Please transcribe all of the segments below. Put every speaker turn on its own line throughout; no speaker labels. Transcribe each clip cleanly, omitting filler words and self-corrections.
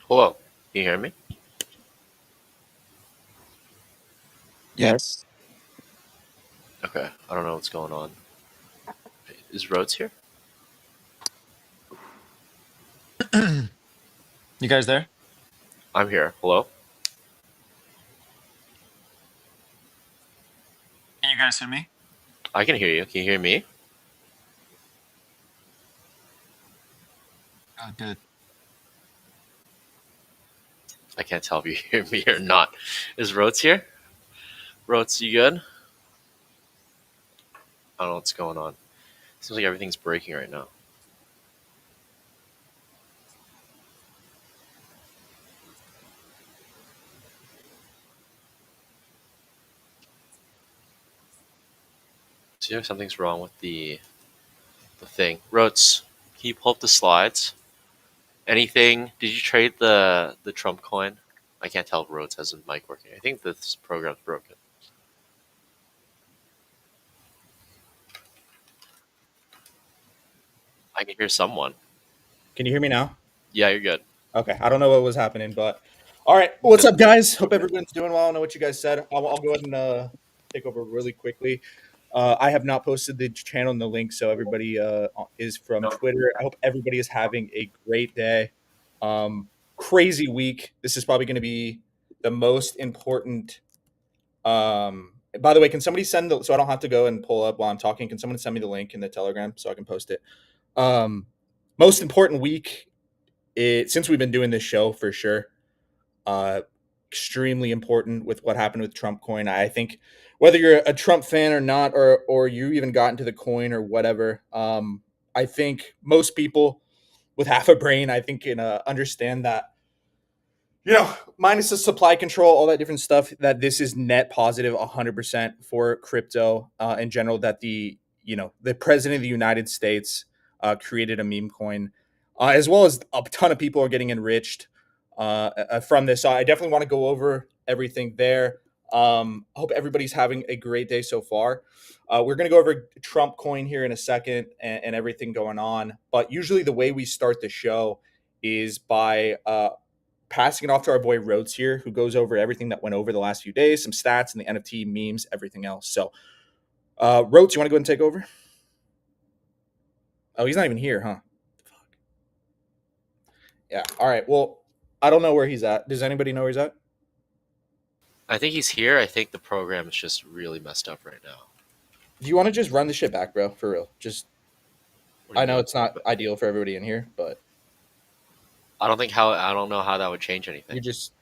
Hello, can you hear me?
Yes.
Okay, I don't know what's going on. Is Rhodes here?
You guys there?
I'm here. Hello?
Can you guys hear me?
I can hear you. Can you hear me?
Oh, good.
I can't tell if you hear me or not. Is Rhodes here? Rhodes, you good? I don't know what's going on. Seems like everything's breaking right now. Seems like something's wrong with the thing. Rhodes, can you pull up the slides? Anything? Did you trade the Trump coin? I can't tell if Rhodes has a mic working. I think this program's broken. I can hear someone.
Can you hear me now?
Yeah, you're good.
Okay, I don't know what was happening, but all right. What's up, guys? Hope everyone's doing well. I know what you guys said. I'll go ahead and take over really quickly. I have not posted the channel in the link, so everybody is from Twitter. I hope everybody is having a great day. Crazy week. This is probably going to be the most important. By the way, can somebody send so I don't have to go and pull up while I'm talking? Can someone send me the link in the Telegram so I can post it? Most important week since we've been doing this show for sure. Extremely important with what happened with Trump coin. I think whether you're a Trump fan or not, or you even got into the coin or whatever, I think most people with half a brain, I think, can understand that, minus the supply control, all that different stuff, that this is net positive 100% for crypto in general, that the president of the United States created a meme coin, as well as a ton of people are getting enriched from this. So I definitely want to go over everything there. I hope everybody's having a great day so far. We're going to go over Trump coin here in a second and everything going on. But usually the way we start the show is by passing it off to our boy Rhodes here, who goes over everything that went over the last few days, some stats and the NFT memes, everything else. So, Rhodes, you want to go ahead and take over? Oh, he's not even here, huh? Fuck. Yeah. All right. Well, I don't know where he's at. Does anybody know where he's at?
I think he's here. I think the program is just really messed up right now.
Do you want to just run the shit back, bro? For real. Just,
What do you
I know
mean?
it's not ideal for everybody in here, but
I don't know how that would change anything.
you just,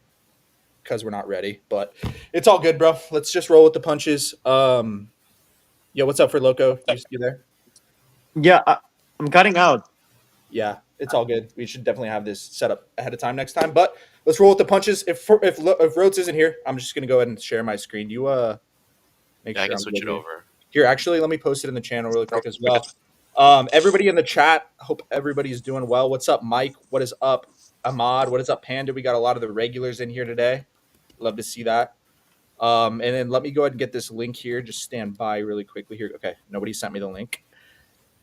because we're not ready. But it's all good, bro. Let's just roll with the punches. Yo, what's up for Loco? You there?
Yeah, I'm cutting out.
Yeah, it's all good. We should definitely have this set up ahead of time next time. But let's roll with the punches. If Rhodes isn't here, I'm just gonna go ahead and share my screen. You make
Yeah, I
sure
can
I'm
switch
good
it
here.
over.
Here, actually, let me post it in the channel really quick as well. Everybody in the chat, hope everybody's doing well. What's up, Mike? What is up, Ahmad? What is up, Panda? We got a lot of the regulars in here today. Love to see that. And then let me go ahead and get this link here. Just stand by really quickly here. Okay, nobody sent me the link.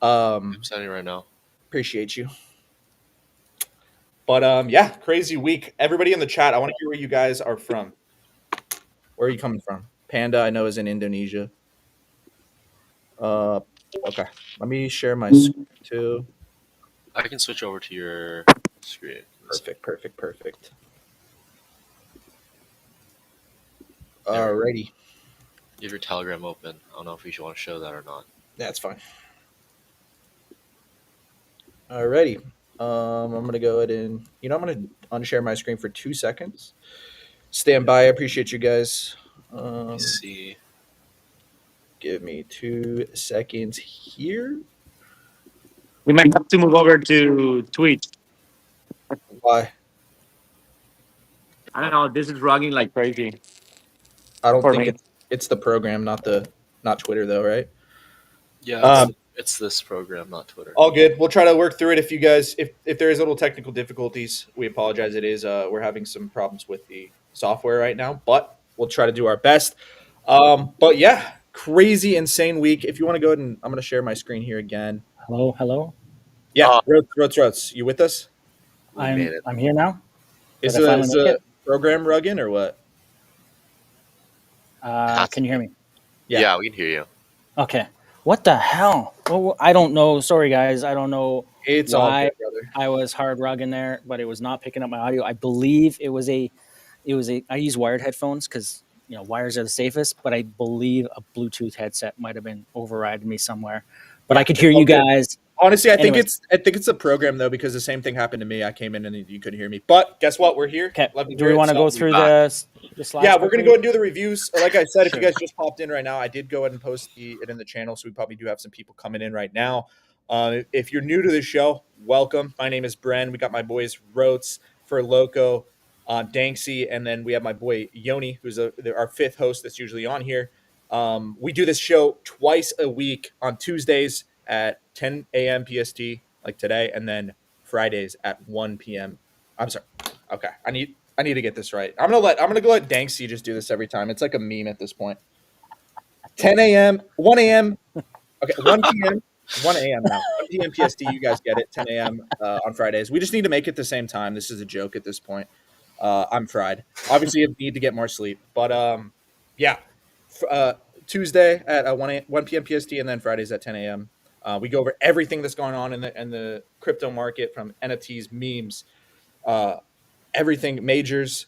I'm sending it right now.
Appreciate you. But yeah, crazy week. Everybody in the chat, I want to hear where you guys are from. Where are you coming from? Panda, I know, is in Indonesia. Okay. Let me share my screen too.
I can switch over to your screen.
Perfect.
There.
Alrighty.
You have your Telegram open. I don't know if you should want to show that or not.
That's fine. Alrighty. I'm gonna go ahead and I'm gonna unshare my screen for 2 seconds. Stand by. I appreciate you guys.
Let me see.
Give me 2 seconds here.
We might have to move over to Twitch.
Why?
I don't know. This is rugging like crazy
I don't
for
think
me.
it's the program, not Twitter though, right?
Yeah, it's this program, not Twitter.
All good. We'll try to work through it. If you guys, if there is little technical difficulties, we apologize. It is we're having some problems with the software right now, but we'll try to do our best. But yeah, crazy, insane week. If you want to go ahead and I'm going to share my screen here again.
Hello.
Yeah, Roats, you with us?
We made it.
I'm here now.
Is
Did I finally make
the
it?
program rugging or what?
Can you hear me?
Yeah.
Yeah, we can hear you.
Okay. What the hell? Well, I don't know. Sorry, guys. I don't know
It's all
why
good, brother.
I was hard rugging there, but it was not picking up my audio. I believe it was a. I use wired headphones because wires are the safest, but I believe a Bluetooth headset might have been overriding me somewhere. But I could hear
it's all
you
good.
guys.
Honestly, I think
Anyways.
it's a program though, because the same thing happened to me. I came in and you couldn't hear me. But guess what? We're here.
Okay.
Love to
Do
hear
we
it.
want to
So-
go
be
through
back.
the slides?
Yeah, we're gonna
quickly?
go ahead and do the reviews. Like I said, if you
Sure.
guys just popped in right now, I did go ahead and post it in the channel, so we probably do have some people coming in right now. If you're new to the show, welcome. My name is Bren. We got my boys Rotes, for Loco, Danksy, and then we have my boy Yoni, who's our fifth host that's usually on here. We do this show twice a week on Tuesdays at 10 a.m. PST, like today, and then Fridays at 1 p.m. I'm sorry. Okay, I need to get this right. I'm gonna go let Danksy just do this every time. It's like a meme at this point. 10 a.m., 1 a.m. Okay, 1 p.m. 1 a.m. now. 1 p.m. PST. You guys get it. 10 a.m. On Fridays. We just need to make it the same time. This is a joke at this point. I'm fried. Obviously, you need to get more sleep, but yeah. Tuesday at 1 p.m. PST, and then Fridays at 10 a.m. We go over everything that's going on in the crypto market, from NFTs, memes, everything, majors,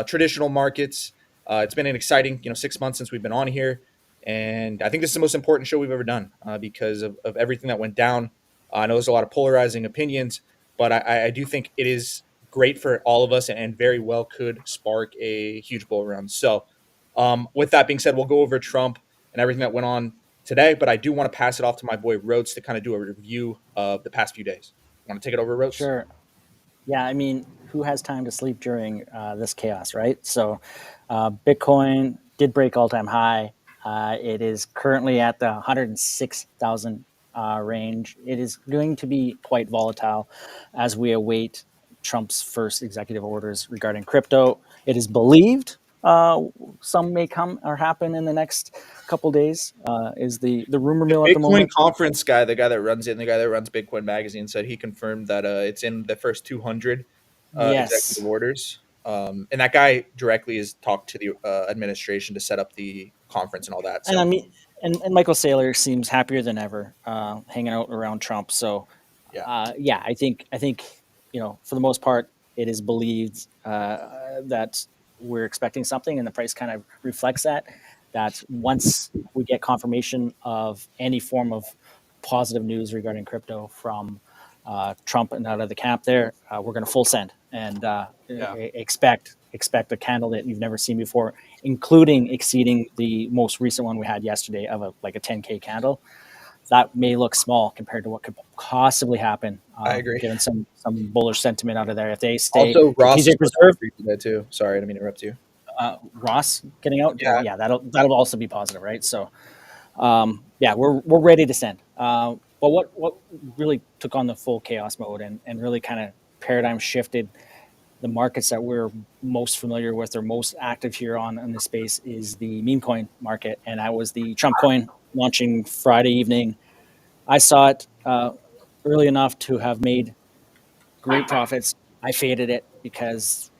traditional markets. It's been an exciting 6 months since we've been on here, and I think this is the most important show we've ever done because of everything that went down. I know there's a lot of polarizing opinions, but I do think it is great for all of us, and very well could spark a huge bull run. So with that being said, we'll go over Trump and everything that went on today, but I do want to pass it off to my boy Rhodes to kind of do a review of the past few days. Want to take it over, Rhodes?
Sure. Yeah, I mean, who has time to sleep during this chaos, right? So, Bitcoin did break all-time high. It is currently at the 106,000 range. It is going to be quite volatile as we await Trump's first executive orders regarding crypto. It is believed some may come or happen in the next couple days. Is the rumor mill at the
Bitcoin
moment?
conference guy, the guy that runs Bitcoin Magazine, said he confirmed that it's in the first 200
Yes.
executive orders. And that guy directly has talked to the administration to set up the conference and all that. So
And I mean, and Michael Saylor seems happier than ever, hanging out around Trump. So,
Yeah.
I think for the most part, it is believed that we're expecting something, and the price kind of reflects that. That once we get confirmation of any form of positive news regarding crypto from Trump and out of the camp, there, we're going to full send and expect a candle that you've never seen before, including exceeding the most recent one we had yesterday of a 10K candle. That may look small compared to what could possibly happen.
I agree.
Given some bullish sentiment out of there, if they stay
Also, Ross is
strategic reserve,
today too. Sorry, I didn't mean to interrupt you.
Ross getting out,
Yeah.
that'll also be positive, right? So, we're ready to send. But what really took on the full chaos mode and really kind of paradigm shifted the markets that we're most familiar with or most active here in the space is the meme coin market, and that was the Trump coin launching Friday evening. I saw it early enough to have made great profits. I faded it because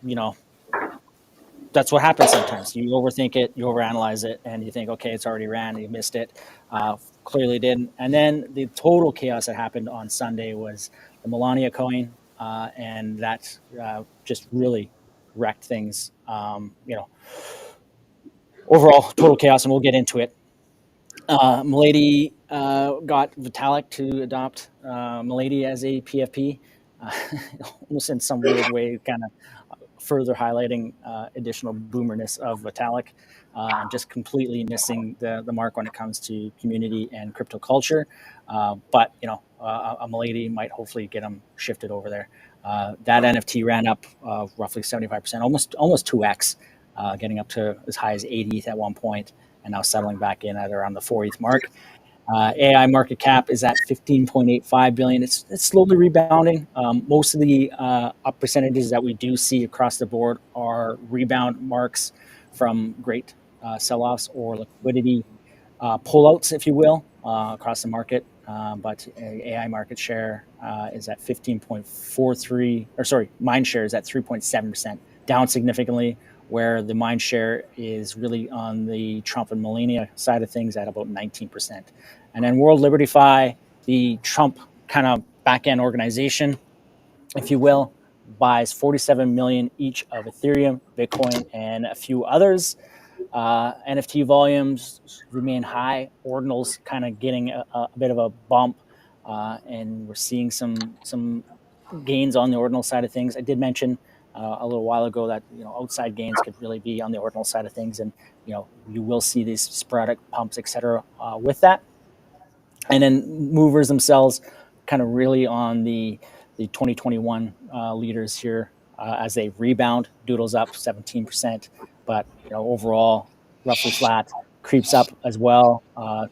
that's what happens sometimes. You overthink it, you overanalyze it, and you think, okay, it's already ran, you missed it. Clearly didn't. And then the total chaos that happened on Sunday was the Melania coin, and that just really wrecked things. Overall, total chaos, and we'll get into it. Milady got Vitalik to adopt Milady as a PFP, almost in some weird way, kind of further highlighting additional boomerness of Vitalik, just completely missing the mark when it comes to community and crypto culture. But a Milady might hopefully get him shifted over there. That NFT ran up roughly 75%, almost 2x, getting up to as high as 80th at one point, and now settling back in at around the 4th mark. AI market cap is at 15.85 billion. It's slowly rebounding. Most of the up percentages that we do see across the board are rebound marks from great sell-offs or liquidity pullouts, if you will, across the market. but AI market share is at 15.43, or sorry, mind share is at 3.7%, down significantly, where the mind share is really on the Trump and Melania side of things at about 19%. And then World LibertyFi, the Trump kind of back-end organization, if you will, buys 47 million each of Ethereum, Bitcoin, and a few others. NFT volumes remain high. Ordinals kind of getting a bit of a bump, and we're seeing some gains on the ordinal side of things. I did mention a little while ago that outside gains could really be on the ordinal side of things, and you will see these sporadic pumps, etc. With that. And then movers themselves, kind of really on the 2021 leaders here as they rebound. Doodles up 17%, but overall roughly flat. Creeps up as well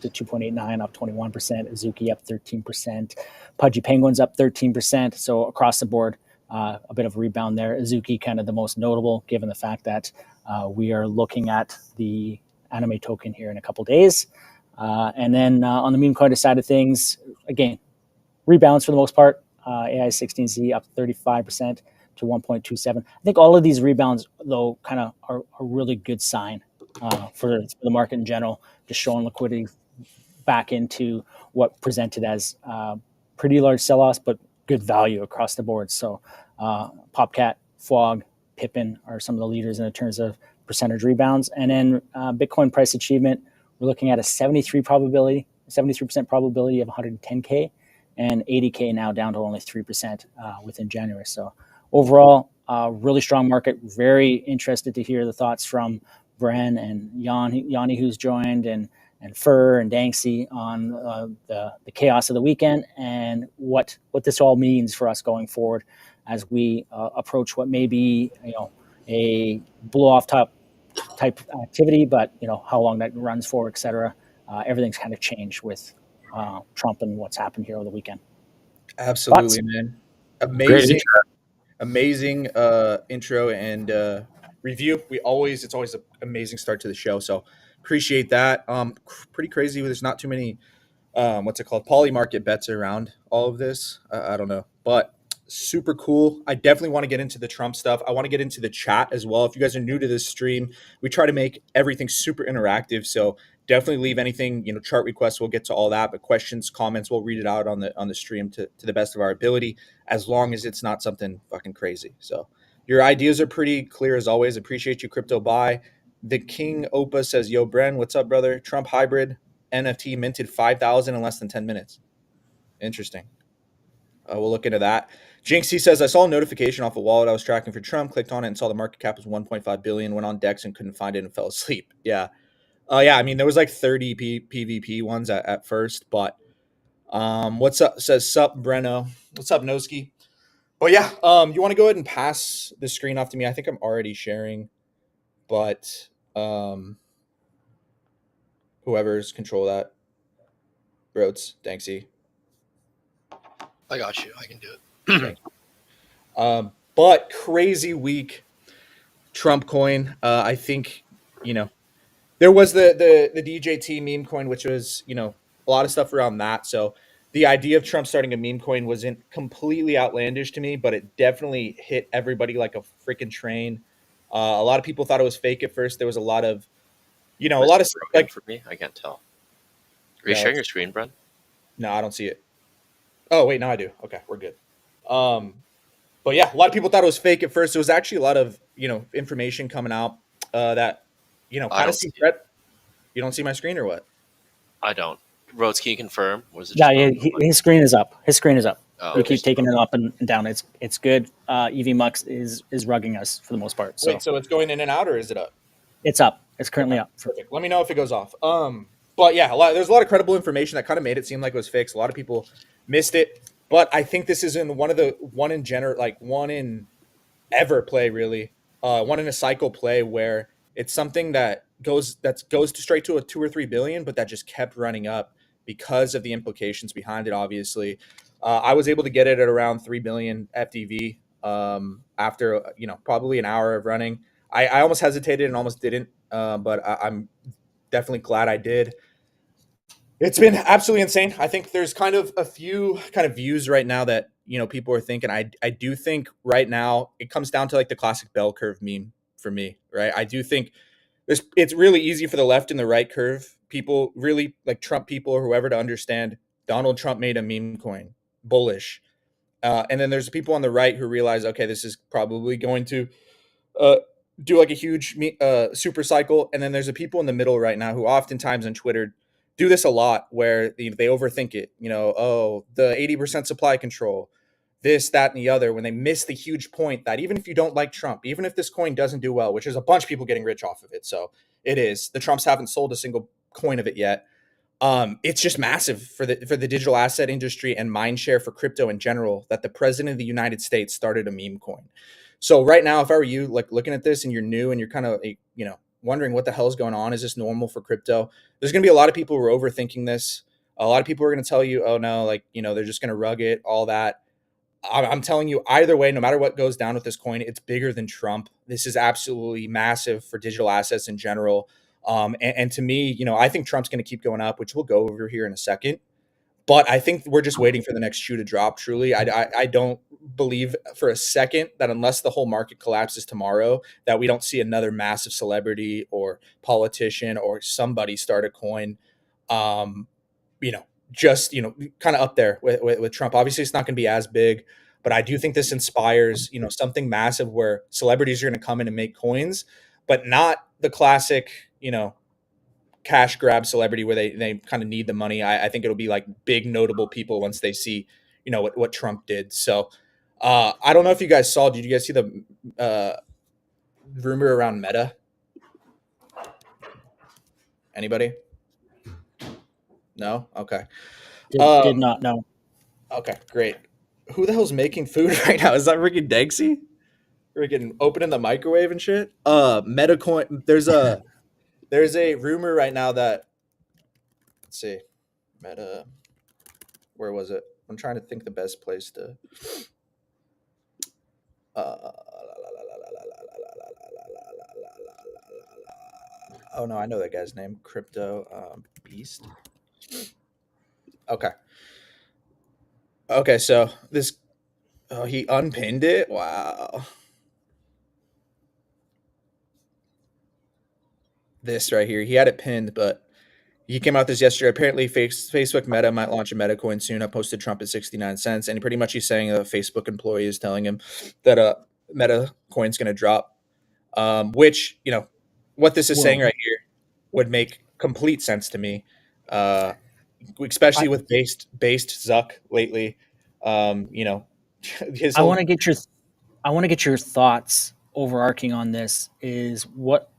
to 2.89, up 21%. Azuki up 13%. Pudgy Penguins up 13%. So across the board, a bit of a rebound there. Azuki kind of the most notable, given the fact that we are looking at the anime token here in a couple days. And then on the meme coin side of things, again, rebounds for the most part. AI16Z up 35% to 1.27. I think all of these rebounds, though, kind of are a really good sign for the market in general, just showing liquidity back into what presented as pretty large sell-offs, but good value across the board. So Popcat, Fwog, Pippin are some of the leaders in terms of percentage rebounds. And then Bitcoin price achievement, we're looking at a 73% probability of 110K, and 80K now down to only 3% within January. So overall, really strong market. Very interested to hear the thoughts from Bren and Yanni, who's joined, and Fur and Danksy on the chaos of the weekend and what this all means for us going forward as we approach what may be a blow off type activity, but how long that runs for, etc. Everything's kind of changed with Trump and what's happened here over the weekend.
Absolutely, man. Amazing intro and review. It's always an amazing start to the show. So appreciate that. Pretty crazy. There's not too many poly market bets around all of this. I don't know, but super cool. I definitely want to get into the Trump stuff. I want to get into the chat as well. If you guys are new to this stream, we try to make everything super interactive. So definitely leave anything, chart requests. We'll get to all that, but questions, comments, we'll read it out on the stream to the best of our ability, as long as it's not something fucking crazy. So your ideas are pretty clear as always. Appreciate you, Crypto Buy. The King Opa says, "Yo, Bren, what's up, brother? Trump hybrid NFT minted 5,000 in less than 10 minutes. Interesting. We'll look into that." Jinxie says, "I saw a notification off a wallet I was tracking for Trump, clicked on it and saw the market cap was 1.5 billion, went on Dex and couldn't find it and fell asleep." Yeah. I mean, there was like 30 PvP ones at first, but what's up? Says sup, Breno. What's up, Noski? But yeah, you want to go ahead and pass the screen off to me? I think I'm already sharing, but whoever's control that. Rhodes, Danksy.
I got you. I can do it.
But crazy week, Trump coin. I think, there was the DJT meme coin, which was, a lot of stuff around that. So the idea of Trump starting a meme coin wasn't completely outlandish to me, but it definitely hit everybody like a freaking train. A lot of people thought it was fake at first. There was a lot of, like
for me, I can't tell. Are you sharing your screen, Bren?
No, I don't see it. Oh, wait, now I do. Okay, we're good. But yeah, a lot of people thought it was fake at first. There was actually a lot of, information coming out that, kind of seemed threat. You don't see my screen or what?
I don't. Rhodes, can you confirm? Was it?
Yeah, his screen is up.
Oh,
You keep taking it up and down. It's good. EVMux is rugging us for the most part. So.
Wait, so it's going in and out, or is it up?
It's up. It's currently up.
Perfect. Let me know if it goes off. But yeah, there's a lot of credible information that kind of made it seem like it was fake. A lot of people missed it, but I think this is in one in ever play, really. One in a cycle play where it's something that goes straight to a 2 or 3 billion, but that just kept running up because of the implications behind it. Obviously, I was able to get it at around 3 billion FDV after probably an hour of running. I almost hesitated and almost didn't, but I'm definitely glad I did. It's been absolutely insane. I think there's kind of a few kind of views right now that, people are thinking. I do think right now it comes down to like the classic bell curve meme for me, right? I do think it's really easy for the left and the right curve people, really like Trump people or whoever, to understand Donald Trump made a meme coin bullish. And then there's people on the right who realize, okay, this is probably going to uh, do like a huge super cycle. And then there's the people in the middle right now who oftentimes on Twitter do this a lot, where they overthink it. Oh, the 80% supply control, this, that, and the other, when they miss the huge point that even if you don't like Trump, even if this coin doesn't do well, which is a bunch of people getting rich off of it, so it is. The Trumps haven't sold a single coin of it yet. It's just massive for the digital asset industry and mind share for crypto in general that the president of the United States started a meme coin. So right now, if I were you, like looking at this and you're new and you're kind of wondering what the hell is going on, is this normal for crypto? There's going to be a lot of people who are overthinking this. A lot of people are going to tell you, oh no, like they're just going to rug it, all that. I'm telling you, either way, no matter what goes down with this coin, it's bigger than Trump. This is absolutely massive for digital assets in general. And to me, I think Trump's going to keep going up, which we'll go over here in a second. But I think we're just waiting for the next shoe to drop. Truly, I don't believe for a second that unless the whole market collapses tomorrow, that we don't see another massive celebrity or politician or somebody start a coin. You know, just kind of up there with Trump. Obviously, it's not going to be as big, but I do think this inspires something massive where celebrities are going to come in and make coins, but not the classic cash grab celebrity where they kind of need the money. I think it'll be like big notable people once they see what Trump did. So I don't know if you guys saw. Did you guys see the rumor around Meta? Anybody? No? Okay.
Did not know.
Okay, great. Who the hell's making food right now? Is that freaking Degsy? Freaking opening the microwave and shit? Metacoin. There's a rumor right now that, let's see, Meta, where was it? I'm trying to think the best place to. Oh no, I know that guy's name. Crypto Beast. Okay, so this. Oh, he unpinned it. Wow. This right here, he had it pinned, but he came out this yesterday. Apparently, Facebook Meta might launch a Meta coin soon. I posted Trump at 69 cents, and pretty much he's saying a Facebook employee is telling him that Meta coin's going to drop. Which what this is saying right here would make complete sense to me, especially with based Zuck lately.
I want to get your thoughts overarching on this. Is what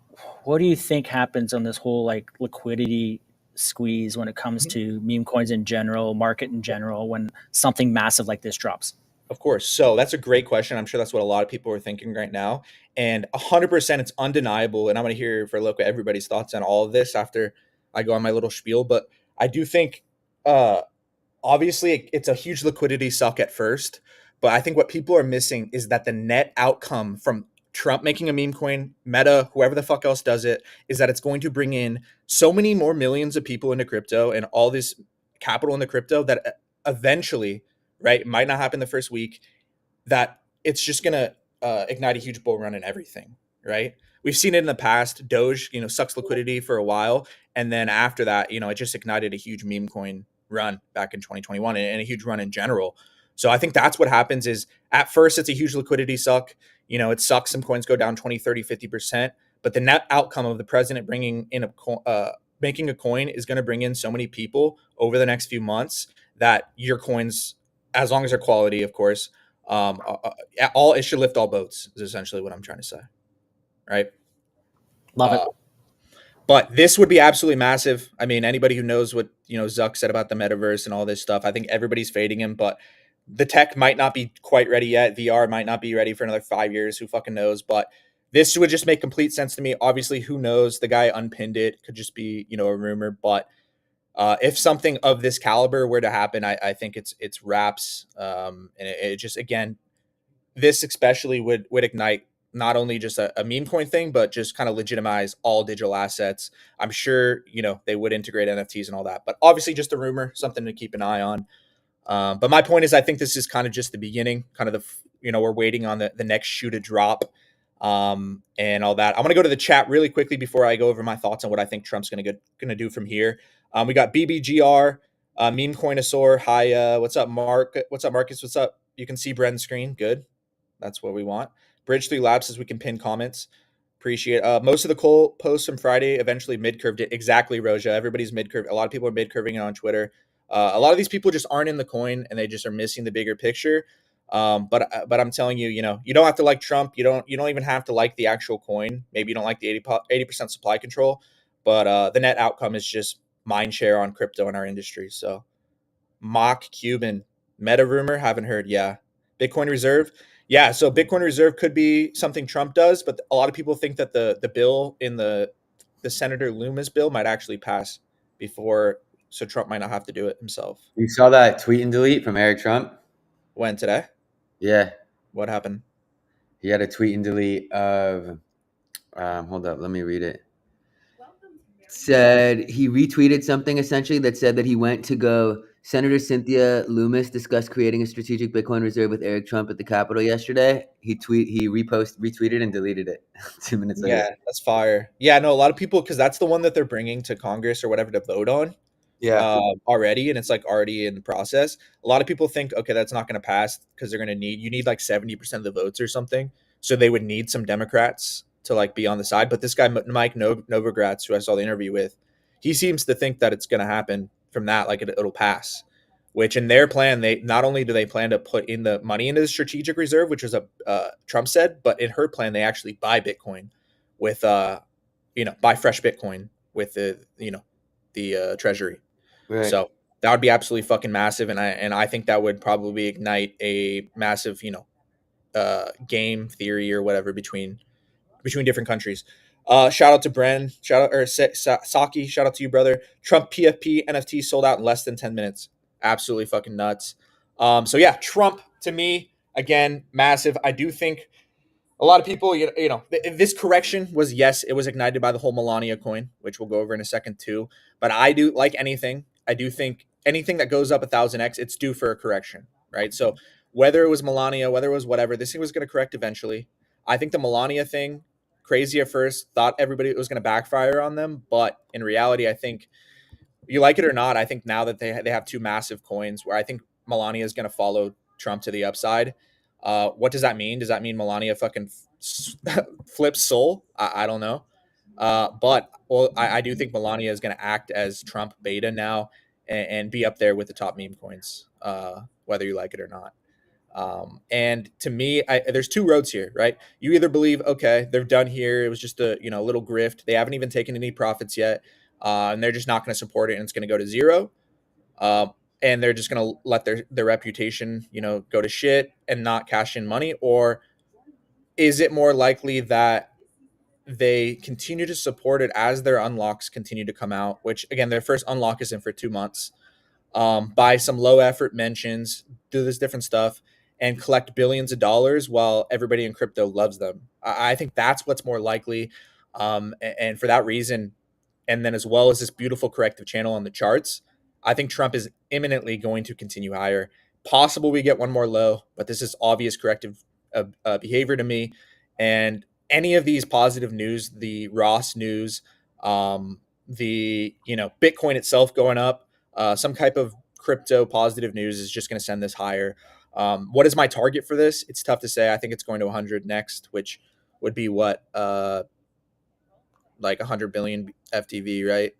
do you think happens on this whole like liquidity squeeze when it comes to meme coins in general, market in general, when something massive like this drops?
Of course. So that's a great question. I'm sure that's what a lot of people are thinking right now. And 100%, it's undeniable. And I'm going to hear for look at everybody's thoughts on all of this after I go on my little spiel. But I do think, obviously, it's a huge liquidity suck at first. But I think what people are missing is that the net outcome from Trump making a meme coin, Meta, whoever the fuck else does it, is that it's going to bring in so many more millions of people into crypto and all this capital into crypto that eventually, right, it might not happen the first week, that it's just going to ignite a huge bull run in everything, right? We've seen it in the past. Doge, sucks liquidity for a while. And then after that, it just ignited a huge meme coin run back in 2021 and a huge run in general. So I think that's what happens is at first it's a huge liquidity suck. It sucks. Some coins go down 20, 30, 50%. But the net outcome of the president bringing in making a coin is going to bring in so many people over the next few months that your coins, as long as they're quality, of course, it should lift all boats is essentially what I'm trying to say. Right.
Love it.
But this would be absolutely massive. I mean, anybody who knows what, Zuck said about the metaverse and all this stuff, I think everybody's fading him, but the tech might not be quite ready yet. VR might not be ready for another 5 years. Who fucking knows? But this would just make complete sense to me. Obviously, who knows? The guy unpinned it. Could just be, a rumor. But if something of this caliber were to happen, I think it's wraps. And it just, again, this especially would ignite not only just a meme coin thing, but just kind of legitimize all digital assets. I'm sure, they would integrate NFTs and all that, but obviously just a rumor, something to keep an eye on. But my point is, I think this is kind of just the beginning, kind of we're waiting on the next shoe to drop, and all that. I'm going to go to the chat really quickly before I go over my thoughts on what I think Trump's going to do from here. We got BBGR, Meme Coinosaur. Hi, what's up, Mark? What's up, Marcus? What's up? You can see Bren's screen. Good. That's what we want. Bridge 3 Labs says we can pin comments. Appreciate most of the Cole posts from Friday eventually mid-curved it. Exactly, Roja. Everybody's mid-curved. A lot of people are mid-curving it on Twitter. A lot of these people just aren't in the coin and they just are missing the bigger picture. But I'm telling you, you don't have to like Trump. You don't even have to like the actual coin. Maybe you don't like the 80% supply control, but the net outcome is just mind share on crypto in our industry. So Mock Cuban meta rumor, haven't heard. Yeah. Bitcoin Reserve. Yeah, so Bitcoin Reserve could be something Trump does, but a lot of people think that the bill in the Senator Loomis bill might actually pass before, so Trump might not have to do it himself.
You saw that tweet and delete from Eric Trump?
When, today?
Yeah.
What happened?
He had a tweet and delete of, hold up, let me read it. Said he retweeted something essentially that said that he went to go. Senator Cynthia Loomis discussed creating a strategic Bitcoin reserve with Eric Trump at the Capitol yesterday. He retweeted and deleted it 2 minutes later.
Yeah, that's fire. Yeah, no, a lot of people, because that's the one that they're bringing to Congress or whatever to vote on.
Yeah.
Already, and it's like already in the process. A lot of people think, okay, that's not going to pass because you need like 70% of the votes or something. So they would need some Democrats to like be on the side. But this guy, Mike Novogratz, who I saw the interview with, he seems to think that it's going to happen from that, like it'll pass. Which in their plan, they not only do they plan to put in the money into the strategic reserve, which was Trump said, but in her plan they actually buy Bitcoin with buy fresh Bitcoin with the Treasury.
Right.
So that would be absolutely fucking massive, and I think that would probably ignite a massive game theory or whatever between different countries. Shout out to Bren. Saki. Shout out to you, brother. Trump PFP NFT sold out in less than 10 minutes. Absolutely fucking nuts. So yeah, Trump to me again massive. I do think a lot of people, this correction was, yes, it was ignited by the whole Melania coin, which we'll go over in a second too. But I do like anything. I do think anything that goes up 1,000x, it's due for a correction, right? So whether it was Melania, whether it was whatever, this thing was going to correct eventually. I think the Melania thing, crazy at first, thought everybody was going to backfire on them, but in reality, I think, you like it or not, I think now that they have two massive coins, where I think Melania is going to follow Trump to the upside. What does that mean? Does that mean Melania fucking flips Sol? I don't know. But I do think Melania is going to act as Trump beta now and be up there with the top meme coins, whether you like it or not. And to me, there's two roads here, right? You either believe, okay, they're done here. It was just a little grift. They haven't even taken any profits yet. And they're just not going to support it, and it's going to go to zero. And they're just going to let their reputation, go to shit and not cash in money? Or is it more likely that they continue to support it as their unlocks continue to come out, which again, their first unlock isn't for 2 months, buy some low effort mentions, do this different stuff, and collect billions of dollars while everybody in crypto loves them? I think that's what's more likely. And for that reason, and then as well as this beautiful corrective channel on the charts, I think Trump is imminently going to continue higher. Possible we get one more low, but this is obvious corrective behavior to me. And any of these positive news, the Ross news, the Bitcoin itself going up, some type of crypto positive news is just going to send this higher. What is my target for this? It's tough to say. I think it's going to 100 next, which would be what, like 100 billion FTV, right?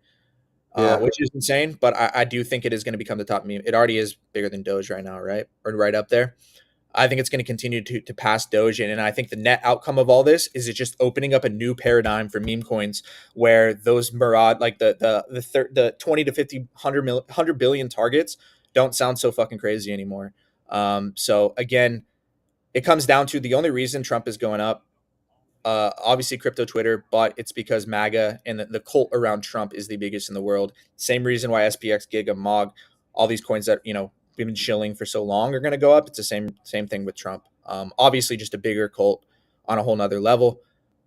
Yeah.
Which is insane, but I do think it is going to become the top meme. It already is bigger than Doge right now, right? Or right up there. I think it's going to continue to pass Doge, and I think the net outcome of all this is it's just opening up a new paradigm for meme coins, where those Murad, like the 20 to 50, 100 billion targets don't sound so fucking crazy anymore. So again, it comes down to the only reason Trump is going up, obviously crypto Twitter, but it's because MAGA and the cult around Trump is the biggest in the world. Same reason why SPX, Giga, MOG, all these coins that we've been shilling for so long are going to go up. It's the same thing with Trump. Obviously just a bigger cult on a whole nother level.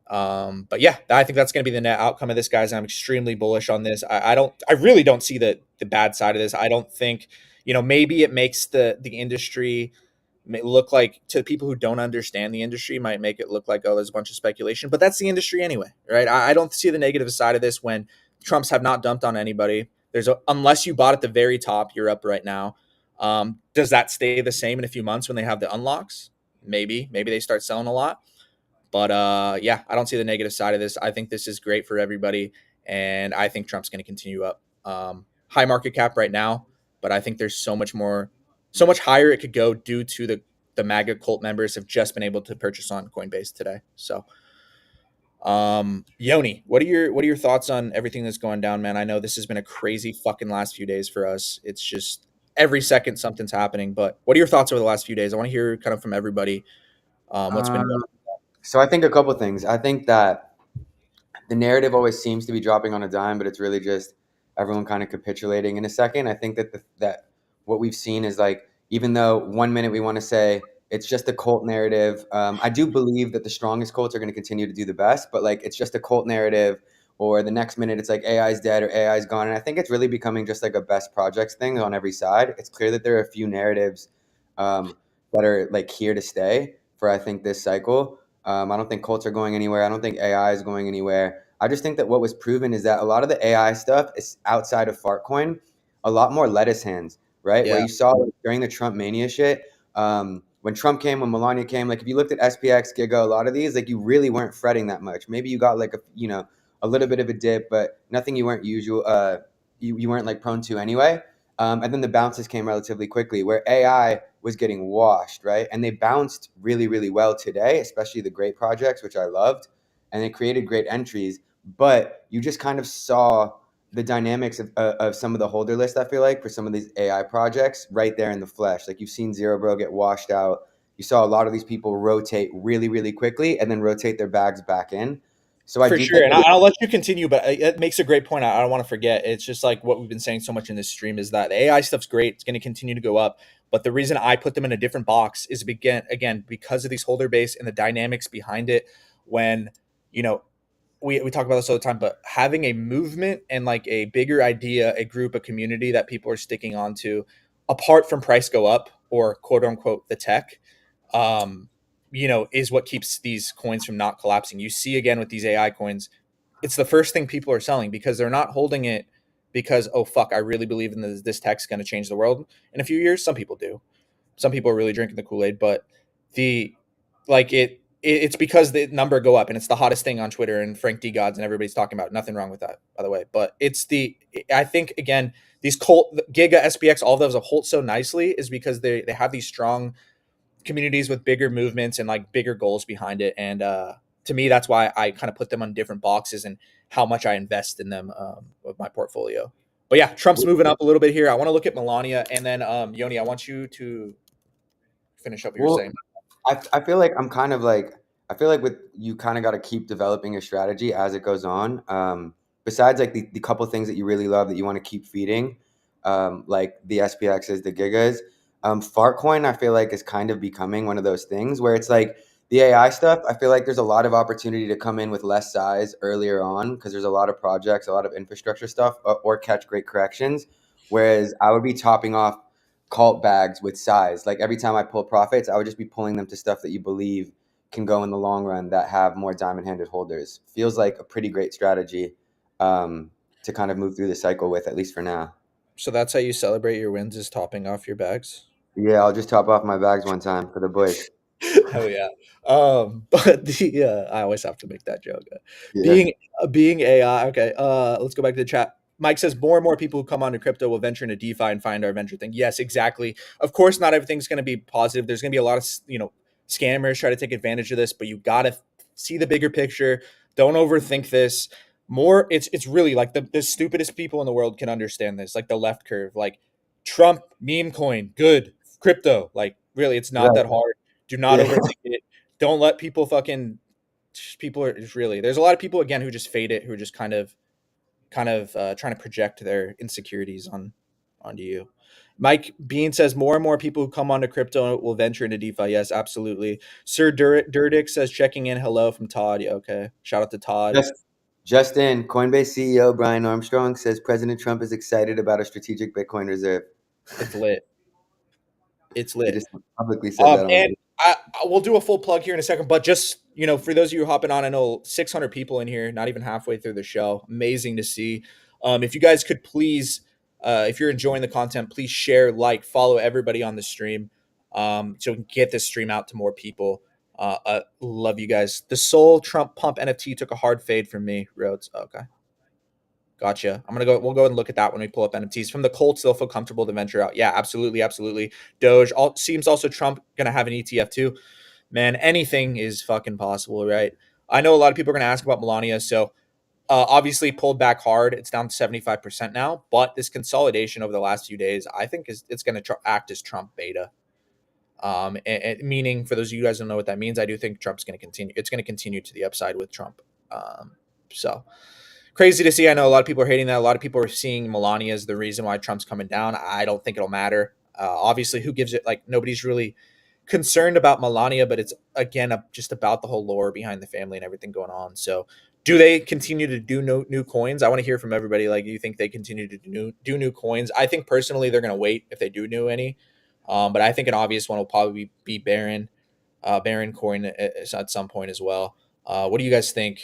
But yeah, I think that's going to be the net outcome of this, guys. I'm extremely bullish on this. I really don't see the bad side of this. I don't think, maybe it makes the industry look like, to people who don't understand the industry, might make it look like, oh, there's a bunch of speculation, but that's the industry anyway, right? I don't see the negative side of this when Trumps have not dumped on anybody. Unless you bought at the very top, you're up right now. Does that stay the same in a few months when they have the unlocks? Maybe they start selling a lot. But yeah, I don't see the negative side of this. I think this is great for everybody, and I think Trump's going to continue up. High market cap right now, but I think there's so much higher it could go due to the MAGA cult members have just been able to purchase on Coinbase today. So, Yoni, what are your thoughts on everything that's going down, man? I know this has been a crazy fucking last few days for us. It's just every second something's happening. But what are your thoughts over the last few days? I want to hear kind of from everybody. What's been going on?
So I think a couple things. I think that the narrative always seems to be dropping on a dime, but it's really just everyone kind of capitulating in a second. I think that that what we've seen is like, even though 1 minute we want to say it's just a cult narrative, I do believe that the strongest cults are going to continue to do the best, but like it's just a cult narrative, or the next minute it's like AI is dead or AI is gone. And I think it's really becoming just like a best projects thing on every side. It's clear that there are a few narratives that are like here to stay for, I think, this cycle. I don't think cults are going anywhere. I don't think AI is going anywhere. I just think that what was proven is that a lot of the AI stuff is outside of Fartcoin, a lot more lettuce hands, right?
Yeah.
Where you saw like, during the Trump mania shit, when Trump came, when Melania came, like if you looked at SPX, Giga, a lot of these, like you really weren't fretting that much. Maybe you got like a little bit of a dip, but nothing you weren't you weren't like prone to anyway. And then the bounces came relatively quickly, where AI was getting washed, right? And they bounced really, really well today, especially the great projects, which I loved, and they created great entries. But you just kind of saw the dynamics of some of the holder list, I feel like, for some of these AI projects right there in the flesh. Like you've seen Zero Bro get washed out. You saw a lot of these people rotate really, really quickly and then rotate their bags back in. So I
For
do
sure,
think
and I'll let you continue, but it makes a great point. I don't want to forget. It's just like what we've been saying so much in this stream is that the AI stuff's great. It's going to continue to go up, but the reason I put them in a different box is again because of these holder base and the dynamics behind it. When we talk about this all the time, but having a movement and like a bigger idea, a group, a community that people are sticking onto, apart from price go up or quote unquote the tech, is what keeps these coins from not collapsing. You see again with these AI coins, it's the first thing people are selling because they're not holding it because, oh fuck, I really believe in this tech's going to change the world in a few years. Some people do. Some people are really drinking the Kool-Aid, but it's because the number go up and it's the hottest thing on Twitter and Frank D Gods and everybody's talking about it. Nothing wrong with that, by the way. But I think again, these cult Giga, SPX, all of those have hold so nicely is because they have these strong communities with bigger movements and like bigger goals behind it. And to me, that's why I kind of put them on different boxes and how much I invest in them with my portfolio. But yeah, Trump's moving up a little bit here. I want to look at Melania, and then Yoni, I want you to finish up what you're saying.
I feel like I feel like with you kind of got to keep developing your strategy as it goes on. Besides like the couple things that you really love that you want to keep feeding, like the SPXs, the Gigas, Fartcoin I feel like is kind of becoming one of those things where it's like the AI stuff. I feel like there's a lot of opportunity to come in with less size earlier on because there's a lot of projects, a lot of infrastructure stuff, or catch great corrections. Whereas I would be topping off cult bags with size. Like every time I pull profits, I would just be pulling them to stuff that you believe can go in the long run that have more diamond-handed holders. Feels like a pretty great strategy to kind of move through the cycle with, at least for now.
So that's how you celebrate your wins, is topping off your bags?
Yeah, I'll just top off my bags one time for the boys.
Hell yeah. But I always have to make that joke.
Yeah.
Being AI. Okay. Let's go back to the chat. Mike says more and more people who come onto crypto will venture into DeFi and find our venture thing. Yes, exactly. Of course, not everything's going to be positive. There's going to be a lot of scammers try to take advantage of this, but you got to see the bigger picture. Don't overthink this. More, it's really like the stupidest people in the world can understand this. Like the left curve, like Trump meme coin, good crypto. Like really, it's not that hard. Do not overthink it. Don't let people people are really, there's a lot of people again who just fade it, who are just kind of trying to project their insecurities onto you. Mike Bean says more and more people who come onto crypto will venture into DeFi. Yes, absolutely. Sir Durdick says checking in. Hello from Todd. Yeah, okay. Shout out to Todd.
Just in, Coinbase CEO Brian Armstrong says President Trump is excited about a strategic Bitcoin reserve.
It's lit. It's
He
lit.
just publicly said that.
And I will do a full plug here in a second, but just, for those of you hopping on, I know 600 people in here, not even halfway through the show. Amazing to see. If you guys could please, if you're enjoying the content, please share, like, follow everybody on the stream, so we can get this stream out to more people. Love you guys. The Soul Trump Pump NFT took a hard fade from me, Rhodes. Okay. Gotcha. We'll go and look at that when we pull up NFTs. From the Colts, they'll feel comfortable to venture out. Yeah, absolutely. Absolutely. Doge. Seems also Trump going to have an ETF too. Man, anything is fucking possible, right? I know a lot of people are going to ask about Melania. So obviously pulled back hard. It's down to 75% now. But this consolidation over the last few days, I think it's going to act as Trump beta. Meaning, for those of you guys who don't know what that means, I do think Trump's going to continue. It's going to continue to the upside with Trump. So crazy to see. I know a lot of people are hating that. A lot of people are seeing Melania as the reason why Trump's coming down. I don't think it'll matter. Obviously, who gives it? Like, nobody's really concerned about Melania, but it's, again, just about the whole lore behind the family and everything going on. So do they continue to do new coins? I want to hear from everybody. Like, do you think they continue to do new coins? I think personally they're going to wait if they do any. But I think an obvious one will probably be Baron coin at some point as well. What do you guys think?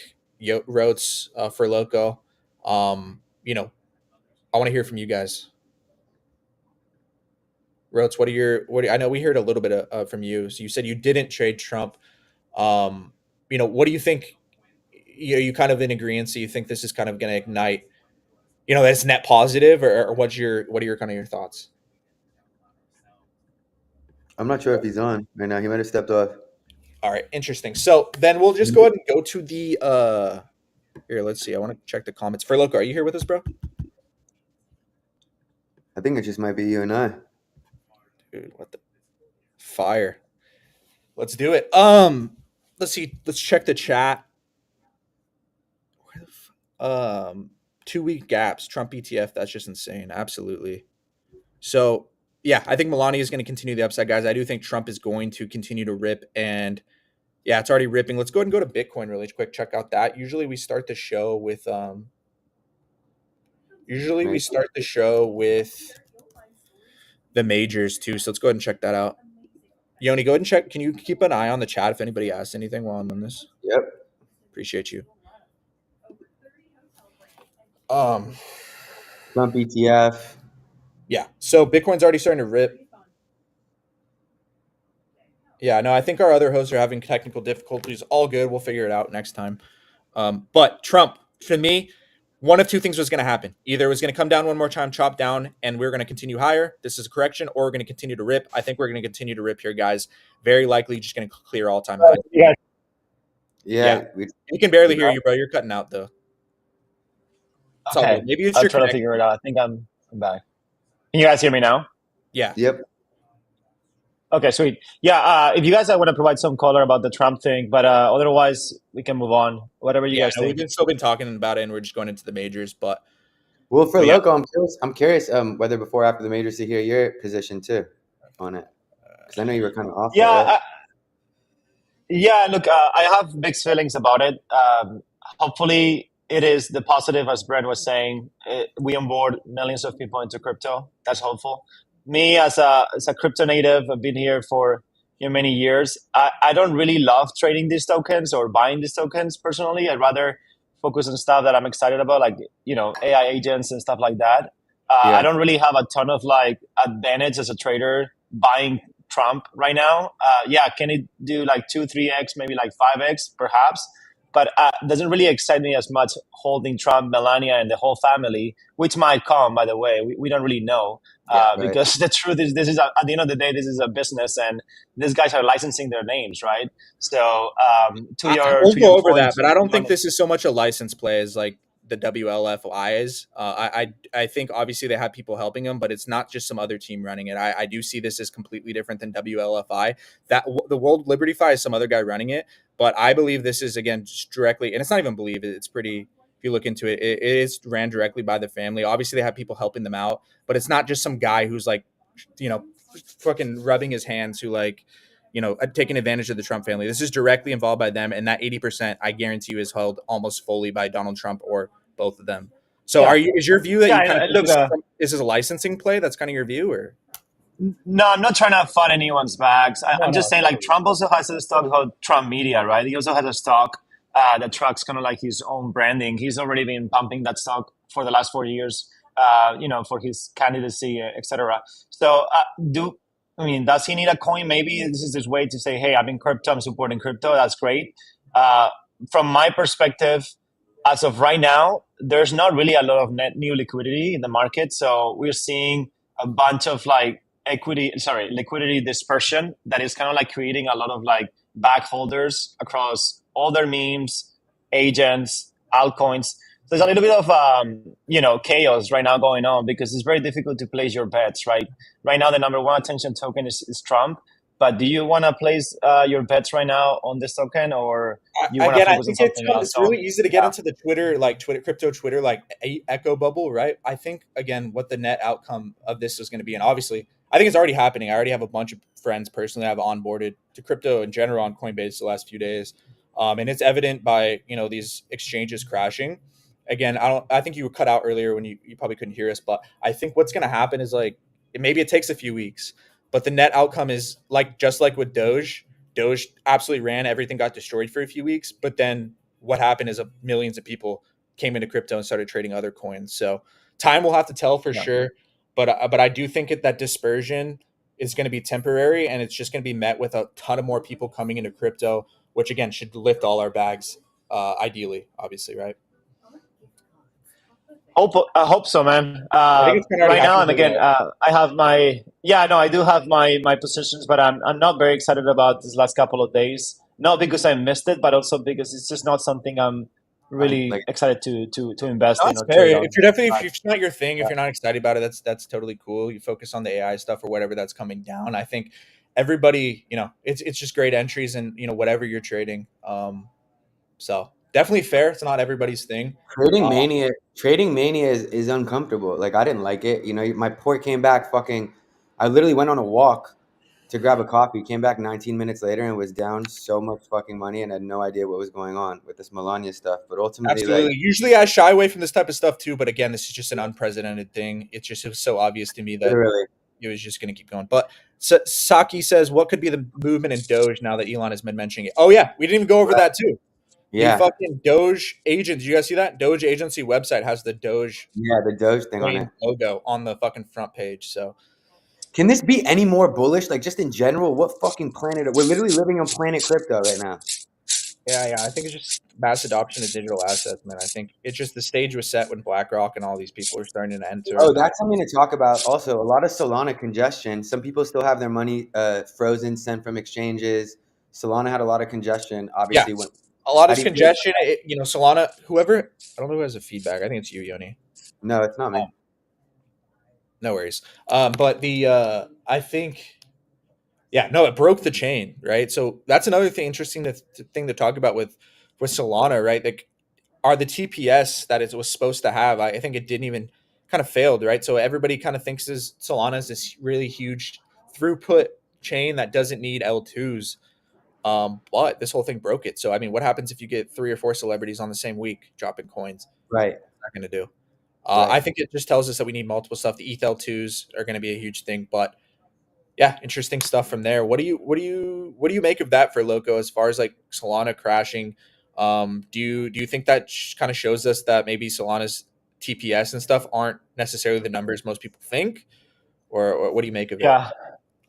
Rhodes for Loco. I want to hear from you guys. Rhodes, I know we heard a little bit from you. So you said you didn't trade Trump. What do you think? You kind of in agreement. So you think this is kind of going to ignite, that it's net positive, or what are your kind of your thoughts?
I'm not sure if he's on right now. He might have stepped off.
All right, interesting. So then we'll just go ahead and go to the here. Let's see. I want to check the comments. For Loco, are you here with us, bro?
I think it just might be you and I.
Dude, what the fire? Let's do it. Let's see. Let's check the chat. 2-week gaps. Trump ETF. That's just insane. Absolutely. So yeah, I think Melania is going to continue the upside, guys. I do think Trump is going to continue to rip, and yeah, it's already ripping. Let's go ahead and go to Bitcoin really quick. Check out that. Usually we start the show with the majors too. So let's go ahead and check that out. Yoni, go ahead and check. Can you keep an eye on the chat if anybody asks anything while I'm on this?
Yep.
Appreciate you.
Trump ETF.
Yeah. So Bitcoin's already starting to rip. Yeah, no, I think our other hosts are having technical difficulties. All good. We'll figure it out next time. But Trump, for me, one of two things was going to happen. Either it was going to come down one more time, chop down, and we're going to continue higher. This is a correction, or we're going to continue to rip. I think we're going to continue to rip here, guys. Very likely just going to clear all-time high.
Yeah.
We can barely hear you, bro. You're cutting out, though. It's all
Okay.
good. Maybe it's
I'm
your
trying to
connection.
figure it out. I think I'm back. Can you guys hear me now?
Yeah.
Yep.
Okay, sweet. Yeah, if you guys want to provide some color about the Trump thing, but otherwise we can move on. Whatever you guys think.
We've still been talking about it, and we're just going into the majors. But
Well, for
yeah.
Loco, I'm curious whether before or after the majors to hear your position too on it, because I know you were kind of off.
Yeah,
right?
look, I have mixed feelings about it. Hopefully, it is the positive, as Brent was saying. We onboard millions of people into crypto. That's hopeful. Me, as a crypto native, I've been here for many years. I don't really love trading these tokens or buying these tokens personally. I'd rather focus on stuff that I'm excited about, like AI agents and stuff like that. I don't really have a ton of advantage as a trader buying Trump right now. Can it do 2-3x, maybe 5x perhaps, but doesn't really excite me as much holding Trump, Melania, and the whole family, which might come, by the way. We don't really know. Because the truth is, this is at the end of the day, this is a business, and these guys are licensing their names, right? So
we'll go over that, but I don't think this is so much a license play as like the WLFI is. I think obviously they have people helping them, but it's not just some other team running it. I do see this as completely different than WLFI. That the World Liberty Fi is some other guy running it, but I believe this is again just directly, and it's not even believe it. It's pretty. If you look into it, it is ran directly by the family. Obviously, they have people helping them out, but it's not just some guy who's fucking rubbing his hands who taking advantage of the Trump family. This is directly involved by them, and that 80%, I guarantee you, is held almost fully by Donald Trump or both of them. So, is your view that you kind of think this is a licensing play? That's kind of your view, or?
No, I'm not trying to fund anyone's bags. I'm just saying, like, Trump also has a stock called Trump Media, right? He also has a stock that tracks kind of like his own branding. He's already been pumping that stock for the last 4 years, for his candidacy, etc. So, does he need a coin? Maybe this is his way to say, hey, I'm in crypto, I'm supporting crypto. That's great. From my perspective, as of right now, there's not really a lot of net new liquidity in the market. So we're seeing a bunch of like liquidity dispersion that is kind of like creating a lot of like bag holders across all their memes, agents, altcoins. So there's a little bit of chaos right now going on because it's very difficult to place your bets, right? Right now, the number one attention token is Trump. But do you want to place your bets right now on this token, or you want to focus on something else?
It's really easy to get into the crypto Twitter, like echo bubble, right? I think, again, what the net outcome of this is going to be, and obviously, I think it's already happening. I already have a bunch of friends personally I've onboarded to crypto in general on Coinbase the last few days. And it's evident by, these exchanges crashing. Again, I think you were cut out earlier when you probably couldn't hear us, but I think what's going to happen is maybe it takes a few weeks, but the net outcome is just like with Doge absolutely ran, everything got destroyed for a few weeks. But then what happened is millions of people came into crypto and started trading other coins. So time will have to tell for sure. But I do think that dispersion is going to be temporary, and it's just going to be met with a ton of more people coming into crypto, which again should lift all our bags, ideally, obviously, right?
I hope so, man. Right now, and again, I do have my positions, but I'm not very excited about this last couple of days. Not because I missed it, but also because it's just not something I'm really excited to invest in.
If it's not your thing, if you're not excited about it, that's totally cool. You focus on the AI stuff or whatever that's coming down. I think everybody, it's just great entries and whatever you're trading. So definitely fair. It's not everybody's thing.
Trading mania is uncomfortable. Like, I didn't like it. My port came back I literally went on a walk to grab a coffee, came back 19 minutes later and was down so much fucking money and had no idea what was going on with this Melania stuff. But ultimately,
absolutely. Usually I shy away from this type of stuff too, but again, this is just an unprecedented thing. It was so obvious to me that it was just going to keep going. But Saki says, what could be the movement in Doge now that Elon has been mentioning it? Oh yeah, we didn't even go over that too.
Yeah.
The fucking Doge agent. Did you guys see that? Doge agency website has the Doge.
Yeah, the Doge thing on it.
Logo on the fucking front page. So
can this be any more bullish? Like, just in general, what fucking planet? We're literally living on planet crypto right now.
Yeah. I think it's just mass adoption of digital assets, man. I think it's just the stage was set when BlackRock and all these people are starting to enter.
Oh, that's something to talk about. Also, a lot of Solana congestion. Some people still have their money frozen, sent from exchanges. Solana had a lot of congestion. Obviously,
a lot of congestion. Solana. Whoever, I don't know who has the feedback. I think it's you, Yoni.
No, it's not me.
No worries. But I think. Yeah, no, it broke the chain, right? So that's another thing interesting thing to talk about with Solana, right? Like, are the TPS that it was supposed to have? I think it didn't even kind of failed, right? So everybody kind of thinks Solana is this really huge throughput chain that doesn't need L2s, but this whole thing broke it. So I mean, what happens if you get 3 or 4 celebrities on the same week dropping coins?
Right,
what's that going to do? I think it just tells us that we need multiple stuff. The ETH L2s are going to be a huge thing, but. Yeah, interesting stuff from there. What do you make of that for Loco as far as like Solana crashing? Do you think that kind of shows us that maybe Solana's TPS and stuff aren't necessarily the numbers most people think, or what do you make of it?
Yeah,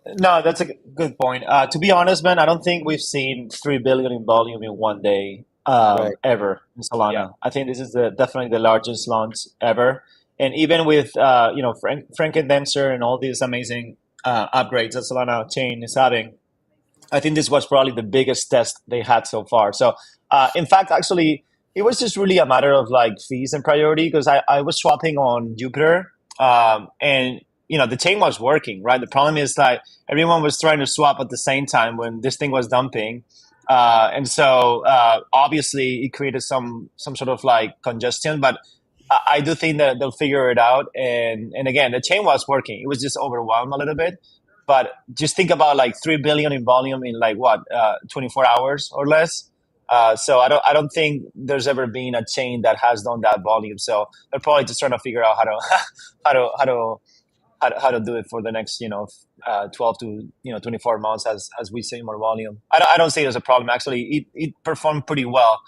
no, that's a good point. To be honest, man, I don't think we've seen 3 billion in volume in one day ever in Solana. Yeah. I think this is definitely the largest launch ever, and even with Frankendenser and all these amazing upgrades that Solana chain is having, I think this was probably the biggest test they had so far. So in fact, actually, it was just really a matter of like fees and priority, because I was swapping on Jupiter and the chain was working, right? The problem is like everyone was trying to swap at the same time when this thing was dumping. And so obviously it created some sort of like congestion, but I do think that they'll figure it out. And again, the chain was working. It was just overwhelmed a little bit. But just think about like 3 billion in volume in like 24 hours or less. So I don't think there's ever been a chain that has done that volume. So they're probably just trying to figure out how to do it for the next 12 to 24 months as we see more volume. I don't see it as a problem. Actually, it performed pretty well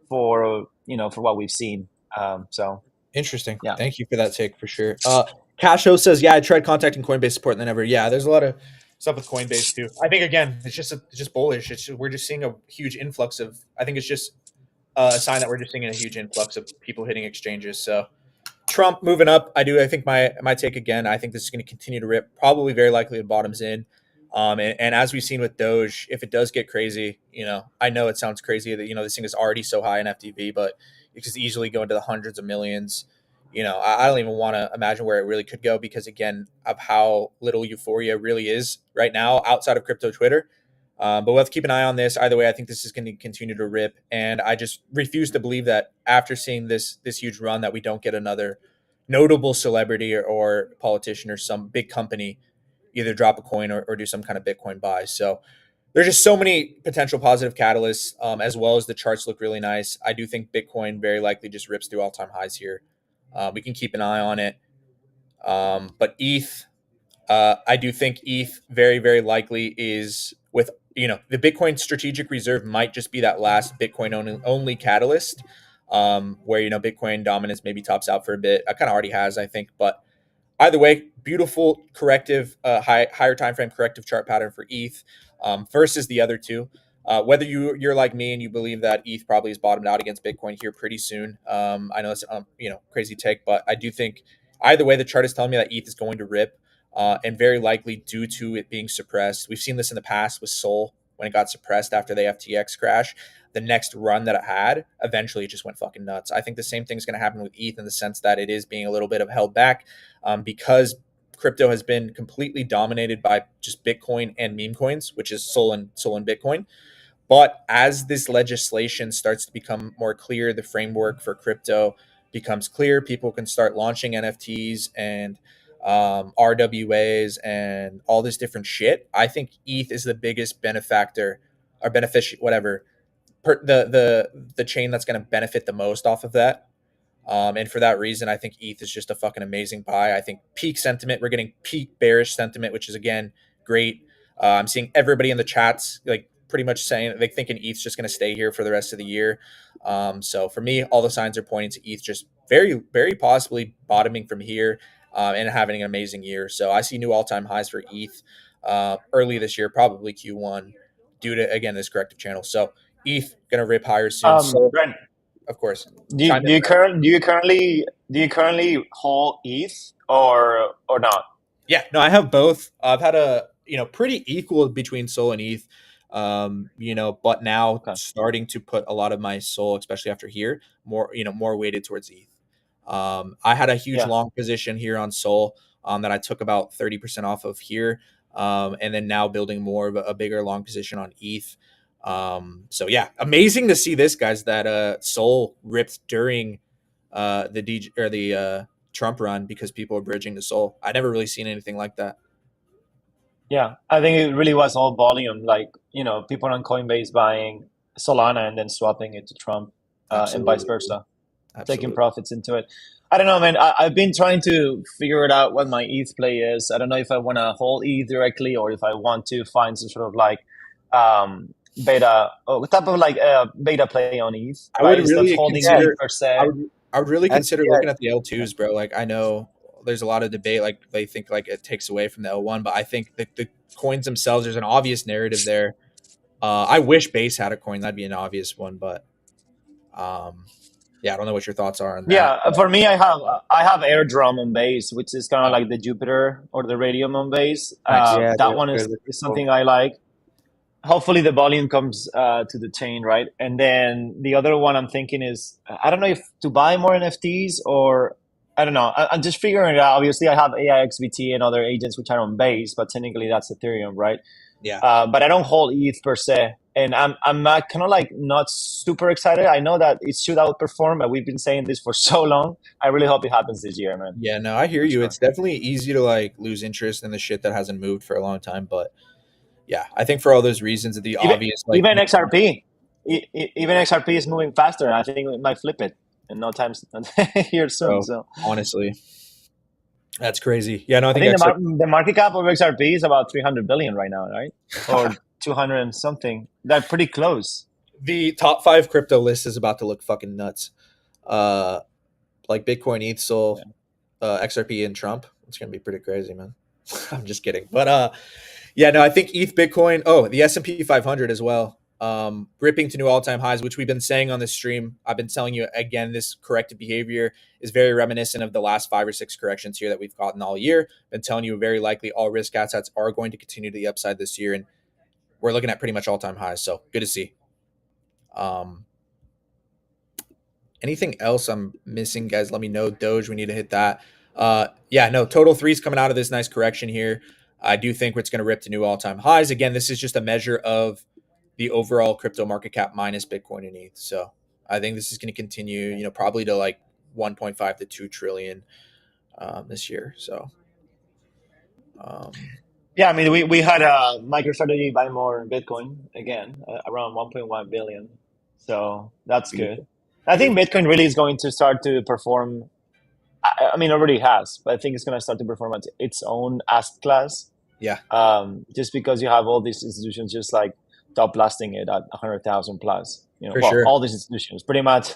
for what we've seen. So
Interesting.
Yeah.
Thank you for that take for sure. Casho says, yeah, I tried contacting Coinbase support and then never. Yeah, there's a lot of stuff with Coinbase too. I think again, it's just bullish. We're just seeing a huge influx of. I think it's just a sign that we're just seeing a huge influx of people hitting exchanges. So Trump moving up. I think my take again. I think this is going to continue to rip. Probably very likely the bottom's in. And as we've seen with Doge, if it does get crazy, I know it sounds crazy that this thing is already so high in FTV, but it could easily go into the hundreds of millions. I don't even want to imagine where it really could go because, again, of how little euphoria really is right now outside of crypto Twitter. But we'll have to keep an eye on this. Either way, I think this is going to continue to rip. And I just refuse to believe that after seeing this huge run that we don't get another notable celebrity or politician or some big company either drop a coin or do some kind of Bitcoin buy. So there's just so many potential positive catalysts, as well as the charts look really nice. I do think Bitcoin very likely just rips through all-time highs here. We can keep an eye on it. But ETH, I do think ETH very, very likely is with, the Bitcoin strategic reserve might just be that last Bitcoin only catalyst, where, Bitcoin dominance maybe tops out for a bit. It kind of already has, I think. But either way, beautiful corrective, higher time frame corrective chart pattern for ETH versus the other two. Whether you're like me and you believe that ETH probably is bottomed out against Bitcoin here pretty soon. I know it's crazy take, but I do think either way the chart is telling me that ETH is going to rip, and very likely due to it being suppressed. We've seen this in the past with Sol when it got suppressed after the FTX crash. The next run that it had, eventually it just went fucking nuts. I think the same thing is going to happen with ETH in the sense that it is being a little bit of held back because crypto has been completely dominated by just Bitcoin and meme coins, which is Sol and Bitcoin. But as this legislation starts to become more clear, the framework for crypto becomes clear, people can start launching NFTs and RWAs and all this different shit. I think ETH is the biggest benefactor or whatever, the chain that's going to benefit the most off of that. And for that reason, I think ETH is just a fucking amazing buy. I think peak sentiment, we're getting peak bearish sentiment, which is, again, great. I'm seeing everybody in the chats like pretty much saying they thinking ETH's just going to stay here for the rest of the year. So for me, all the signs are pointing to ETH just very, very possibly bottoming from here and having an amazing year. So I see new all-time highs for ETH early this year, probably Q1, due to, again, this corrective channel. So ETH going to rip higher soon. So,
Brent,
of course.
do you currently hold ETH or not?
Yeah, no, I have both. I've had a pretty equal between Sol and ETH. But now starting to put a lot of my Sol, especially after here, more weighted towards ETH. I had a huge long position here on Sol that I took about 30% off of here, and then now building more of a bigger long position on ETH. So yeah, amazing to see this, guys, that Sol ripped during the Trump run because people are bridging to Sol. I never really seen anything like that.
Yeah, I think it really was all volume, like, people on Coinbase buying Solana and then swapping it to Trump, and vice versa, taking profits into it. I don't know, man. I've been trying to figure it out what my ETH play is. I don't know if I want to hold ETH directly or if I want to find some sort of like beta, type of like beta play on ETH.
I would really
holding
consider
ETH per se.
I would really consider looking at the L2s, bro. Like, I know there's a lot of debate, like they think like it takes away from the L1, but I think that the coins themselves, there's an obvious narrative there. I wish Base had a coin. That'd be an obvious one, but yeah, I don't know what your thoughts are on that.
Yeah, for me, I have Airdrum on Base, which is kind of like the Jupiter or the Radium on Base. That one is something I like. Hopefully the volume comes to the chain, right? And then the other one I'm thinking is, I don't know if to buy more NFTs or, I don't know. I'm just figuring it out. Obviously, I have AIXBT and other agents which are on Base, but technically that's Ethereum, right?
Yeah.
But I don't hold ETH per se. And I'm kind of like not super excited. I know that it should outperform, but we've been saying this for so long. I really hope it happens this year, man.
Yeah, no, I hear
For
you.
sure.
It's definitely easy to like lose interest in the shit that hasn't moved for a long time, but yeah, I think for all those reasons, the
Even
obvious like
even XRP, even XRP is moving faster. I think it might flip it in no time here soon.
bro,
So
honestly, that's crazy. Yeah, no, I
I
think
think
XRP
the market cap of XRP is about 300 billion right now, right? Or 200 and something. They're pretty close.
the top 5 crypto list is about to look fucking nuts. Like Bitcoin, ETH, Sol, XRP, and Trump. It's gonna be pretty crazy, man. I'm just kidding, but yeah, no, I think ETH, Bitcoin, the S&P 500 as well, ripping to new all-time highs, which we've been saying on this stream. I've been telling you again, this corrective behavior is very reminiscent of the last 5 or 6 corrections here that we've gotten all year. Been telling you very likely all risk assets are going to continue to the upside this year, and we're looking at pretty much all-time highs. So good to see. Anything else I'm missing, guys? Let me know. Doge, we need to hit that. Yeah, no, total threes coming out of this nice correction here. I do think it's going to rip to new all-time highs. Again, this is just a measure of the overall crypto market cap minus Bitcoin and ETH. So I think this is going to continue, probably to like 1.5 to 2 trillion this year. So
yeah, I mean, we had a MicroStrategy buy more Bitcoin again, around 1.1 billion. So that's good. I think Bitcoin really is going to start to perform. I mean, already has, but I think it's going to start to perform at its own asset class.
Yeah.
Just because you have all these institutions just like top blasting it at 100,000 plus.
For sure.
All these institutions, pretty much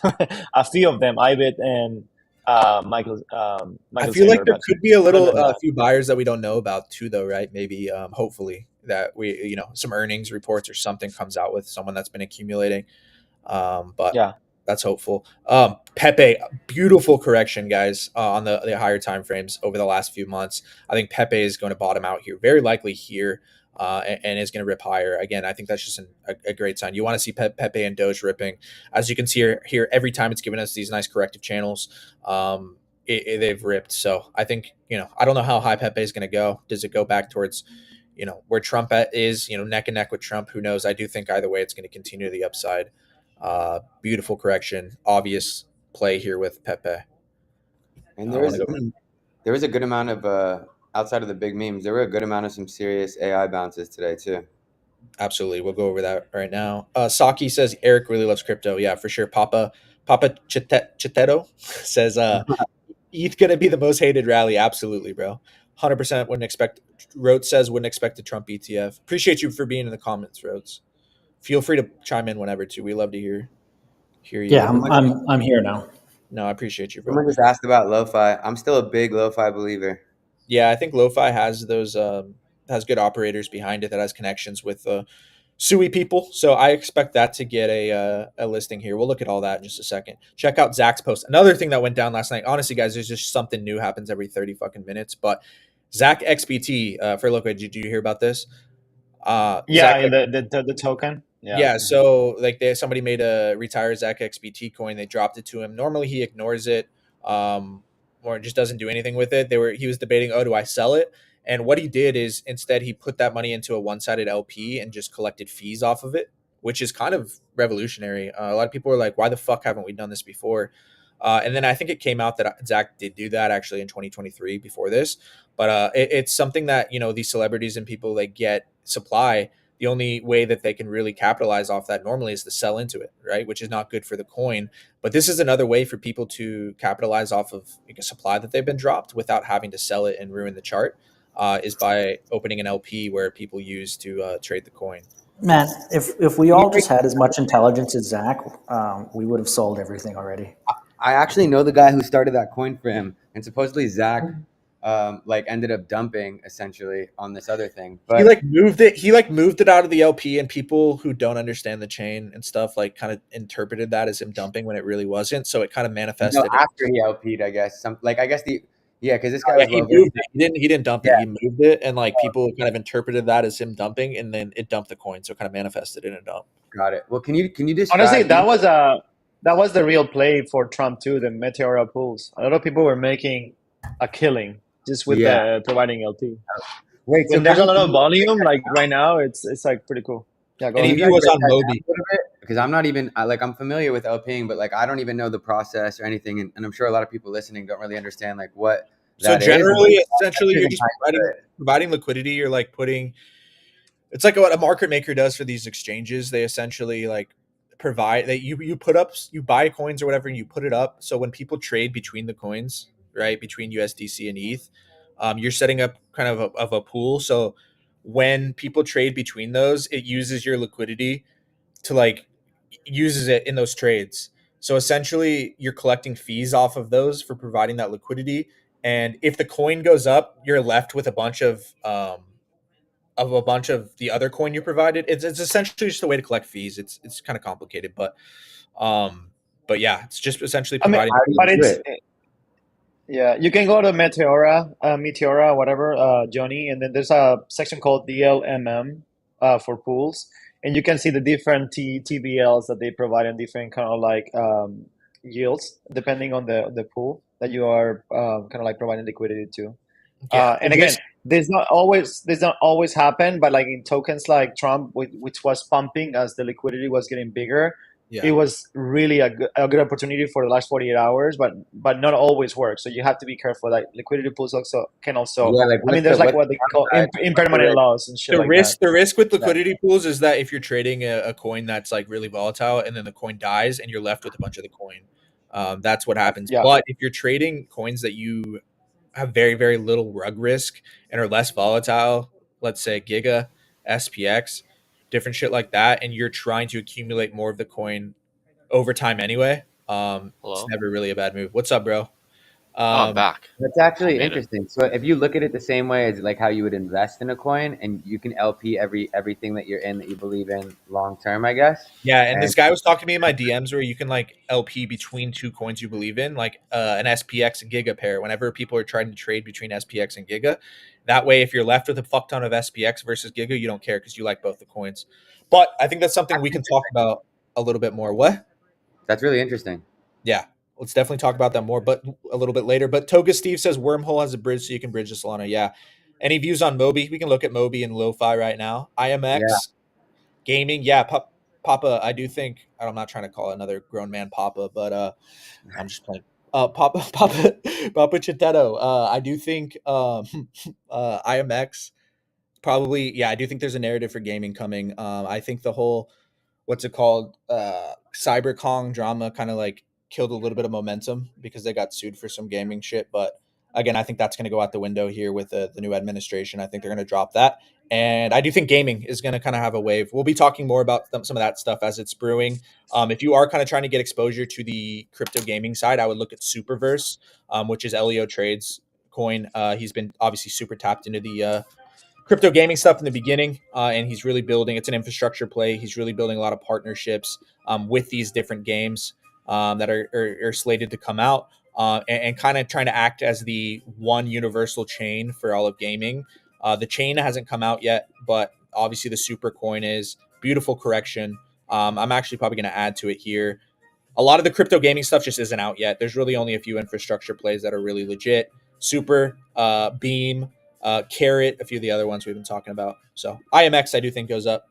a few of them, IBIT and Michael.
I feel like there could be a few buyers that we don't know about too, though, right? Maybe, hopefully, that we, some earnings reports or something comes out with someone that's been accumulating. But yeah, that's hopeful. Pepe, beautiful correction, guys, on the higher time frames over the last few months. I think Pepe is going to bottom out here, very likely here, and is going to rip higher. Again, I think that's just a great sign. You want to see Pepe and Doge ripping. As you can see here, every time it's given us these nice corrective channels, they've ripped. So I think, I don't know how high Pepe is going to go. Does it go back towards, where Trump is, neck and neck with Trump? Who knows? I do think either way, it's going to continue to the upside. Beautiful correction, obvious play here with Pepe.
And there was a good amount of outside of the big memes, there were a good amount of some serious AI bounces today too.
Absolutely, we'll go over that right now. Saki says Eric really loves crypto. Yeah, for sure. Papa Chitero says ETH gonna be the most hated rally. Absolutely, bro. 100% wouldn't expect. Rhodes says wouldn't expect a Trump ETF. Appreciate you for being in the comments, Rhodes. Feel free to chime in whenever too. We love to hear you.
Yeah, I'm here now.
No, I appreciate you, bro.
Someone just asked about Lo-Fi. I'm still a big Lo-Fi believer.
Yeah, I think Lo-Fi has those has good operators behind it that has connections with Sui people. So I expect that to get a listing here. We'll look at all that in just a second. Check out Zach's post. Another thing that went down last night. Honestly, guys, there's just something new happens every 30 fucking minutes. But Zach XBT for Loco, did you hear about this?
Yeah, Zach, the token.
Yeah, so like somebody made a retire Zach XBT coin. They dropped it to him. Normally he ignores it, or just doesn't do anything with it. He was debating, do I sell it? And what he did is instead he put that money into a one-sided LP and just collected fees off of it, which is kind of revolutionary. A lot of people are like, why the fuck haven't we done this before? And then I think it came out that Zach did do that actually in 2023 before this. But it's something that, these celebrities and people they get supply. The only way that they can really capitalize off that normally is to sell into it, right? Which is not good for the coin. But this is another way for people to capitalize off of a supply that they've been dropped without having to sell it and ruin the chart, is by opening an LP where people use to trade the coin.
Man, if we all just had as much intelligence as Zach, we would have sold everything already.
I actually know the guy who started that coin for him, and supposedly Zach ended up dumping essentially on this other thing. But
he moved it out of the LP, and people who don't understand the chain and stuff kind of interpreted that as him dumping when it really wasn't. So it kind of manifested
after he LP'd, I guess. Because this guy was
he moved it. He didn't dump it. He moved it, and people kind of interpreted that as him dumping, and then it dumped the coin, so it kind of manifested in a dump.
Got it. Well, can you just
honestly that was the real play for Trump too, the Meteora pools. A lot of people were making a killing just with providing LP.
Wait,
when there's a lot of volume, like right now, it's pretty cool. Yeah, go
Any
ahead.
view was on
Break that down
Moby.
a little bit? Because I'm not even I'm familiar with LPing, but like I don't even know the process or anything, and I'm sure a lot of people listening don't really understand like what
So
that is. and what
generally,
the
essentially,
process
you're
is
just
behind it.
providing liquidity. You're like putting. It's like what a market maker does for these exchanges. They essentially like provide that you put up, you buy coins or whatever, and you put it up. So when people trade between the coins, right, between USDC and ETH, you're setting up kind of a pool. So when people trade between those, it uses your liquidity to like uses it in those trades. So essentially, you're collecting fees off of those for providing that liquidity. And if the coin goes up, you're left with a bunch of the other coin you provided. It's essentially just a way to collect fees. It's kind of complicated, um, but yeah, it's just essentially
I mean,
providing.
How do you
but
do
it's
it?
yeah. You can go to Meteora, whatever, Johnny, and then there's a section called DLMM for pools, and you can see the different TBLs that they provide and different kind of like yields depending on the pool that you are kind of like providing liquidity to.
Yeah,
And again, there's not always happen, but like in tokens like Trump, which was pumping as the liquidity was getting bigger,
yeah.
it was really a good opportunity for the last 48 hours, but not always works. So you have to be careful. Like liquidity pools can also.
Yeah, like
I mean,
what's
there's
the
like
what's
what
the
they call
downside? What's the
impermanent
risk?
loss and shit like that.
The risk with
Yeah.
liquidity pools is that if you're trading a coin that's like really volatile and then the coin dies and you're left with a bunch of the coin, that's what happens.
Yeah.
But if you're trading coins that you have very very little rug risk and are less volatile, let's say Giga, SPX, different shit like that, and you're trying to accumulate more of the coin over time anyway, it's
Hello?
never really a bad move. What's up, bro?
I'm back.
That's actually
Made it.
interesting. So if you look at it the same way as like how you would invest in a coin, and you can LP everything that you're in that you believe in long term, I guess.
Yeah, and this
And
guy was talking to me in my DMs where you can like LP between two coins you believe in, like an SPX and Giga pair. Whenever people are trying to trade between SPX and Giga, that way, if you're left with a fuck ton of SPX versus Giga, you don't care because you like both the coins. But I think that's something we can talk about a little bit more. What?
that's really interesting.
Yeah, let's definitely talk about that more, but a little bit later. But Toga Steve says Wormhole has a bridge so you can bridge the Solana. Yeah. Any views on Moby? We can look at Moby and Lo-Fi right now. IMX
Yeah.
gaming. Yeah, Papa. I do think I'm not trying to call another grown man Papa, but I'm just playing. Papa Chitetto. I do think IMX probably. Yeah, I do think there's a narrative for gaming coming. I think the whole what's it called Cyber Kong drama kind of like killed a little bit of momentum because they got sued for some gaming shit. But again, I think that's going to go out the window here with the new administration. I think they're going to drop that. And I do think gaming is going to kind of have a wave. We'll be talking more about some of that stuff as it's brewing. If you are kind of trying to get exposure to the crypto gaming side, I would look at Superverse, which is Elio Trades coin. He's been obviously super tapped into the crypto gaming stuff in the beginning, and he's really building. It's an infrastructure play. He's really building a lot of partnerships with these different games that are slated to come out, and kind of trying to act as the one universal chain for all of gaming. The chain hasn't come out yet, but obviously the super coin is beautiful correction. I'm actually probably going to add to it here. A lot of the crypto gaming stuff just isn't out yet. There's really only a few infrastructure plays that are really legit. Super, Beam, Carrot, a few of the other ones we've been talking about. So IMX, I do think goes up.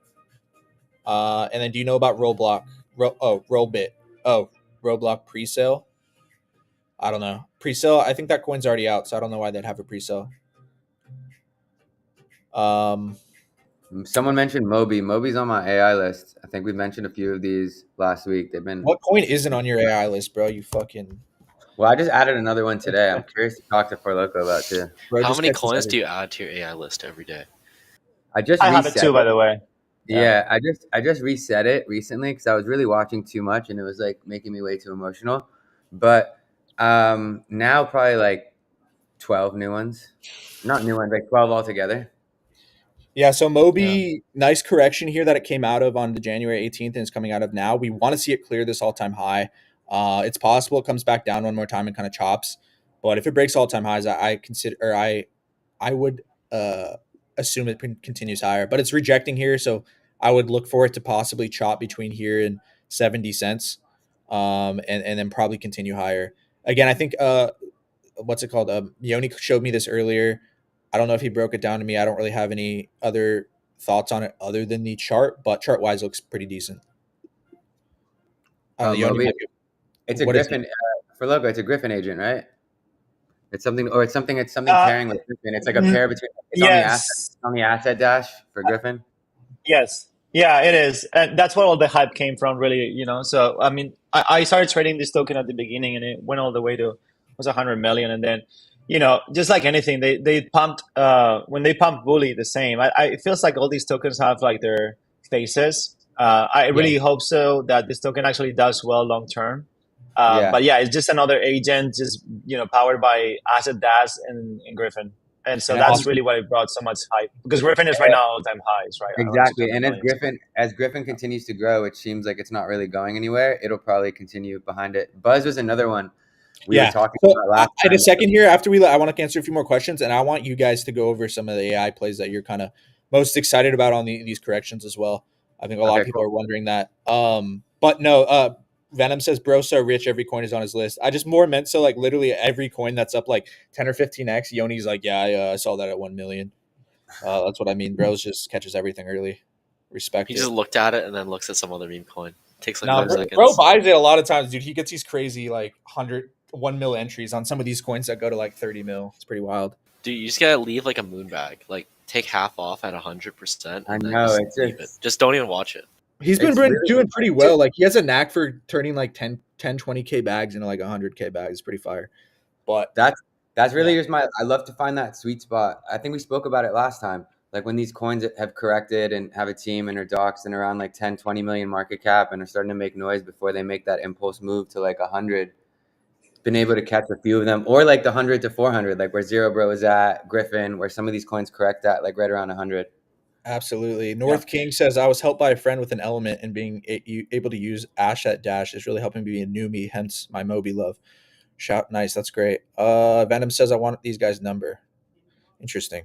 And then do you know about Roblox? Rollbit. Oh, Roblox pre-sale. I don't know. Pre-sale. I think that coin's already out, so I don't know why they'd have a pre-sale.
Someone mentioned Moby. Moby's on my AI list. I think we mentioned a few of these last week. They've been.
What coin isn't on your AI list, bro? You fucking.
Well, I just added another one today. I'm curious to talk to Forloco about too.
Bro,
How
just
many
catch this
coins do
every-
you add to your AI list every day?
I just
I have it
reset
too, by the way.
Yeah, I just reset it recently because I was really watching too much and it was like making me way too emotional. But now probably like 12 new ones. Not new ones, like 12 altogether.
Yeah, so Moby, nice correction here that it came out of on the January 18th and it's coming out of now. We want to see it clear this all-time high. It's possible it comes back down one more time and kind of chops, but if it breaks all-time highs, I would assume it continues higher. But it's rejecting here, so I would look for it to possibly chop between here and 70 cents, and then probably continue higher. Again, I think what's it called? Yoni showed me this earlier. I don't know if he broke it down to me. I don't really have any other thoughts on it other than the chart, but chart wise looks pretty decent. Yoni
Moby,
might be-
it's a
what is
Griffin for logo. It's a Griffin agent, right? It's something
Uh,
pairing with Griffin. It's like a
mm,
pair between. It's
yes.
on the asset dash for Griffin.
Yes. Yeah, it is. And that's where all the hype came from, really, you know. So, I mean, I started trading this token at the beginning and it went all the way to, was 100 million. And then, you know, just like anything, they pumped, when they pumped Bully the same. It feels like all these tokens have like their phases. I really hope so that this token actually does well long term.
Yeah.
But yeah, it's just another agent, just, you know, powered by Asset Dash and Griffin. And so
And
that's
also-
really what it brought so much hype, because Griffin is right now all-time highs, right? around
Exactly.
600
And
million.
as Griffin continues to grow, which seems like it's not really going anywhere, it'll probably continue behind it. Buzz was another one we were talking
So
about last
in a
time.
second here, after I want to answer a few more questions, and I want you guys to go over some of the AI plays that you're kind of most excited about on these corrections as well. I think a lot of people are wondering that. But no, Venom says, bro, so rich, every coin is on his list. I just more meant so like literally every coin that's up like 10 or 15x. Yoni's like, yeah, I saw that at 1 million. That's what I mean. Bros just catches everything early. Respect
He
it.
just looked at it and then looks at some other meme coin. Takes like
Nah,
5 seconds.
bro buys it a lot of times, dude. He gets these crazy like 1 mil entries on some of these coins that go to like 30 mil. It's pretty wild.
Dude, you just gotta leave like a moon bag. Like take half off at 100%.
I
and then
know,
just
it's
leave it. Just don't even watch it.
He's been
It's really
doing pretty well. Like he has a knack for turning like 10, 20K bags into like 100K bags. It's pretty fire. But
that's really just I love to find that sweet spot. I think we spoke about it last time. Like when these coins have corrected and have a team and are doxed and around like 10, 20 million market cap and are starting to make noise before they make that impulse move to like 100. Been able to catch a few of them, or like the 100 to 400, like where Zero Bro is at, Griffin, where some of these coins correct at like right around 100.
Absolutely. North King says, I was helped by a friend with an element, and being able to use Asset Dash is really helping me be a newbie, hence my Moby love. Shout, nice. That's great. Venom says, I want these guys' number. Interesting.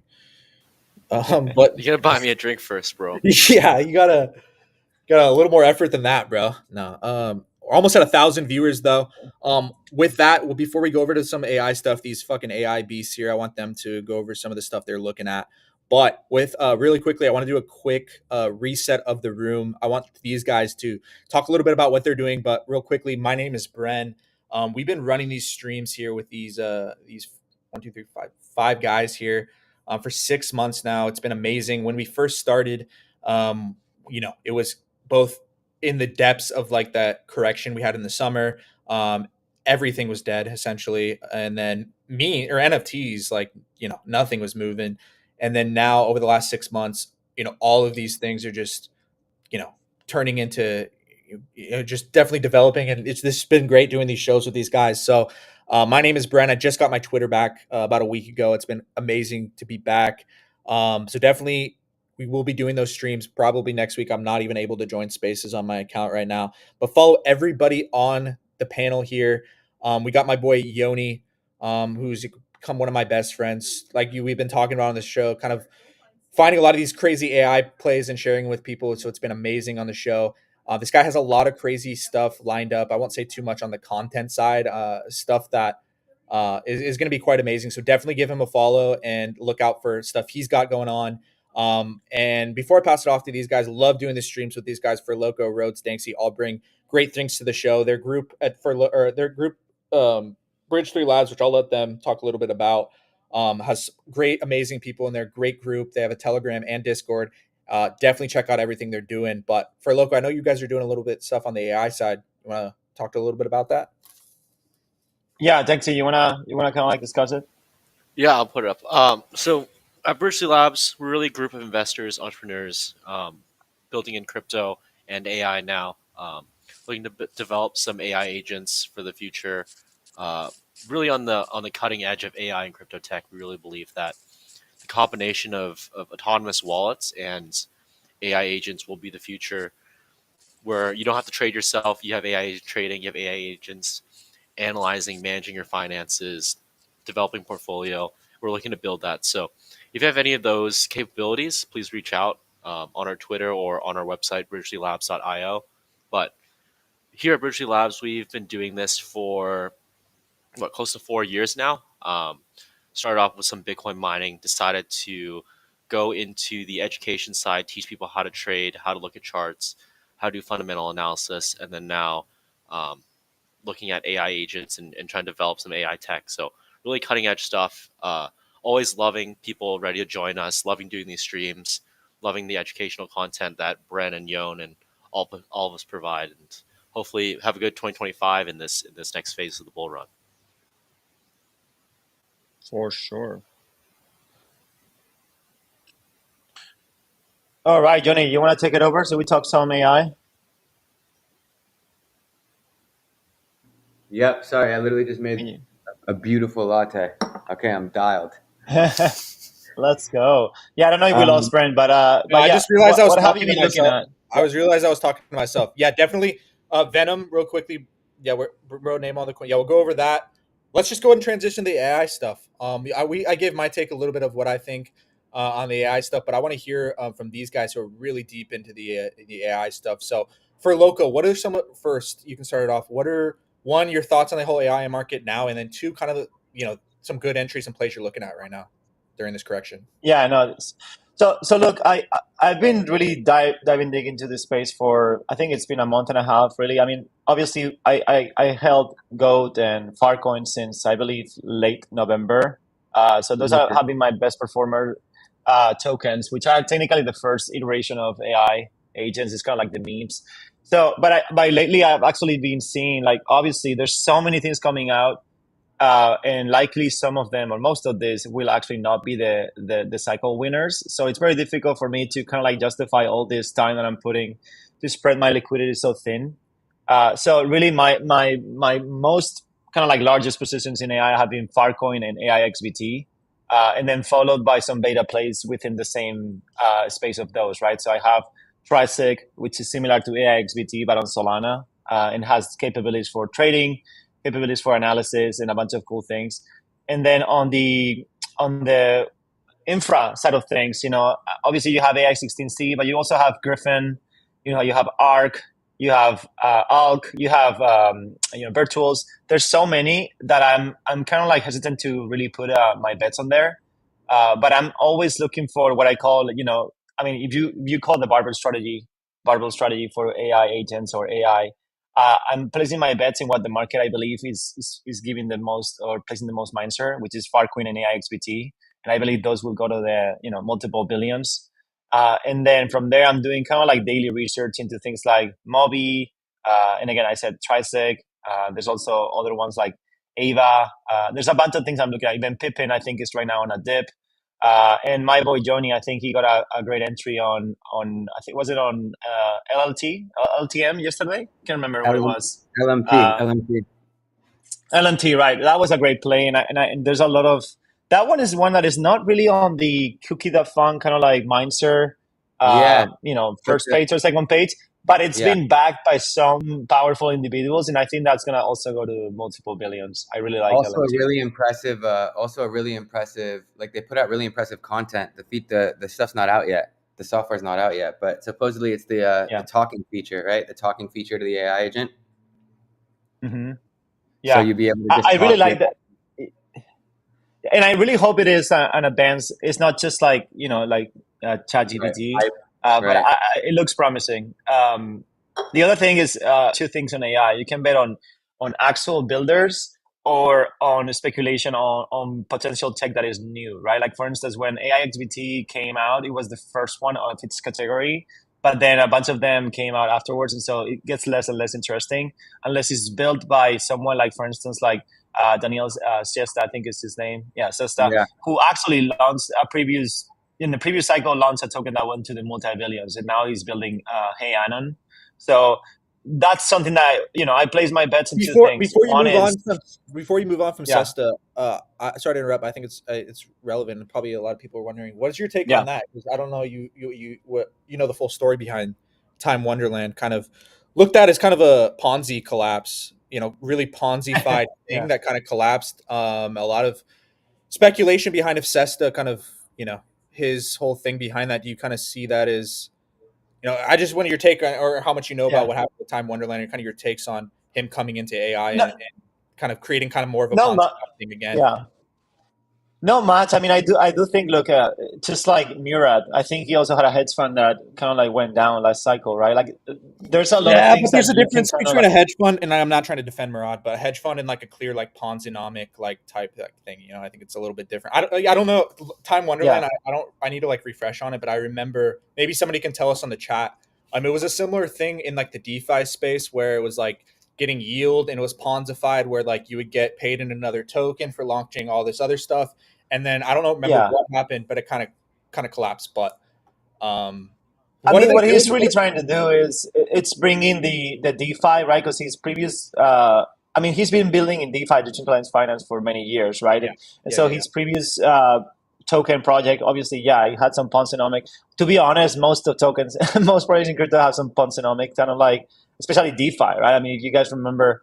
But
You gotta buy me a drink first, bro.
yeah, you gotta a little more effort than that, bro. No. We're almost at 1,000 viewers though. With that, well, before we go over to some AI stuff, these fucking AI beasts here, I want them to go over some of the stuff they're looking at. But with really quickly, I want to do a quick reset of the room. I want these guys to talk a little bit about what they're doing. But real quickly, my name is Bren. We've been running these streams here with these 5 guys here for 6 months now. It's been amazing. When we first started, it was both in the depths of like that correction we had in the summer. Everything was dead essentially. And then NFTs, like, nothing was moving. And then now over the last 6 months, all of these things are just, turning into, just definitely developing. And this has been great doing these shows with these guys. So my name is Brent. I just got my Twitter back about a week ago. It's been amazing to be back. So definitely we will be doing those streams probably next week. I'm not even able to join spaces on my account right now, but follow everybody on the panel here. We got my boy Yoni, who's become one of my best friends. Like we've been talking about on this show, kind of finding a lot of these crazy AI plays and sharing with people. So it's been amazing on the show. This guy has a lot of crazy stuff lined up. I won't say too much on the content side, stuff that is going to be quite amazing. So definitely give him a follow and look out for stuff he's got going on. And before I pass it off to these guys, love doing the streams with these guys. For Loco, Rhodes, Danksy, all bring great things to the show. Their group Bridge 3 Labs, which I'll let them talk a little bit about, has great, amazing people in their great group. They have a Telegram and Discord. Definitely check out everything they're doing. But for Loco, I know you guys are doing a little bit stuff on the AI side. You want to talk a little bit about that?
Yeah, Danksy, you wanna kind of like discuss it?
Yeah, I'll put it up. So at Bridge 3 Labs, we're really a group of investors, entrepreneurs, building in crypto and AI now, looking to develop some AI agents for the future. Really on the cutting edge of AI and crypto tech. We really believe that the combination of autonomous wallets and AI agents will be the future, where you don't have to trade yourself. You have AI trading, you have AI agents analyzing, managing your finances, developing portfolio. We're looking to build that. So if you have any of those capabilities, please reach out on our Twitter or on our website, bridgelabs.io. But here at Bridge Labs, we've been doing this for close to 4 years now. Started off with some Bitcoin mining, decided to go into the education side, teach people how to trade, how to look at charts, how to do fundamental analysis, and then now looking at AI agents and trying to develop some AI tech. So really cutting edge stuff. Always loving people ready to join us, loving doing these streams, loving the educational content that Bren and Yon and all of us provide, and hopefully have a good 2025 in this next phase of the bull run.
For sure. All right, Johnny, you want to take it over so we talk some AI?
Yep. Sorry, I literally just made a beautiful latte. Okay, I'm dialed.
Let's go. Yeah, I don't know if we lost Brent, but
No, I
yeah,
just realized I was
what have you
talking to
been looking
myself.
at?
Realized I was talking to myself. Yeah, definitely. Venom, real quickly. Yeah, we're wrote name on the coin. Yeah, we'll go over that. Let's just go ahead and transition to the AI stuff. I gave my take a little bit of what I think on the AI stuff, but I want to hear from these guys who are really deep into the AI stuff. So for Loco, what are some first? You can start it off. What are one your thoughts on the whole AI market now, and then two, kind of some good entries and plays you're looking at right now during this correction.
Yeah, no. So look, I've been really diving deep into this space for, I think it's been a month and a half, really. I mean, obviously, I held Goat and Farcoin since I believe late November. So those have been my best performer tokens, which are technically the first iteration of AI agents. It's kind of like the memes. So, but lately, I've actually been seeing, like, obviously, there's so many things coming out. And likely some of them or most of this will actually not be the cycle winners. So it's very difficult for me to kind of like justify all this time that I'm putting to spread my liquidity so thin. So really my most kind of like largest positions in AI have been Farcoin and AIXBT, and then followed by some beta plays within the same space of those, right? So I have Trisig, which is similar to AIXBT, but on Solana, and has capabilities for trading, capabilities for analysis, and a bunch of cool things. And then on the infra side of things, obviously you have AI16C, but you also have Griffin, you have Arc, you have Alk, you have Virtuals. There's so many that I'm kind of like hesitant to really put my bets on there. But I'm always looking for what I call, I mean, if you call the barbell strategy for AI agents or AI, I'm placing my bets in what the market I believe is giving the most or placing the most mindshare, which is Farcoin and AIXBT, and I believe those will go to the multiple billions. And then from there, I'm doing kind of like daily research into things like Mobi, and again, I said Trisig. There's also other ones like Ava. There's a bunch of things I'm looking at. Even Pippin, I think, is right now on a dip. And my boy Johnny, I think he got a great entry on I think, was it on LTM yesterday? Can't remember what it was.
LMT.
LMT, right? That was a great play, and there's a lot of that one is one that is not really on the Cookie.fun kind of like Mindser, first page or second page, but it's been backed by some powerful individuals, and I think that's gonna also go to multiple billions. I really like
also
LMT.
a really impressive. Like they put out really impressive content. The stuff's not out yet. The software's not out yet, but supposedly it's the talking feature, right? The talking feature to the AI agent.
Mm-hmm. Yeah,
so you'd be able to just
I really
talk
like that. And I really hope it is an advance. It's not just like ChatGPT, but it looks promising. The other thing is two things on AI. You can bet on actual builders or on speculation on potential tech that is new, right? Like for instance, when AIXBT came out, it was the first one of its category, but then a bunch of them came out afterwards, and so it gets less and less interesting unless it's built by someone like, for instance, like Daniel Siesta, I think is his name. Yeah, Siesta, who actually launched in the previous cycle, launched a token that went to the multi-billions, and now he's building Hey Anon. So that's something that I place my bets in two things.
Before you move on from Siesta, sorry to interrupt. I think it's relevant, and probably a lot of people are wondering what is your take on that? Because I don't know the full story behind Time Wonderland. Kind of looked at as kind of a Ponzi collapse. Really Ponzi-fied thing that kind of collapsed. A lot of speculation behind if Siesta kind of his whole thing behind that. Do you kind of see that as I just wanted your take on, or how much you know about what happened with Time Wonderland, and kind of your takes on him coming into AI and kind of creating kind of more of a Ponzi thing again.
Yeah. Not much. I mean, I do think. Look, just like Murad, I think he also had a hedge fund that kind of like went down last cycle, right? Like, there's a lot of
Yeah,
things
but there's
that
a
you can
difference
kind of
between a
like.
hedge fund and I'm not trying to defend Murad, but a hedge fund and like a clear like Ponzi-nomic like type like thing. You know, I think it's a little bit different. I don't know. Time Wonderland.
Yeah,
I need to like refresh on it, but I remember maybe somebody can tell us on the chat. It was a similar thing in like the DeFi space where it was like getting yield and it was Ponzified, where like you would get paid in another token for launching all this other stuff, and then I don't know remember
yeah.
what happened, but it kind of collapsed. But um,
I
what are
mean,
they
what he's
doing?
really trying to do is it's bringing the DeFi, right? Because his previous, I mean, he's been building in DeFi, decentralized finance, for many years, right?
Yeah,
And
yeah,
so
yeah, yeah.
his previous token project, obviously, yeah, he had some Ponzinomic. To be honest, most of tokens, most projects in crypto have some Ponzinomic, kind of like, especially DeFi, right? I mean, if you guys remember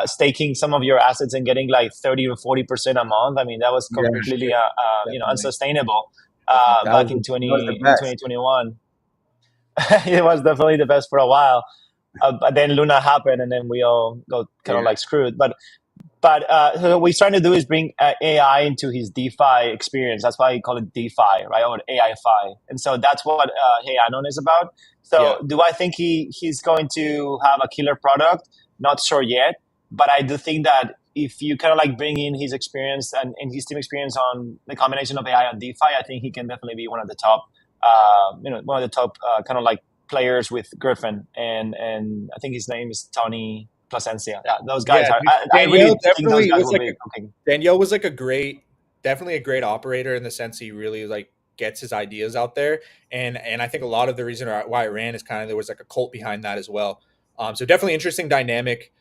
staking some of your assets and getting like 30 or 40% a month, I mean, that was
Yeah,
completely,
Definitely,
unsustainable
definitely.
back in
that was the
20 in
best.
2021. It was definitely the best for a while. But then Luna happened, and then we all got kind of
Yeah.
like screwed. But so what we're trying to do is bring AI into his DeFi experience. That's why we call it DeFi, right, or AI-fi. And so that's what Hey Anon is about. So
Yeah.
do I think he's going to have a killer product? Not sure yet, but I do think that if you kind of like bring in his experience and his team experience on the combination of AI and DeFi, I think he can definitely be one of the top, one of the top kind of like players with Griffin, and I think his name is Tony Placencia. Yeah, those guys
Yeah,
are.
dude,
I really
Danielle
think those
definitely
guys
was
will
like
be
a
cooking.
Danielle was like definitely a great operator in the sense he really like gets his ideas out there, and I think a lot of the reason why it ran is kind of there was like a cult behind that as well. So definitely interesting dynamic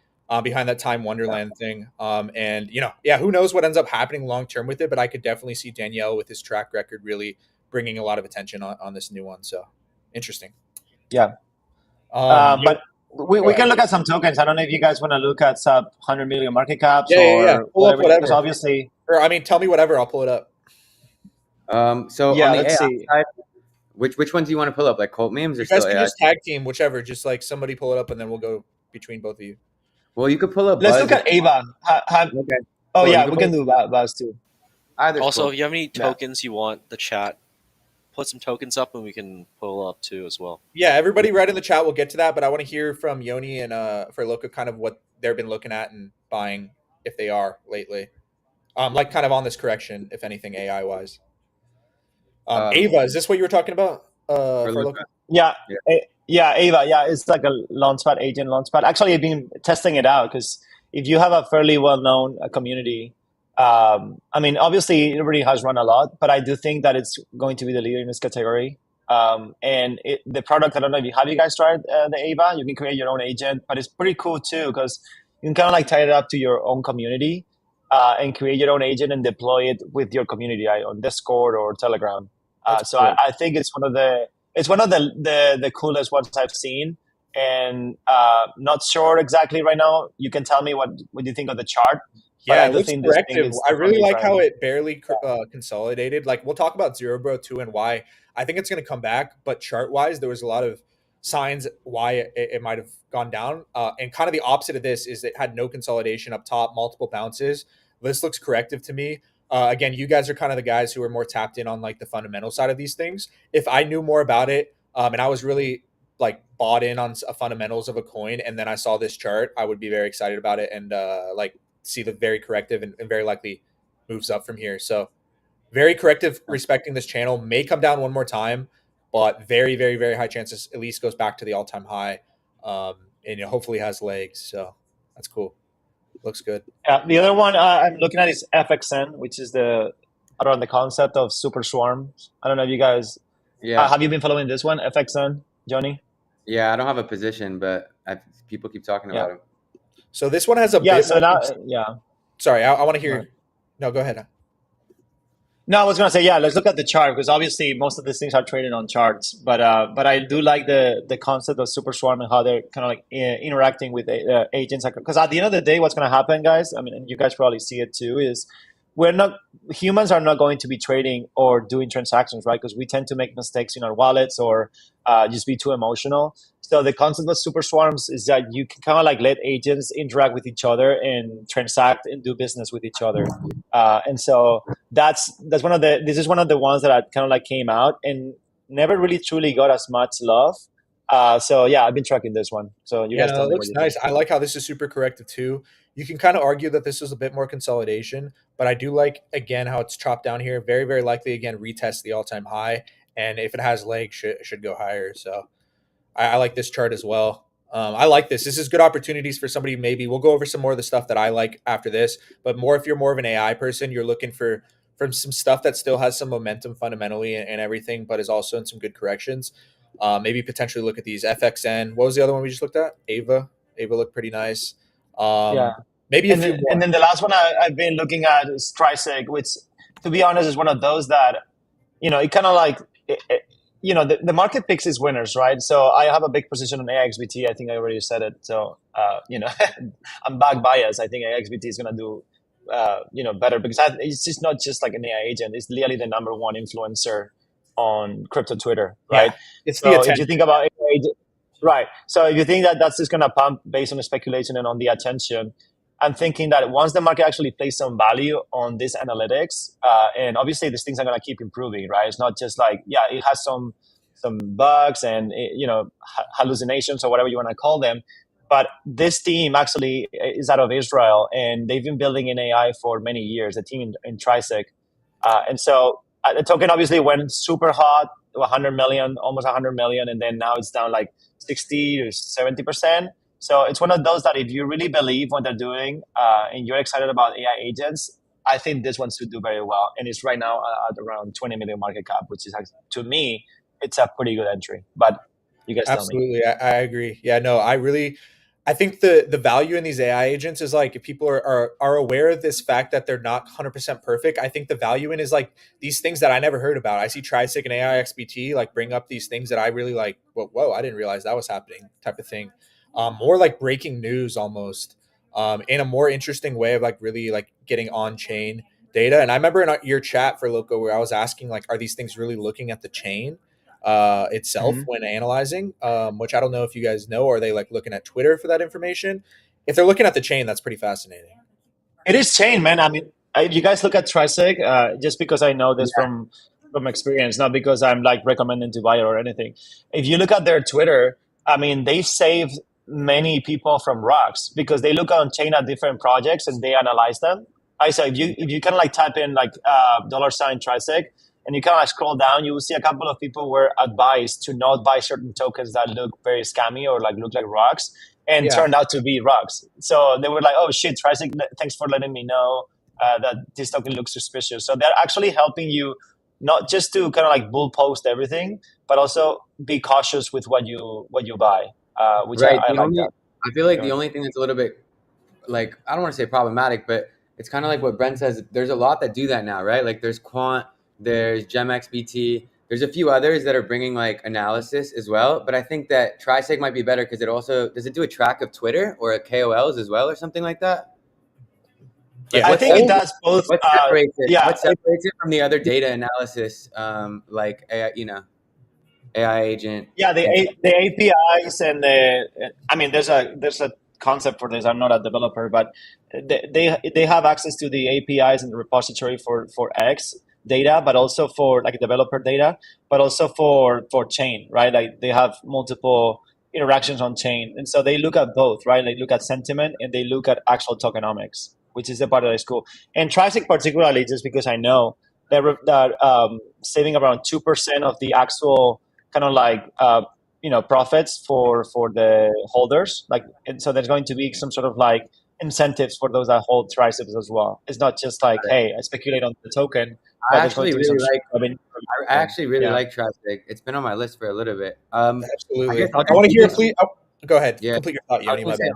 behind that Time Wonderland thing. And yeah, who knows what ends up happening long term with it, but I could definitely see Danielle with his track record really bringing a lot of attention on this new one. So interesting.
Yeah,
You,
but we can look at some tokens. I don't know if you guys want to look at sub 100 million market caps
yeah.
or
Pull up
whatever. Because
whatever,
obviously,
or I mean, tell me whatever. I'll pull it up.
So
yeah.
on the
Let's
AI
see.
side, which ones do you want to pull up? Like cult memes or
You guys
still
can
AI?
just tag team whichever. Just like somebody pull it up, and then we'll go between both of you.
Well, you could pull up
Let's
Buzz.
look at Ava.
Okay.
Oh
Cool.
yeah,
You
we
can
can
pull
do Buzz too.
either's
Also,
cool.
if you have any
Yeah.
tokens you want the chat, put some tokens up and we can pull up too as well.
Yeah, everybody right in the chat. We'll get to that, but I want to hear from Yoni and for Loka kind of what they've been looking at and buying if they are lately. Like kind of on this correction, if anything, AI wise. Ava, is this what you were talking about? For
Loka.
Loka?
Yeah.
Yeah.
Yeah, Ava. Yeah, it's like a Launchpad agent Launchpad. Actually, I've been testing it out because if you have a fairly well-known community, I mean, obviously everybody has run a lot, but I do think that it's going to be the leader in this category. And the product, I don't know if you guys tried the Ava. You can create your own agent, but it's pretty cool too because you can kind of like tie it up to your own community and create your own agent and deploy it with your community on Discord or Telegram. So
cool.
I think it's one of the coolest ones I've seen, and not sure exactly right now. You can tell me what you think of the chart. But
Yeah,
I
it
do
looks
think this thing
corrective.
is
I really
definitely
like how
trying.
it barely consolidated. Like we'll talk about Zero Bro too and why I think it's going to come back. But chart wise, there was a lot of signs why it might have gone down. And kind of the opposite of this is it had no consolidation up top, multiple bounces. This looks corrective to me. Again, you guys are kind of the guys who are more tapped in on like the fundamental side of these things. If I knew more about it, and I was really like bought in on fundamentals of a coin, and then I saw this chart, I would be very excited about it and like see the very corrective and very likely moves up from here. So very corrective, respecting this channel, may come down one more time, but very, very, very high chances at least goes back to the all-time high, and hopefully has legs. So that's cool. Looks good.
The other one I'm looking at is FXN, which is around the concept of super swarms. I don't know if you guys have you been following this one, FXN, Johnny?
Yeah, I don't have a position, but people keep talking about him.
So this one has a
Yeah.
bit
So
more.
now,
Sorry, I want to hear.
Right.
No, go ahead.
No, I was gonna say, yeah, let's look at the chart because obviously most of these things are traded on charts. But I do like the concept of super swarm and how they're kind of like interacting with agents. Because at the end of the day, what's gonna happen, guys? I mean, and you guys probably see it too, is humans are not going to be trading or doing transactions, right? Because we tend to make mistakes in our wallets or just be too emotional. So the concept of super swarms is that you can kind of like let agents interact with each other and transact and do business with each other. And so this is one of the ones that kind of like came out and never really truly got as much love. So yeah, I've been tracking this one. So you
Yeah,
guys
no,
tell
it
me what
looks
you
nice.
think.
I like how this is super corrective too. You can kind of argue that this is a bit more consolidation, but I do like again how it's chopped down here. Very, very likely again retest the all-time high, and if it has legs, should go higher. So I like this chart as well. I like this. This is good opportunities for somebody. Maybe we'll go over some more of the stuff that I like after this, but more if you're more of an AI person, you're looking for from some stuff that still has some momentum fundamentally and everything, but is also in some good corrections. Maybe potentially look at these FXN. What was the other one we just looked at? Ava. Ava looked pretty nice.
Yeah.
Maybe a
And
few
then,
more.
and then the last one I've been looking at is Trisig, which, to be honest, is one of those that, it kind of like, the market picks its winners, right? So I have a big position on AXBT. I think I already said it. So, I'm back biased. I think AXBT is going to do, better because it's just not just like an AI agent. It's literally the number one influencer on crypto Twitter, right?
Yeah, it's the
So if you
attention.
think about AI agent, right. So if you think that that's just going to pump based on the speculation and on the attention, I'm thinking that once the market actually places some value on this analytics, and obviously these things are going to keep improving, right? It's not just like, yeah, it has some bugs and hallucinations or whatever you want to call them, but this team actually is out of Israel and they've been building in AI for many years. The team in Trisec, and so the token obviously went super hot, 100 million, almost 100 million, and then now it's down like 60 to 70%. So it's one of those that if you really believe what they're doing and you're excited about AI agents, I think this one should do very well. And it's right now at around 20 million market cap, which is, to me, it's a pretty good entry. But you guys tell me.
Absolutely. I agree. Yeah, no, I think the value in these AI agents is like if people are aware of this fact that they're not 100% perfect. I think the value in is like these things that I never heard about. I see Trisec and AI XBT like bring up these things that I really like. Whoa, I didn't realize that was happening type of thing. More like breaking news almost in a more interesting way of like really like getting on chain data. And I remember in your chat for Loco where I was asking like, are these things really looking at the chain itself when analyzing, which I don't know if you guys know. Are they like looking at Twitter for that information? If they're looking at the chain, that's pretty fascinating.
It is chain, man. I mean, if you guys look at Trisec, just because I know this from experience, not because I'm like recommending to buy it or anything. If you look at their Twitter, I mean, they saved many people from rocks because they look on chain at different projects and they analyze them. I say if you kind of like type in like $ Trisec and you kind of like scroll down, you will see a couple of people were advised to not buy certain tokens that look very scammy or like look like rocks and turned out to be rocks. So they were like, oh shit, Trisec, thanks for letting me know that this token looks suspicious. So they're actually helping you not just to kind of like bull post everything, but also be cautious with what you buy, which
Right.
I like that.
I feel like the only thing that's a little bit like, I don't want to say problematic, but it's kind of like what Brent says. There's a lot that do that now, right? Like there's Quant, there's GemXBT, there's a few others that are bringing like analysis as well. But I think that Trisec might be better because it also, does it do a track of Twitter or a KOLs as well or something like that?
Yeah,
I think it does both.
What separates it?
Yeah,
What separates it from the other data analysis, like AI, AI agent?
yeah, the APIs and I mean, there's a concept for this. I'm not a developer, but they have access to the APIs and the repository for X data, but also for like developer data, but also for chain, right? Like they have multiple interactions on chain, and so they look at both, right? They look at sentiment and they look at actual tokenomics, which is the part that is cool. And Trisec particularly, just because I know that saving around 2% of the actual kind of like profits for the holders, like, and so there's going to be some sort of like incentives for those that hold Triceps as well. It's not just like, hey, I speculate on the token.
I actually really like Trisec. It's been on my list for a little bit.
Absolutely. I want to hear. Please, go ahead.
Yeah.
Complete your thought, Yoni. My bad.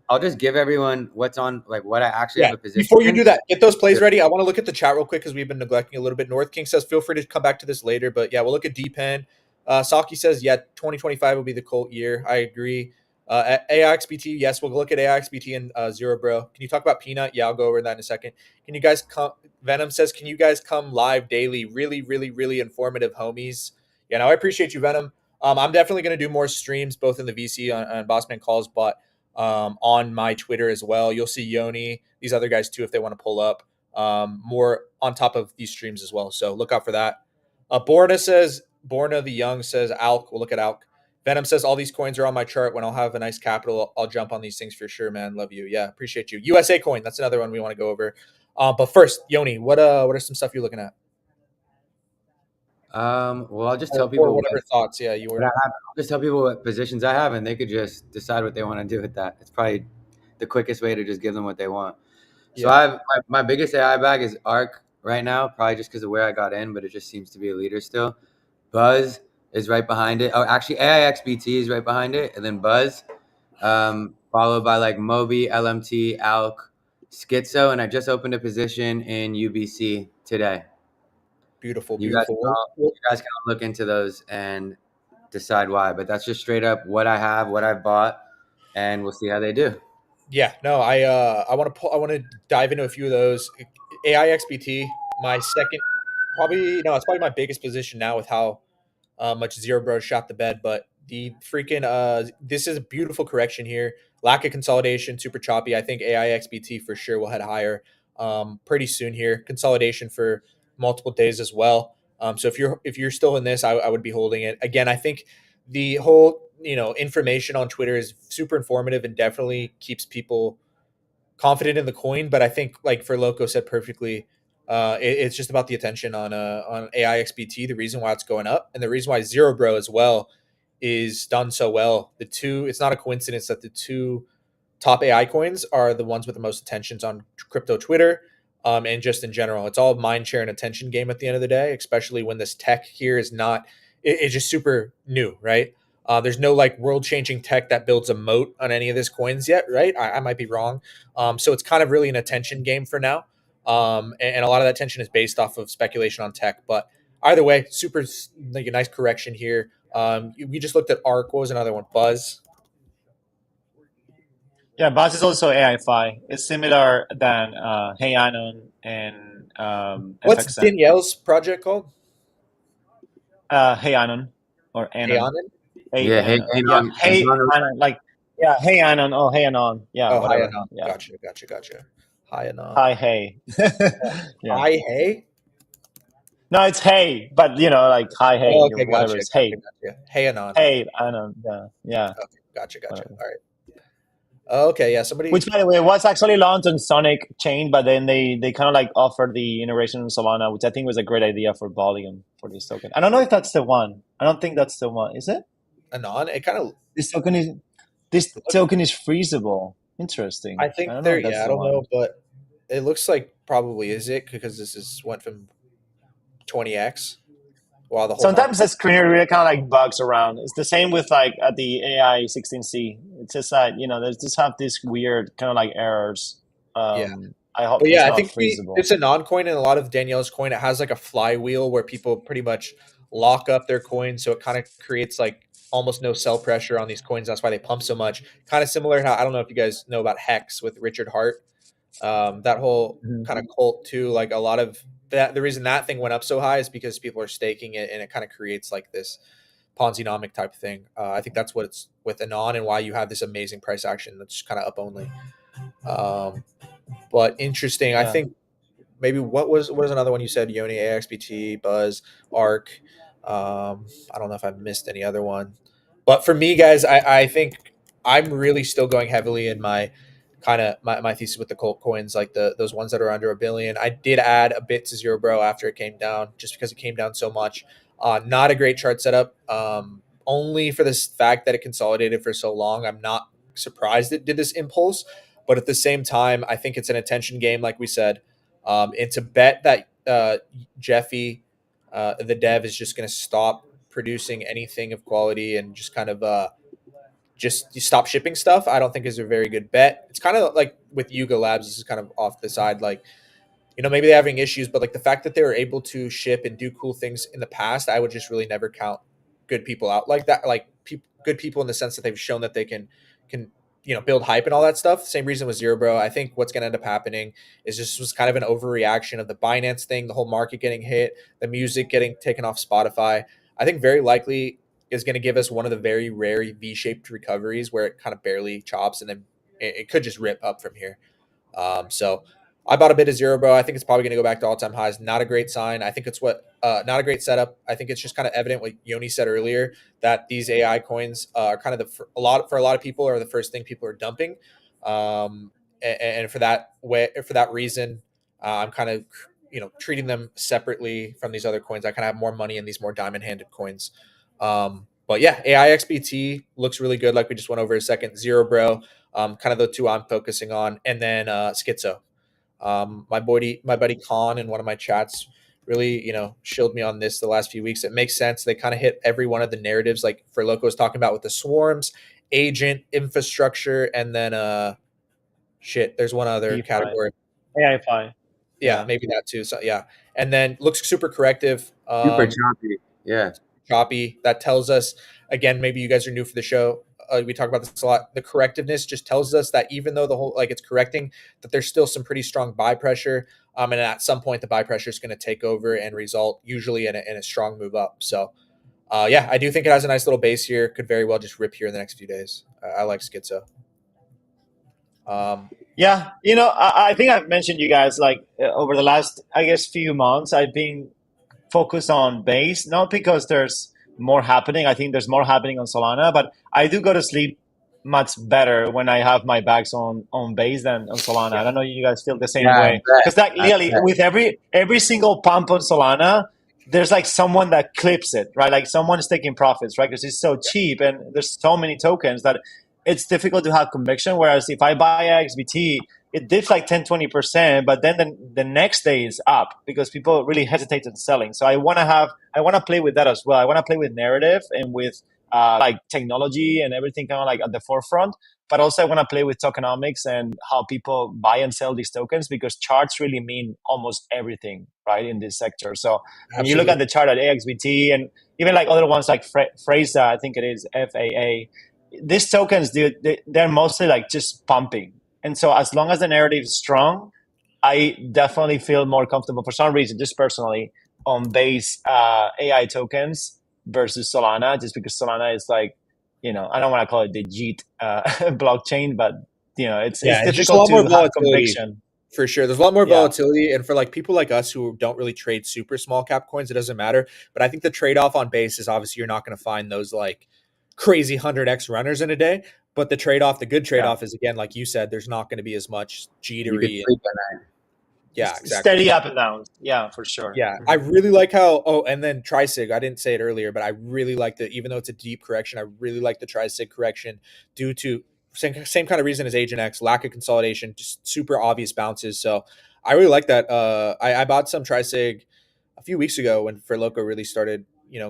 I'll just give everyone what's on, like what I actually have a position.
Before you do that, get those plays ready. I want to look at the chat real quick because we've been neglecting a little bit. North King says, feel free to come back to this later. But yeah, we'll look at DPen. Saki says, yeah, 2025 will be the cult year. I agree. AIXBT, yes, we'll look at AIXBT and Zero Bro. Can you talk about Peanut? Yeah, I'll go over that in a second. Can you guys come? Venom says, can you guys come live daily? Really, really, really informative, homies. Yeah, no, I appreciate you, Venom. I'm definitely going to do more streams, both in the VC on Bossman Calls, but on my Twitter as well. You'll see Yoni, these other guys too, if they want to pull up more on top of these streams as well. So look out for that. Borna the Young says, Alk, we'll look at Alk. Venom says, all these coins are on my chart. When I'll have a nice capital, I'll jump on these things for sure, man. Love you. Yeah, appreciate you. USA coin, that's another one we want to go over. But first, Yoni, what are some stuff you're looking at?
Well, I'll just
Or
tell people
whatever thoughts. Yeah, you
what
were.
I have. I'll just tell people what positions I have, and they could just decide what they want to do with that. It's probably the quickest way to just give them what they want. So
Yeah.
I have my biggest AI bag is ARC right now, probably just because of where I got in, but it just seems to be a leader still. Buzz is right behind it. Oh, actually, AIXBT is right behind it, and then Buzz, followed by like Moby, LMT, ALK, Schizo, and I just opened a position in UBC today.
Beautiful,
You guys,
beautiful.
you guys can all look into those and decide why, but that's just straight up what I have, what I've bought, and we'll see how they do.
Yeah, no, I want to dive into a few of those. AIXBT, my second, it's probably my biggest position now with how much Zero Bro shot the bed. But the freaking this is a beautiful correction here. Lack of consolidation, super choppy. I think AIXBT for sure will head higher pretty soon here. Consolidation for multiple days as well. So if you're still in this, I would be holding it. Again, I think the whole information on Twitter is super informative and definitely keeps people confident in the coin. But I think, like for Loco said perfectly, it's just about the attention on AIXBT. The reason why it's going up, and the reason why Zero Bro as well is done so well. It's not a coincidence that the two top AI coins are the ones with the most attentions on crypto Twitter. And just in general, it's all mind share and attention game at the end of the day, especially when this tech here is not, it's just super new, right? There's no like world changing tech that builds a moat on any of these coins yet, right? I might be wrong. So it's kind of really an attention game for now. And a lot of that attention is based off of speculation on tech. But either way, super like a nice correction here. We just looked at ARC. What was another one? Buzz.
Yeah, Buzz is also AI-Fi. It's similar than Hey Anon and
What's
FXN.
Danielle's project called?
Hey Anon or
Hey
Anon.
Anon?
Yeah, Hey Anon.
Hey Anon, like Hey Anon. Oh, Hey Anon. Yeah,
Oh,
whatever.
Hi Anon.
Yeah.
Gotcha. Hi Anon.
Hi Hey. Yeah.
Hi Hey.
No, it's Hey, but like Hi Hey,
Oh, okay,
whatever.
gotcha.
It's Hey.
Hey Anon.
Hey Anon. Yeah.
Okay, gotcha.
Whatever.
All right. Okay, yeah. Somebody.
Which, by the way, was actually launched on Sonic Chain, but then they kind of like offered the integration in Solana, which I think was a great idea for volume for this token. I don't know if that's the one. I don't think that's the one. Is it?
Anon. It kind of.
This token is freezable. Interesting.
I think
don't know
there.
if that's
Yeah, I
the
don't
one.
know, but it looks like probably is it because went from 20x. While the whole
Sometimes the screener really kind of like bugs around. It's the same with like at the AI 16C. It's just that there's just have this weird kind of like errors.
Yeah.
I hope
But
it's
yeah, I
not
think
freezable.
it's a non-coin, and a lot of Danielle's coin, it has like a flywheel where people pretty much lock up their coins, so it kind of creates like almost no sell pressure on these coins. That's why they pump so much. Kind of similar to how, I don't know if you guys know about Hex with Richard Hart. That whole kind of cult too. Like a lot of that, the reason that thing went up so high is because people are staking it, and it kind of creates like this Ponzi-nomic type thing. I think that's what it's with Anon, and why you have this amazing price action that's kind of up only. But interesting.
Yeah.
I think maybe what was another one you said? Yoni, AXBT, Buzz, ARC. I don't know if I missed any other one. But for me, guys, I think I'm really still going heavily in my kind of my thesis with the cult coins, like those ones that are under $1 billion. I did add a bit to Zero Bro after it came down, just because it came down so much. Not a great chart setup. Only for this fact that it consolidated for so long. I'm not surprised it did this impulse, but at the same time, I think it's an attention game, like we said. And to bet that Jeffy, the dev, is just going to stop producing anything of quality and just kind of just stop shipping stuff, I don't think is a very good bet. It's kind of like with Yuga Labs. This is kind of off the side. Like, maybe they're having issues, but like the fact that they were able to ship and do cool things in the past, I would just really never count good people out like that. Like good people in the sense that they've shown that they can can build hype and all that stuff. Same reason with Zero Bro. I think what's going to end up happening is this was kind of an overreaction of the Binance thing, the whole market getting hit, the music getting taken off Spotify. I think very likely is going to give us one of the very rare V-shaped recoveries where it kind of barely chops and then it could just rip up from here. So I bought a bit of Zero Bro. I think it's probably going to go back to all-time highs. Not a great sign. I think it's not a great setup. I think it's just kind of evident what Yoni said earlier, that these AI coins are kind of for a lot of people are the first thing people are dumping. And for that reason, I'm kind of treating them separately from these other coins. I kind of have more money in these more diamond-handed coins. But yeah, AIXBT looks really good, like we just went over a second. Zero Bro, kind of the two I'm focusing on, and then Schizo. My buddy Khan in one of my chats really, shilled me on this the last few weeks. It makes sense. They kind of hit every one of the narratives, like for Loco was talking about with the swarms, agent, infrastructure, and then there's one other
DeFi.
category.
AIFi.
Yeah, maybe that too. So yeah, and then looks super corrective.
Super choppy. Yeah.
Choppy. That tells us, again, maybe you guys are new for the show. We talk about this a lot. The correctiveness just tells us that even though the whole it's correcting, that there's still some pretty strong buy pressure. And at some point, the buy pressure is going to take over and result usually in a strong move up. So, yeah, I do think it has a nice little base here. Could very well just rip here in the next few days. I like Schizo.
Yeah, I think I've mentioned you guys over the last, I guess, few months, I've been focused on base, not because there's more happening. I think there's more happening on Solana, but I do go to sleep much better when I have my bags on base than on Solana. I don't know if you guys feel the same way, because really with every single pump on Solana, there's someone that clips it, right? Like someone's taking profits, right? Because it's so cheap and there's so many tokens that it's difficult to have conviction. Whereas if I buy XBT, it dips 10-20%, but then the next day is up because people really hesitate in selling. So I want to play with that as well. I want to play with narrative and with technology and everything kind of at the forefront. But also I want to play with tokenomics and how people buy and sell these tokens, because charts really mean almost everything, right, in this sector. So when you look at the chart at AXBT and even other ones like Frasa, I think it is FAA, these tokens, they're mostly just pumping. And so as long as the narrative is strong, I definitely feel more comfortable for some reason, just personally, on base AI tokens versus Solana, just because Solana is I don't want to call it the JIT blockchain, but it's difficult to have conviction.
For sure. There's a lot more volatility. And for people like us who don't really trade super small cap coins, it doesn't matter. But I think the trade-off on base is obviously you're not going to find those crazy 100x runners in a day. But the trade-off, the good trade-off is, again, like you said, there's not going to be as much jittery. Yeah, exactly.
Steady up and down. Yeah, for sure.
Yeah, I really like how, and then Trisig, I didn't say it earlier, but I really like even though it's a deep correction, I really like the Trisig correction due to same kind of reason as Agent X, lack of consolidation, just super obvious bounces. So I really like that. I bought some Trisig a few weeks ago when Loco really started,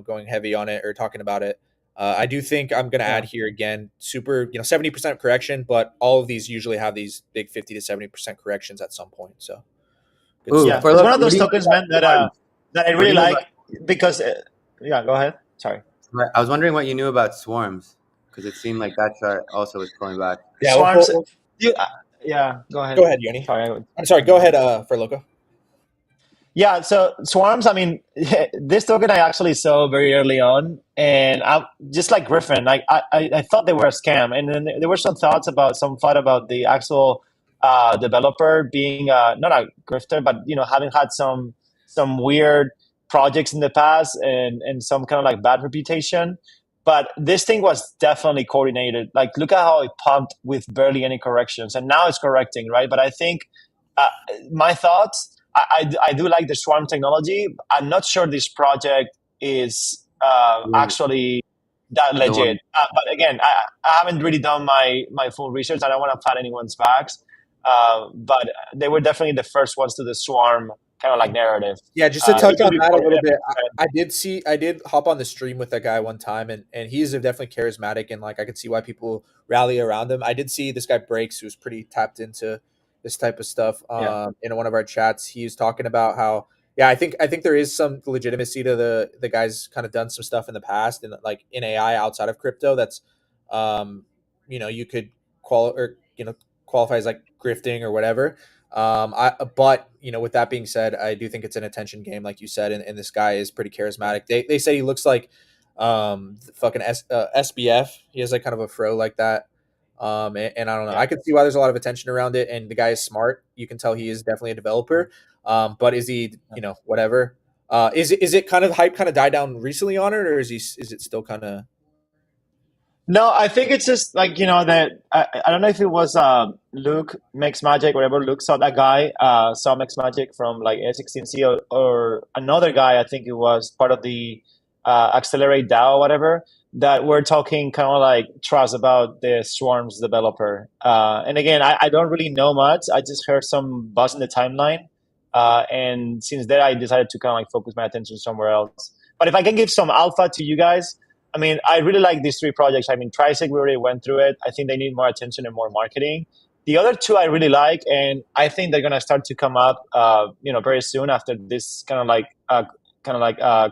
going heavy on it or talking about it. I do think I'm going to add here again, super, 70% correction, but all of these usually have these big 50 to 70% corrections at some point. So,
yeah, it's one of those tokens, man, that I really like because, go ahead. Sorry.
I was wondering what you knew about swarms, because it seemed like that chart also was pulling back.
Yeah, swarms. Go ahead.
Go ahead, Yoni. I'm sorry. Go ahead, for Loco.
Yeah, so swarms, I mean, this token I actually saw very early on, and I just like Griffin, I thought they were a scam, and then there were some thought about the actual developer being not a grifter, but having had some weird projects in the past and some kind of bad reputation. But this thing was definitely coordinated. Look at how it pumped with barely any corrections, and now it's correcting, right? But I think my thoughts. I do like the swarm technology. I'm not sure this project is actually that legit. But again, I haven't really done my full research. I don't want to pat anyone's backs. But they were definitely the first ones to the swarm kind of narrative.
Yeah, just to touch on that a little bit. I did hop on the stream with that guy one time, and he's definitely charismatic, and I could see why people rally around him. I did see this guy Breaks, who's pretty tapped into this type of stuff in one of our chats. He was talking about how, I think there is some legitimacy to the guy's kind of done some stuff in the past and in AI outside of crypto that's you could qualify as like grifting or whatever. But with that being said, I do think it's an attention game, like you said, and this guy is pretty charismatic. They say he looks like fucking SBF. He has like kind of a fro like that. And I don't know. I could see why there's a lot of attention around it, and the guy is smart. You can tell he is definitely a developer. But is he, whatever? Is it kind of hype kind of died down recently on it, or is it still kind of?
No, I think it's just like that. I don't know if it was Luke Makes Magic, whatever. Luke saw that guy, saw Makes Magic from like A16Z or another guy. I think it was part of the Accelerate DAO or whatever. That we're talking kind of like trust about the Swarms developer. And again, I don't really know much. I just heard some buzz in the timeline, and since then I decided to kind of like focus my attention somewhere else. But if I can give some alpha to you guys. I mean, I really like these 3 projects. I mean, Trisec, we already went through it. I think they need more attention and more marketing. The other 2 I really like, and I think they're gonna start to come up, very soon after this kind of like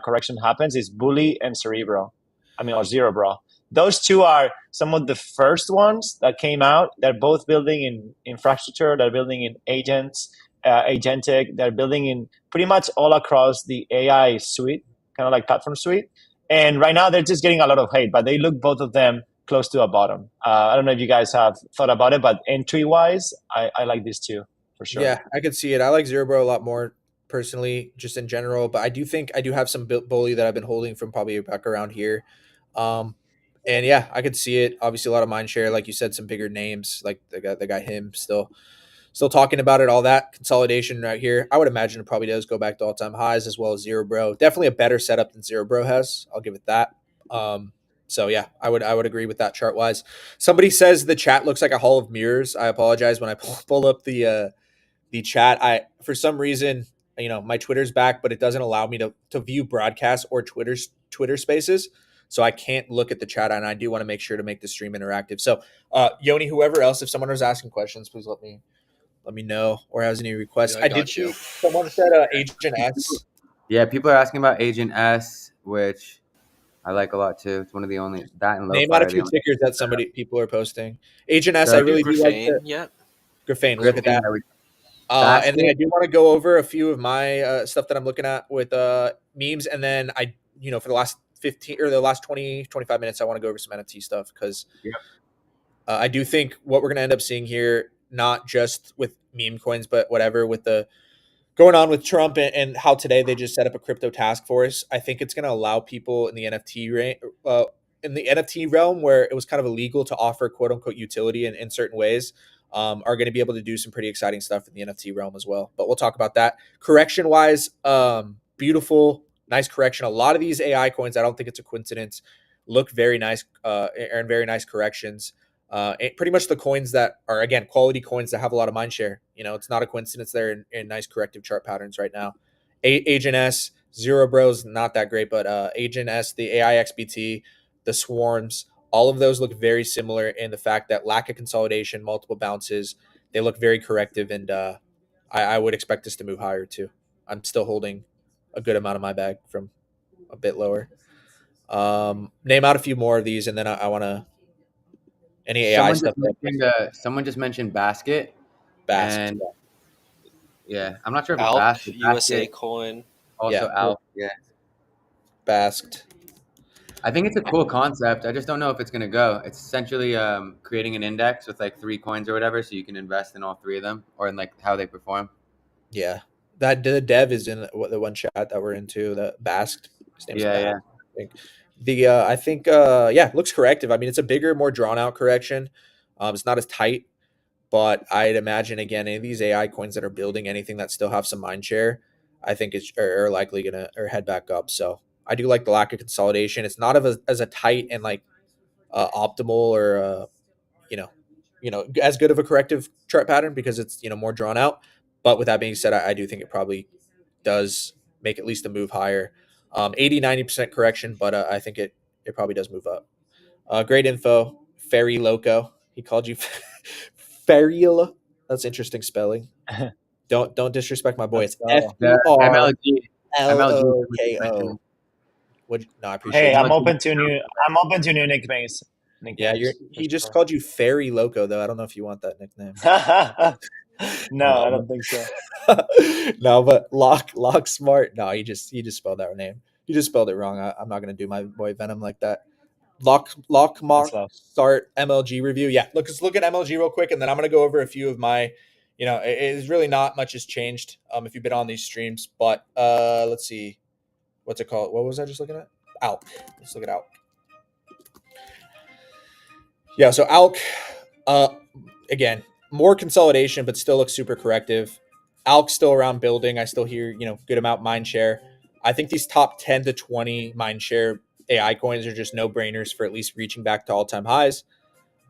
correction happens. Is Bully and Cerebro. I mean, or Zerebro. Those 2 are some of the first ones that came out. They're both building in infrastructure. They're building in agents, agentic. They're building in pretty much all across the AI suite, kind of like platform suite. And right now they're just getting a lot of hate, but they look both of them close to a bottom. I don't know if you guys have thought about it, but entry-wise, I like these 2 for sure.
Yeah, I could see it. I like Zerebro a lot more personally, just in general. But I do think I do have some Bully that I've been holding from probably back around here. And yeah, I could see it. Obviously, a lot of mind share, like you said, some bigger names like the guy him still talking about it, all that consolidation right here. I would imagine it probably does go back to all-time highs as well as Zerebro. Definitely a better setup than Zerebro has. I'll give it that. So yeah, I would agree with that chart wise. Somebody says the chat looks like a hall of mirrors. I apologize when I pull up the chat. For some reason, my Twitter's back, but it doesn't allow me to view broadcasts or Twitter spaces. So I can't look at the chat, and I do want to make sure to make the stream interactive. So Yoni, whoever else, if someone was asking questions, please let me know or has any requests.
Yeah, I got you.
Someone said Agent S.
Yeah, people are asking about Agent S, which I like a lot too. It's one of the only that and
Name out a few tickers that people are posting. Agent S,
So
I really do like
Graphane
the
yet?
Graphane. Look at that. And then I do want to go over a few of my stuff that I'm looking at with memes, and then I, for the last 15 or the last 20, 25 minutes, I want to go over some NFT stuff because I do think what we're going to end up seeing here, not just with meme coins, but whatever with the going on with Trump and how today they just set up a crypto task force. I think it's going to allow people in the NFT realm where it was kind of illegal to offer quote unquote utility in certain ways, are going to be able to do some pretty exciting stuff in the NFT realm as well. But we'll talk about that. Correction wise, beautiful, nice correction. A lot of these AI coins, I don't think it's a coincidence, look very nice, and very nice corrections. Pretty much the coins that are, again, quality coins that have a lot of mind share. It's not a coincidence they're in nice corrective chart patterns right now. Agent S, Zerebro's not that great, but Agent S, the AIXBT, the Swarms, all of those look very similar in the fact that lack of consolidation, multiple bounces, they look very corrective, and I would expect this to move higher too. I'm still holding a good amount of my bag from a bit lower. Name out a few more of these, and then I want to any AI stuff.
Someone just mentioned Basket. And yeah, I'm not sure if it's
Alp,
Basket.
USA coin.
Also Alp, yeah.
Basked.
I think it's a cool concept. I just don't know if it's going to go. It's essentially creating an index with like 3 coins or whatever, so you can invest in all 3 of them or in like how they perform.
Yeah, that the dev is in the one chat that we're into. The Basked. His name's
Yeah.
I think looks corrective. I mean, it's a bigger, more drawn out correction. It's not as tight, but I'd imagine again, any of these AI coins that are building anything that still have some mind share, I think are likely gonna head back up. So I do like the lack of consolidation. It's not as a tight and like optimal or as good of a corrective chart pattern because it's more drawn out. But with that being said, I do think it probably does make at least a move higher. 80-90% correction, but I think it probably does move up. Great info. Fairy Loco. He called you Fairy. That's interesting spelling. Don't disrespect my boy. It's FURLOKO. No, I appreciate
Hey,
it.
I'm open to new nicknames.
Yeah,
nicknames.
he
for
just
sure.
called you Fairy Loco though. I don't know if you want that nickname.
No, I don't think so.
No, but Lock Smart. No, he just spelled our name. He just spelled it wrong. I'm not gonna do my boy Venom like that. Lock
That's
Mark
love.
start MLG review. Yeah, let's look at MLG real quick, and then I'm gonna go over a few of my. It's really not much has changed. If you've been on these streams, but let's see, what's it called? What was I just looking at? ALK. Let's look at ALK. Yeah, so ALK, again, more consolidation, but still looks super corrective. ALK's still around building. I still hear, good amount mind share. I think these top 10 to 20 mind share AI coins are just no brainers for at least reaching back to all time highs.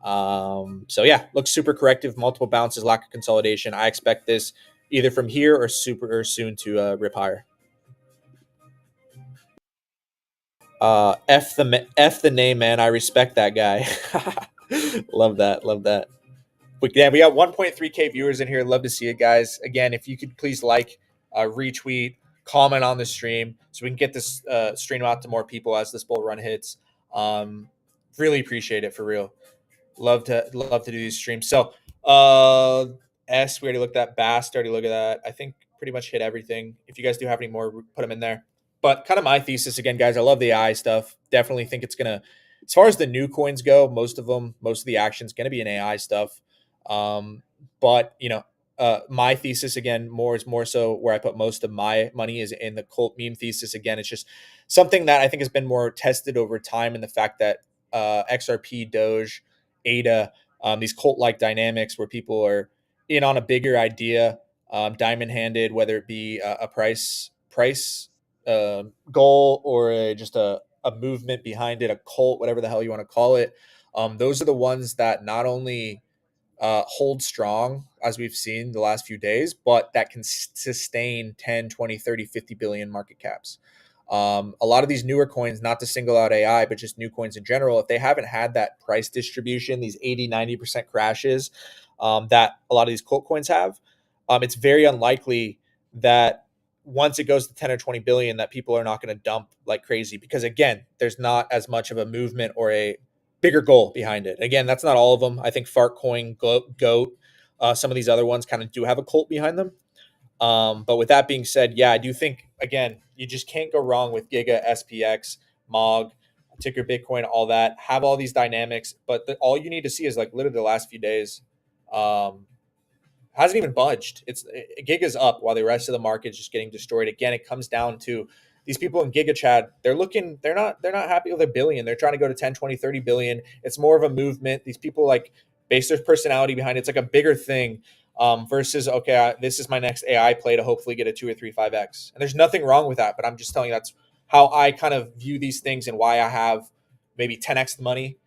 So yeah, looks super corrective, multiple bounces, lack of consolidation. I expect this either from here or soon to rip higher. F the name, man. I respect that guy. Love that. But yeah, we got 1.3K viewers in here. Love to see it, guys. Again, if you could please retweet, comment on the stream so we can get this stream out to more people as this bull run hits. Really appreciate it, for real. Love to do these streams. So S, we already looked at. Bast, already looked at that. I think pretty much hit everything. If you guys do have any more, put them in there. But kind of my thesis again, guys, I love the AI stuff. Definitely think it's gonna, as far as the new coins go, most of the action's gonna be in AI stuff. But my thesis again, more so where I put most of my money is in the cult meme thesis. Again, it's just something that I think has been more tested over time, in the fact that XRP, Doge, ADA, these cult-like dynamics where people are in on a bigger idea, diamond-handed, whether it be a price goal or just a movement behind it, a cult, whatever the hell you want to call it. Those are the ones that not only hold strong, as we've seen the last few days, but that can sustain 10, 20, 30, 50 billion market caps. A lot of these newer coins, not to single out AI, but just new coins in general, if they haven't had that price distribution, these 80, 90% crashes that a lot of these cult coins have, it's very unlikely that once it goes to 10 or 20 billion, that people are not going to dump like crazy, because again, there's not as much of a movement or a bigger goal behind it. Again, that's not all of them. I think Fartcoin, Goat, some of these other ones kind of do have a cult behind them. But with that being said, yeah, I do think, again, you just can't go wrong with Giga, SPX, MOG, Ticker Bitcoin, all that. Have all these dynamics, but all you need to see is like literally the last few days hasn't even budged. Giga's up while the rest of the market is just getting destroyed. Again, it comes down to these people in Giga Chad. They're not happy with their billion. They're trying to go to 10, 20, 30 billion. It's more of a movement. These people base their personality behind it. It's like a bigger thing versus, okay, this is my next AI play to hopefully get a 2 or 3, 5x. And there's nothing wrong with that, but I'm just telling you that's how I kind of view these things and why I have maybe 10x the money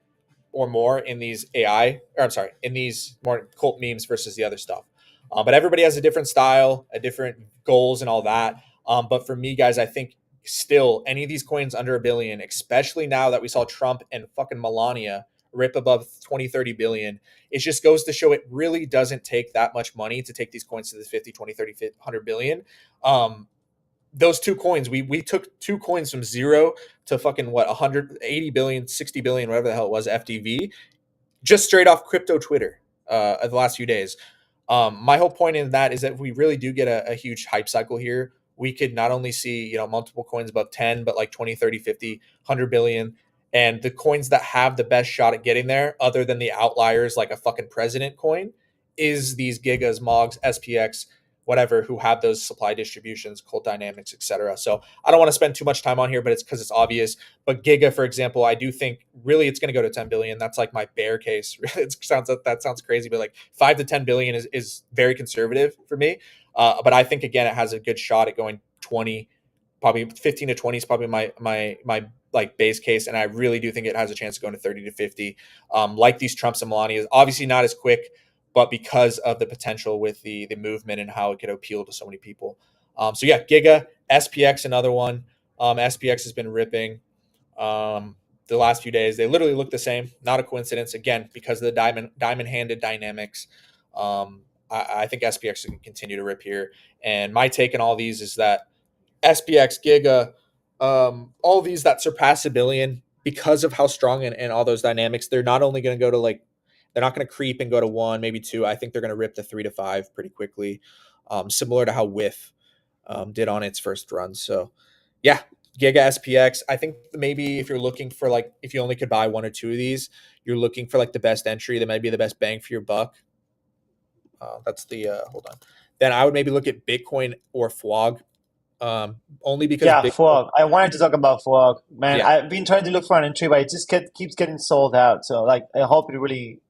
or more in these in these more cult memes versus the other stuff. But everybody has a different style, a different goals and all that. But for me, guys, I think still any of these coins under $1 billion, especially now that we saw Trump and fucking Melania rip above 20, 30 billion, it just goes to show it really doesn't take that much money to take these coins to the 50, 20, 30, 100 billion. Those two coins, we took two coins from zero to fucking 180 billion, 60 billion, whatever the hell it was, FDV, just straight off crypto Twitter the last few days. My whole point in that is that if we really do get a huge hype cycle here, we could not only see, multiple coins above 10, but like 20, 30, 50, 100 billion. And the coins that have the best shot at getting there, other than the outliers like a fucking president coin, is these Gigas, Mogs, SPX, whatever, who have those supply distributions, cult dynamics, etc. So I don't want to spend too much time on here, but it's because it's obvious. But Giga, for example, I do think really it's going to go to 10 billion. That's like my bear case. That sounds crazy, but like 5 to 10 billion is very conservative for me. But I think again, it has a good shot at going 20, probably 15 to 20 is probably my like base case. And I really do think it has a chance of going to 30 to 50. Like these Trumps and Melanias, obviously not as quick, but because of the potential with the movement and how it could appeal to so many people. So yeah, Giga, SPX, another one. SPX has been ripping the last few days. They literally look the same. Not a coincidence. Again, because of the diamond-handed dynamics. I think SPX can continue to rip here. And my take on all these is that SPX, Giga, all these that surpass $1 billion, because of how strong and all those dynamics, they're not only going to go to like, they're not going to creep and go to 1, maybe 2. I think they're going to rip to 3 to 5 pretty quickly, similar to how WIF did on its first run. So, yeah, Giga SPX. I think maybe if you're looking for like, if you only could buy 1 or 2 of these, you're looking for like the best entry that might be the best bang for your buck. That's the hold on. Then I would maybe look at Bitcoin or FWOG. Only because
Yeah,
Bitcoin,
FWOG. I wanted to talk about FWOG. Man,
Yeah.
I've been trying to look for an entry, but it just keeps getting sold out. So like, I hope it really,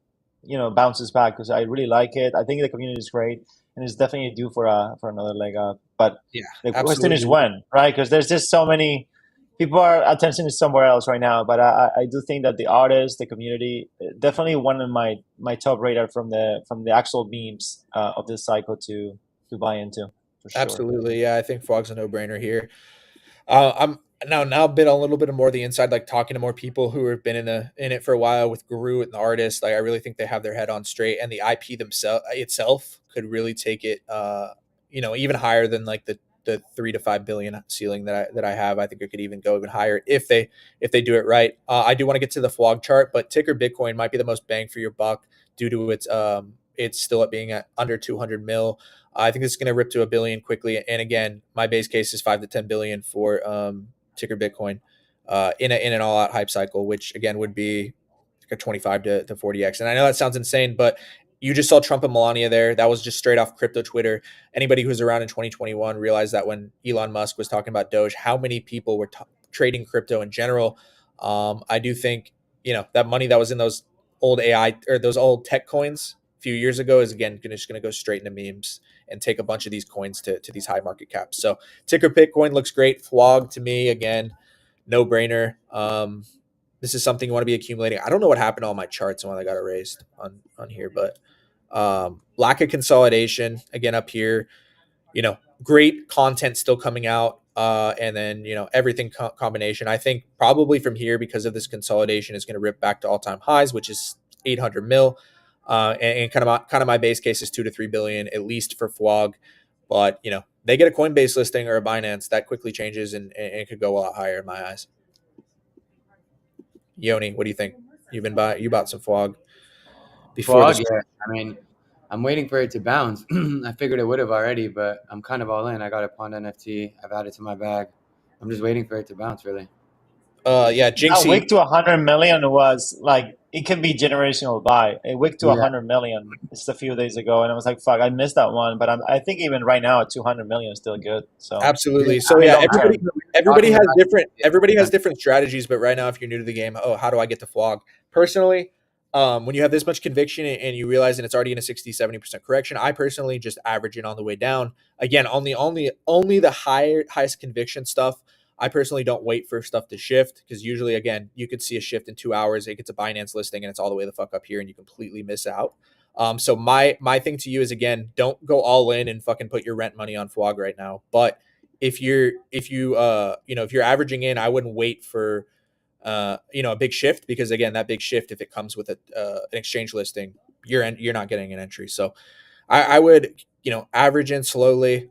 bounces back because I really like it. I think the community is great, and it's definitely due for another leg up. But
Yeah,
the question is
absolutely.
when, right? Because there's just so many people are attention is somewhere else right now. But I do think that the artists, the community, definitely one of my top radar from the actual memes of this cycle to buy into for sure.
Absolutely. Yeah, I think FWOG's a no-brainer here. I'm now been a little bit more the inside, like talking to more people who have been in it for a while with Guru and the artists. Like I really think they have their head on straight, and the IP itself could really take it, even higher than like the 3 to 5 billion ceiling that I have. I think it could even go even higher if they do it right. I do want to get to the FWOG chart, but ticker Bitcoin might be the most bang for your buck due to it's still at being at under 200 mil. I think this is going to rip to $1 billion quickly. And again, my base case is 5 to 10 billion for ticker Bitcoin in an all out hype cycle, which again would be like a 25 to 40x. And I know that sounds insane, but you just saw Trump and Melania there. That was just straight off crypto Twitter. Anybody who was around in 2021 realized that when Elon Musk was talking about Doge, how many people were trading crypto in general. I do think, that money that was in those old AI or those old tech coins a few years ago is again just going to go straight into memes and take a bunch of these coins to these high market caps. So ticker Bitcoin looks great. FWOG to me, again, no brainer. This is something you want to be accumulating. I don't know what happened to all my charts and why they got erased on here, but lack of consolidation again up here. Great content still coming out, and then everything combination. I think probably from here, because of this consolidation, is going to rip back to all-time highs, which is 800 mil. And kind of my base case is 2 to 3 billion at least for FWOG. But they get a Coinbase listing or a Binance, that quickly changes and it could go a lot higher in my eyes. Yoni, what do you think? You bought some FWOG before
FWOG,
this.
yeah. I mean, I'm waiting for it to bounce. I figured it would have already, but I'm kind of all in. I got a Pond NFT. I've added to my bag. I'm just waiting for it to bounce, really.
Yeah,
A
Jinxie.
wick to 100 million was like, it can be generational buy. A wick to
Yeah.
100 million just a few days ago, and I was like, fuck, I missed that one. But I think even right now at 200 million is still good. So
Absolutely.
Yeah,
So
I mean,
yeah,
don't care.
everybody has
Talking about-
everybody has different strategies, but right now, if you're new to the game, how do I get to FWOG? Personally, when you have this much conviction and you realize that it's already in a 60-70% correction, I personally just average it on the way down. Again, only the highest conviction stuff. I personally don't wait for stuff to shift, because usually, again, you could see a shift in 2 hours. It gets a Binance listing and it's all the way the fuck up here, and you completely miss out. So my thing to you is, again, don't go all in and fucking put your rent money on FWOG right now. But if you're averaging in, I wouldn't wait for a big shift, because again, that big shift, if it comes with an exchange listing, you're not getting an entry. So I would average in slowly.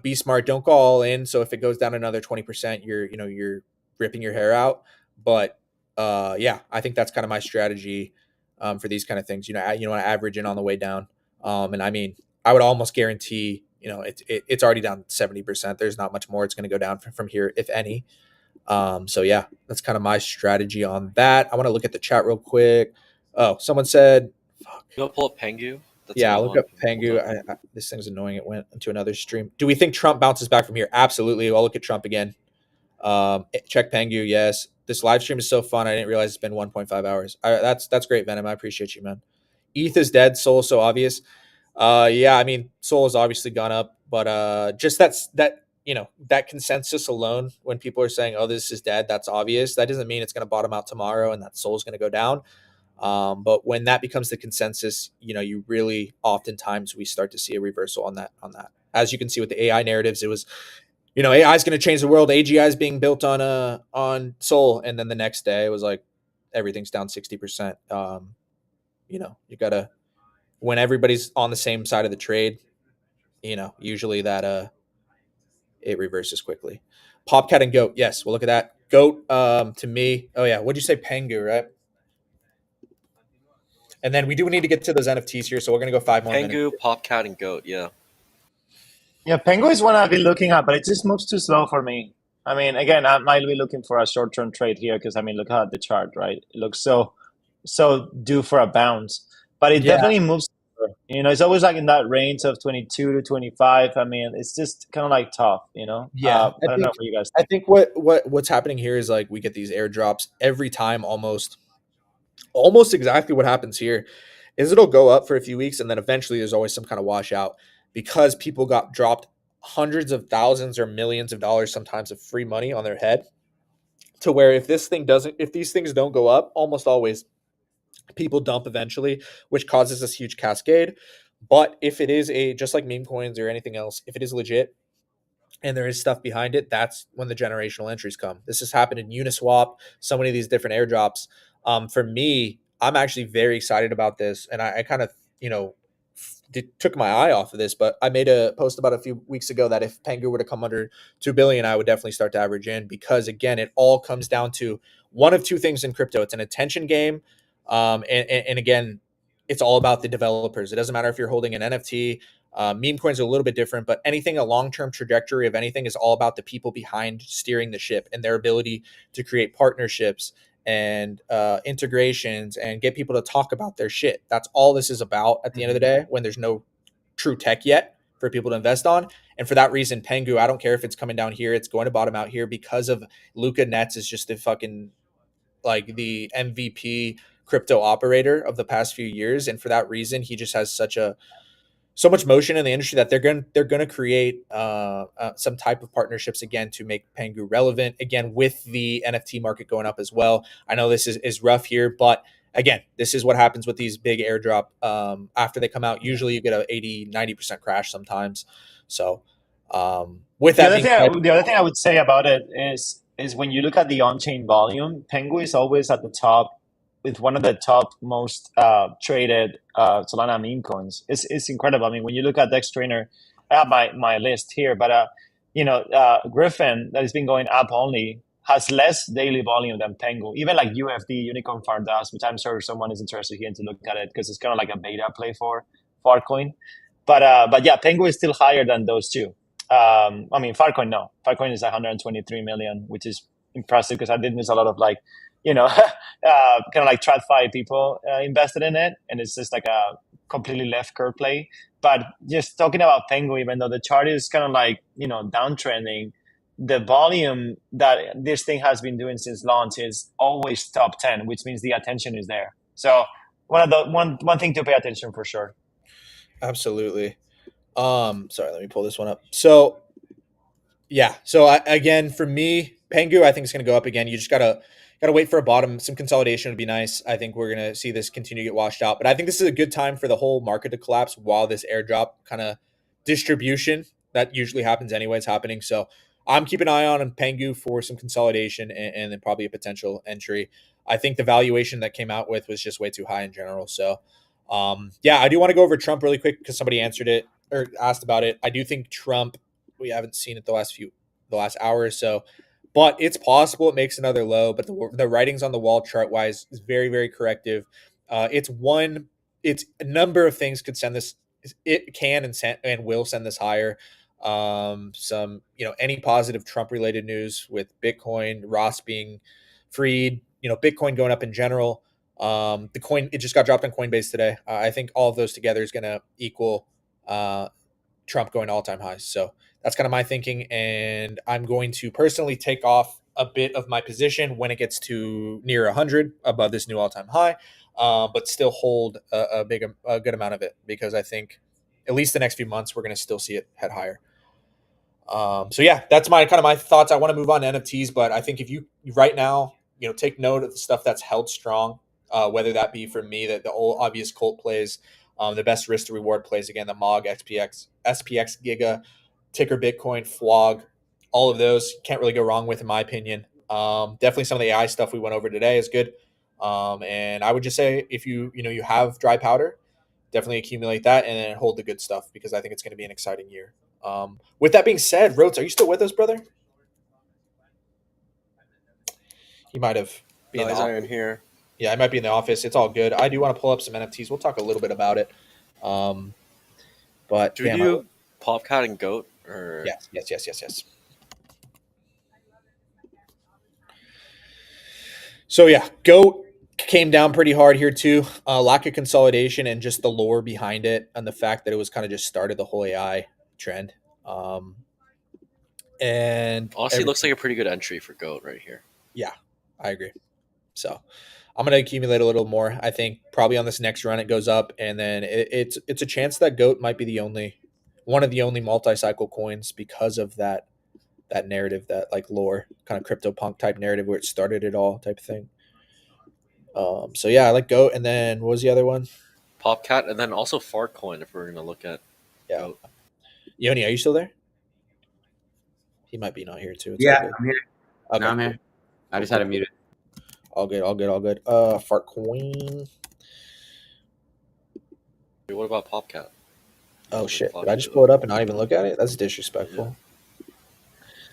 Be smart. Don't go all in. So if it goes down another 20%, you're ripping your hair out. But yeah, I think that's kind of my strategy for these kind of things. You want to average in on the way down. And I mean, I would almost guarantee, it's already down 70%. There's not much more it's going to go down from here, if any. So yeah, that's kind of my strategy on that. I want to look at the chat real quick. Oh, someone said, fuck.
Go pull up Pengu. That's
Yeah,
another
look
one.
up Pengu. This thing's annoying. It went into another stream. Do we think Trump bounces back from here? Absolutely. I'll look at Trump again. Check Pengu. Yes. This live stream is so fun. I didn't realize it's been 1.5 hours. That's great, Venom. I appreciate you, man. ETH is dead. Sol is so obvious. Yeah, I mean, Sol has obviously gone up, but just that consensus alone, when people are saying, "Oh, this is dead," that's obvious. That doesn't mean it's going to bottom out tomorrow and that Sol is going to go down. But when that becomes the consensus, you really oftentimes we start to see a reversal on that. As you can see with the AI narratives, it was, AI is going to change the world. AGI is being built on Sol, and then the next day it was like everything's down 60%. You gotta, when everybody's on the same side of the trade, usually that it reverses quickly. Popcat and Goat, yes, we'll look at that. GOAT to me. Oh yeah, what'd you say, Pengu, right? And then we do need to get to those NFTs here, so we're gonna go 5 more minutes.
Pengu, Popcat, and Goat. Yeah.
Yeah, Pengu is one I've been looking at, but it just moves too slow for me. I mean, again, I might be looking for a short-term trade here because I mean, look at the chart, right? It looks so due for a bounce, but it
Yeah.
definitely moves. You know, it's always like in that range of 22 to 25. I mean, it's just kind of like tough. You know.
Yeah,
I don't know what you guys.
I think what's happening here is like we get these airdrops every time, almost exactly what happens here is it'll go up for a few weeks and then eventually there's always some kind of washout because people got dropped hundreds of thousands or millions of dollars sometimes of free money on their head, to where if these things don't go up, almost always people dump eventually, which causes this huge cascade. But if it is just like meme coins or anything else, if it is legit and there is stuff behind it, that's when the generational entries come. This has happened in Uniswap, so many of these different airdrops. For me, I'm actually very excited about this, and I kind of, took my eye off of this, but I made a post about a few weeks ago that if Pengu were to come under 2 billion, I would definitely start to average in, because again, it all comes down to one of two things in crypto. It's an attention game. And again, it's all about the developers. It doesn't matter if you're holding an NFT. Meme coins are a little bit different, but anything, a long-term trajectory of anything, is all about the people behind steering the ship and their ability to create partnerships and integrations and get people to talk about their shit. That's all this is about at the end of the day, when there's no true tech yet for people to invest on. And for that reason, Pengu, I don't care if it's coming down here, it's going to bottom out here, because of Luca Nets is just the fucking, like, the MVP crypto operator of the past few years. And for that reason, he just has so much motion in the industry that they're going to create some type of partnerships again to make Pengu relevant again, with the NFT market going up as well. I know this is rough here, but again, this is what happens with these big airdrop after they come out. Usually you get a 80-90% crash sometimes. So with that
the other thing I would say about it is when you look at the on-chain volume, Pengu is always at the top, with one of the top most traded Solana meme coins. It's incredible. I mean, when you look at Dex Trainer, I have my list here, but Griffin, that has been going up only, has less daily volume than Pengu. Even like UFD, Unicorn Farm does, which I'm sure someone is interested here to look at it, because it's kind of like a beta play for Farcoin. But yeah, Pengu is still higher than those two. I mean, Farcoin, no. Farcoin is 123 million, which is impressive, because I did miss a lot of kind of like TradFi people invested in it, and it's just like a completely left curve play. But just talking about Pengu, even though the chart is kind of like downtrending, the volume that this thing has been doing since launch is always top 10, which means the attention is there. So one thing to pay attention for sure.
Absolutely. Sorry, let me pull this one up. So yeah, again, for me, Pengu, I think it's going to go up again. You just gotta wait for a bottom. Some consolidation would be nice. I think we're going to see this continue to get washed out, but I think this is a good time for the whole market to collapse while this airdrop kind of distribution that usually happens anyways happening. So I'm keeping an eye on Pengu for some consolidation and then probably a potential entry. I think the valuation that came out with was just way too high in general. So yeah, I do want to go over Trump really quick, because somebody answered it or asked about it. I do think Trump, we haven't seen it the last hour or so, but it's possible it makes another low. But the writings on the wall chart wise is very, very corrective. It's a number of things could send this. It can and will send this higher. Some, any positive Trump related news with Bitcoin, Ross being freed, Bitcoin going up in general. The coin, it just got dropped on Coinbase today. I think all of those together is going to equal Trump going to all-time highs. So that's kind of my thinking, and I'm going to personally take off a bit of my position when it gets to near 100 above this new all-time high, but still hold a good amount of it, because I think at least the next few months we're going to still see it head higher. So yeah, that's my thoughts. I want to move on to NFTs, but I think if you right now, take note of the stuff that's held strong, whether that be for me the old obvious cult plays, the best risk to reward plays, again, the MOG, SPX, Giga, Ticker Bitcoin, Flog, all of those can't really go wrong with, in my opinion. Definitely some of the AI stuff we went over today is good. And I would just say, if you have dry powder, definitely accumulate that and then hold the good stuff, because I think it's going to be an exciting year. With that being said, Rotes, are you still with us, brother? He might have been
No,
in
he's
the
not
office.
even here.
Yeah, I might be in the office. It's all good. I do want to pull up some NFTs. We'll talk a little bit about it. But
Do we
damn,
do Popcat and Goat or
yes. So yeah, Goat came down pretty hard here too. Lack of consolidation and just the lore behind it, and the fact that it was kind of just started the whole AI trend. And
honestly, it looks like a pretty good entry for Goat right here.
Yeah, I agree. So I'm going to accumulate a little more. I think probably on this next run it goes up, and then it's a chance that Goat might be one of the only multi-cycle coins because of that narrative, that like lore kind of CryptoPunk type narrative where it started it all type of thing. So yeah, I like Goat, and then what was the other one?
Popcat, and then also Fartcoin if we're gonna look at Goat.
Yoni, are you still there? He might be not here too. It's
Yeah,
all good.
I'm here.
Okay,
No, I'm here. I just had it muted.
All good. Fartcoin.
What about Popcat?
Oh shit! Did I just pull it up and not even look at it? That's disrespectful.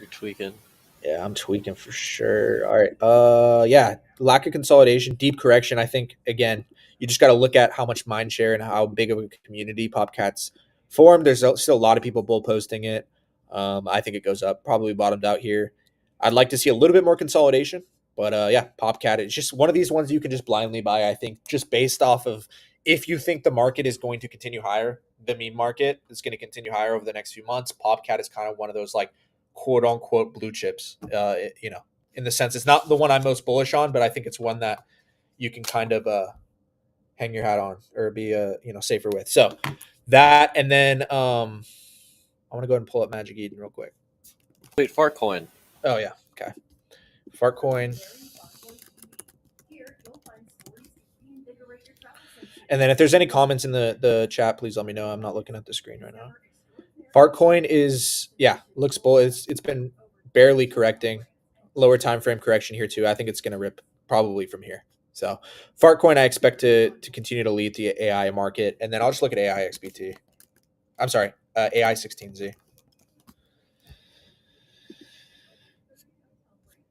You're tweaking.
Yeah, I'm tweaking for sure. All right. Yeah, lack of consolidation, deep correction. I think again, you just got to look at how much mind share and how big of a community Popcat's formed. There's still a lot of people bull posting it. I think it goes up, probably bottomed out here. I'd like to see a little bit more consolidation, but yeah, Popcat. It's just one of these ones you can just blindly buy. I think just based off of if you think the market is going to continue higher, the meme market is going to continue higher over the next few months. Popcat is kind of one of those like quote unquote blue chips, in the sense it's not the one I'm most bullish on, but I think it's one that you can kind of hang your hat on or be safer with. So that, and then I want to go ahead and pull up Magic Eden real quick.
Wait, Fartcoin.
Oh yeah, okay. Fartcoin. And then if there's any comments in the chat, please let me know. I'm not looking at the screen right now. Fartcoin is, looks bull. It's been barely correcting, lower time frame correction here too. I think it's going to rip probably from here. So Fartcoin, I expect to continue to lead the AI market, and then I'll just look at AI XBT. I'm sorry, AI 16Z.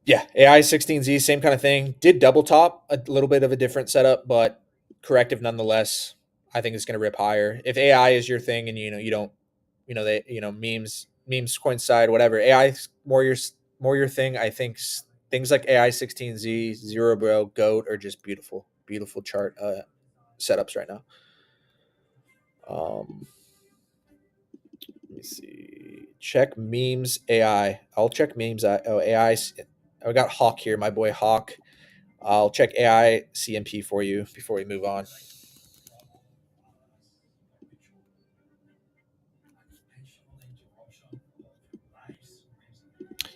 Yeah, AI 16Z, same kind of thing. Did double top, a little bit of a different setup, but corrective nonetheless. I think it's going to rip higher. If AI is your thing, and you don't. Memes coincide, whatever. AI more your thing. I think things like AI 16Z, Zero Bro, Goat are just beautiful chart setups right now. Let me see. Check memes AI. I'll check memes. AI. I got Hawk here, my boy Hawk. I'll check AI CMP for you before we move on.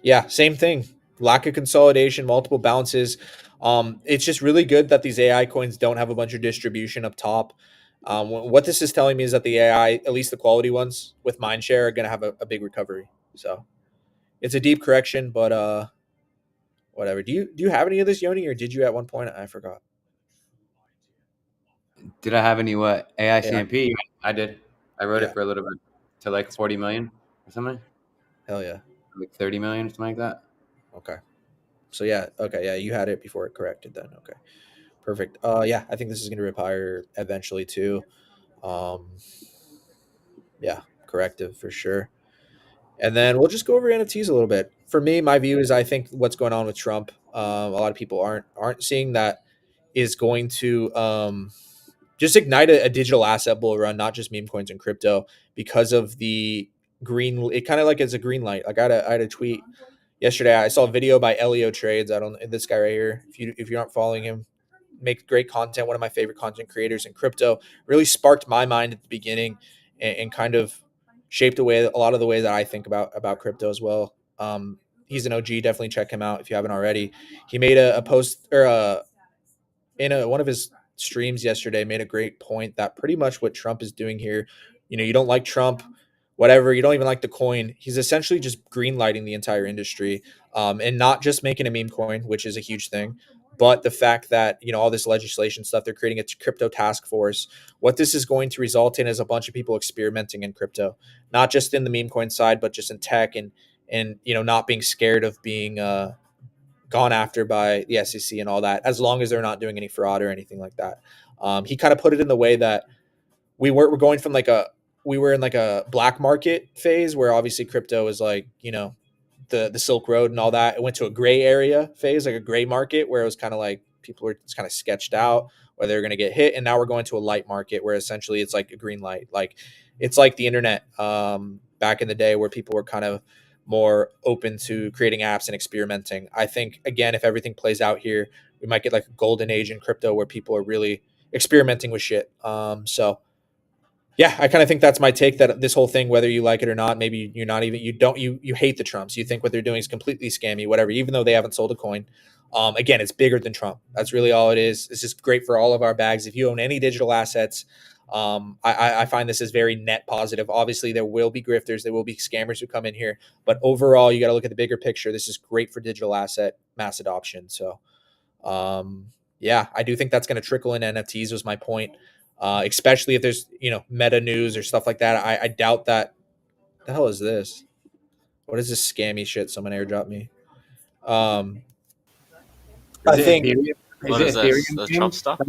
Yeah, same thing. Lack of consolidation, multiple bounces. It's just really good that these AI coins don't have a bunch of distribution up top. What this is telling me is that the AI, at least the quality ones with mindshare, are going to have a big recovery. So it's a deep correction, but whatever. Do you have any of this, Yoni, or did you at one point? I forgot.
Did I have any what? AI CMP? I did. I wrote it for a little bit to like 40 million or something.
Hell yeah.
Like 30 million, something like that.
Okay. So yeah, okay, yeah, you had it before it corrected then. Okay. Perfect. Yeah, I think this is going to rip higher eventually too. Yeah, corrective for sure. And then we'll just go over NFTs a little bit. For me, my view is I think what's going on with Trump, a lot of people aren't seeing that is going to just ignite a digital asset bull run, not just meme coins and crypto, because of the green. It kind of like it's a green light. Like I had a tweet yesterday. I saw a video by Elio Trades. This guy right here. If you aren't following him, makes great content. One of my favorite content creators in crypto. Really sparked my mind at the beginning and kind of shaped a lot of the way that I think about crypto as well. He's an OG. Definitely check him out if you haven't already. He made a post or in one of his streams yesterday, made a great point that pretty much what Trump is doing here, you don't like Trump, whatever, you don't even like the coin. He's essentially just green lighting the entire industry, and not just making a meme coin, which is a huge thing, but the fact that, all this legislation stuff, they're creating a crypto task force. What this is going to result in is a bunch of people experimenting in crypto, not just in the meme coin side, but just in tech and not being scared of being gone after by the SEC and all that, as long as they're not doing any fraud or anything like that. He kind of put it in the way that we're going from we were in like a black market phase where obviously crypto is like, the Silk Road and all that. It went to a gray area phase, like a gray market, where it was kind of like people were just kind of sketched out whether they're going to get hit. And now we're going to a light market where essentially it's like a green light. Like it's like the internet back in the day where people were kind of more open to creating apps and experimenting. I think, again, if everything plays out here, we might get like a golden age in crypto where people are really experimenting with shit. So yeah, I kind of think that's my take, that this whole thing, whether you like it or not, maybe you're not even, you hate the Trumps. You think what they're doing is completely scammy, whatever, even though they haven't sold a coin. Again, it's bigger than Trump. That's really all it is. It's just great for all of our bags. If you own any digital assets, I find this is very net positive. Obviously, there will be grifters, there will be scammers who come in here, but overall, you got to look at the bigger picture. This is great for digital asset mass adoption. So, yeah, I do think that's going to trickle in NFTs was my point. Especially if there's, meta news or stuff like that. I doubt that. The hell is this? What is this scammy shit someone airdropped me? I think
What is this? The Trump stuff?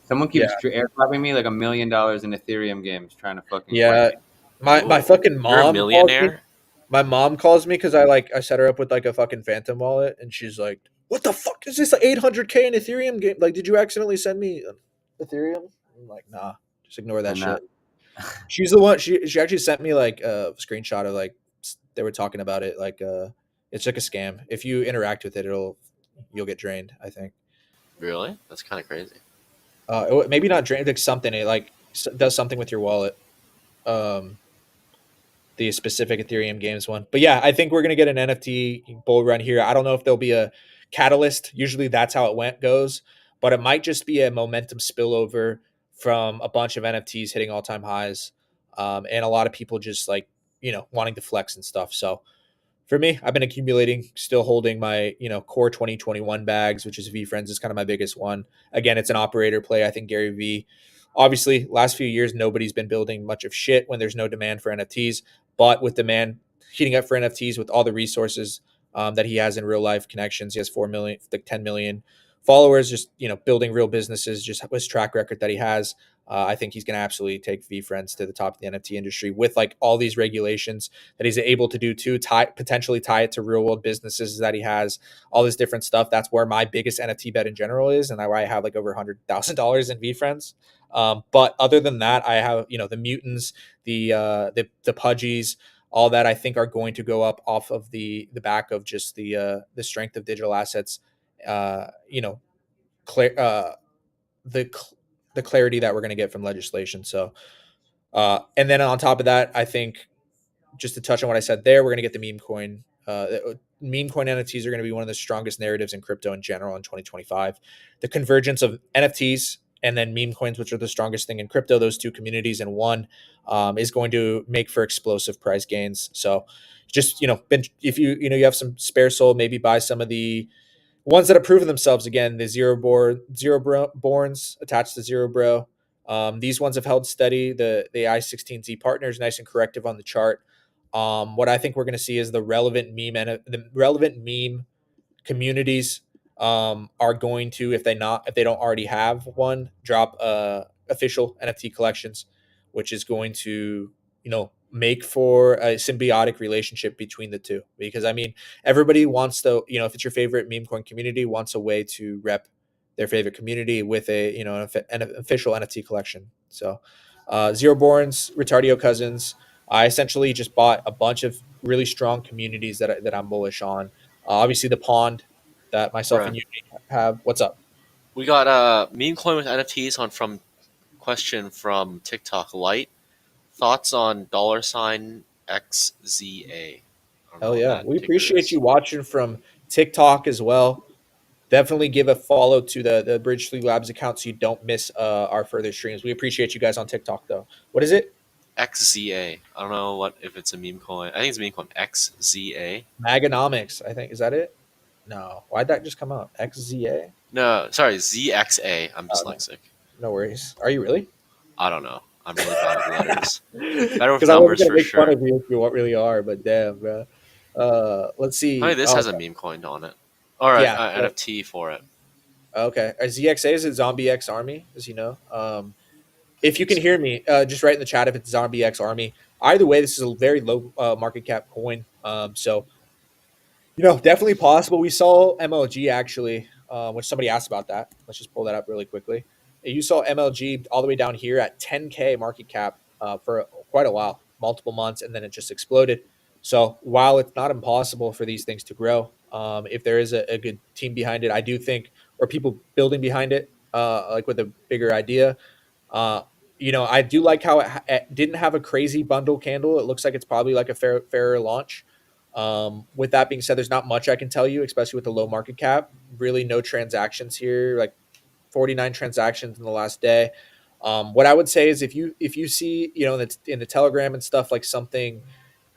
Someone keeps airdropping me like $1 million in Ethereum games trying to fucking
my fucking
You're
mom
a millionaire?
my mom calls me because I set her up with like a fucking Phantom wallet, and she's like, "What the fuck is this? Like 800K in Ethereum game? Like, did you accidentally send me Ethereum?" I'm like, nah, just ignore that shit. She's the one. She actually sent me like a screenshot of like they were talking about it. Like it's like a scam. If you interact with it, you'll get drained, I think.
Really? That's kind of crazy.
Maybe not drained, like something. It like does something with your wallet. The specific Ethereum games one. But yeah, I think we're gonna get an NFT bull run here. I don't know if there'll be a catalyst. Usually that's how it goes, but it might just be a momentum spillover from a bunch of NFTs hitting all-time highs, and a lot of people just like, wanting to flex and stuff. So for me, I've been accumulating, still holding my, core 2021 bags, which is VeeFriends is kind of my biggest one. Again, it's an operator play. I think Gary Vee, obviously last few years, nobody's been building much of shit when there's no demand for NFTs, but with demand heating up for NFTs, with all the resources that he has in real life connections, he has 4 million, like 10 million followers, just building real businesses, just his track record that he has. I think he's going to absolutely take VeeFriends to the top of the NFT industry with like all these regulations that he's able to do too, potentially tie it to real world businesses that he has, all this different stuff. That's where my biggest NFT bet in general is, and why I have like over $100,000 in VeeFriends. But other than that, I have the mutants, the pudgies, all that I think are going to go up off of the back of just the strength of digital assets. The clarity that we're going to get from legislation. So, and then on top of that, I think just to touch on what I said there, we're going to get the meme coin. Meme coin NFTs are going to be one of the strongest narratives in crypto in general in 2025. The convergence of NFTs and then meme coins, which are the strongest thing in crypto, those two communities in one, is going to make for explosive price gains. So just, if you have some spare soul, maybe buy some of the ones that have proven themselves. Again, the Zero Borns attached to Zero Bro. These ones have held steady. The I16Z partner is nice and corrective on the chart. What I think we're going to see is the relevant meme communities are going to, if they don't already have one, drop official NFT collections, which is going to make for a symbiotic relationship between the two. Because everybody wants to, if it's your favorite meme coin community, wants a way to rep their favorite community with an official NFT collection. So Zero Borns, Retardio Cousins, I essentially just bought a bunch of really strong communities that I'm bullish on. Obviously the pond that myself and you have. What's up?
We got meme coin with NFTs from question from TikTok Light. Thoughts on $XZA?
Hell yeah. We appreciate you watching from TikTok as well. Definitely give a follow to the Bridge 3 Labs account so you don't miss our further streams. We appreciate you guys on TikTok though. What is it?
XZA. I don't know if it's a meme coin. I think it's a meme coin. XZA.
Maganomics, I think. Is that it? No. Why'd that just come out? XZA?
No, sorry, ZXA. I'm dyslexic.
No worries. Are you really?
I don't know. I'm really bad with letters. Better with
Because I was
numbers
going to
for
make
sure.
fun of you if you really are, but damn, bro. Let's see.
This has a meme coin on it. All right,
Yeah.
NFT for it.
Okay. ZXA is it Zombie X Army, as you know. If you can hear me, just write in the chat if it's Zombie X Army. Either way, this is a very low market cap coin. So definitely possible. We saw MLG actually, which somebody asked about that. Let's just pull that up really quickly. You saw MLG all the way down here at 10K market cap for quite a while, multiple months, and then it just exploded. So while it's not impossible for these things to grow, if there is a good team behind it, I do think, or people building behind it, like with a bigger idea. I do like how it didn't have a crazy bundle candle. It looks like it's probably like a fairer launch. With that being said, there's not much I can tell you, especially with the low market cap. Really, no transactions here, like 49 transactions in the last day. What I would say is if you see, in the Telegram and stuff, like something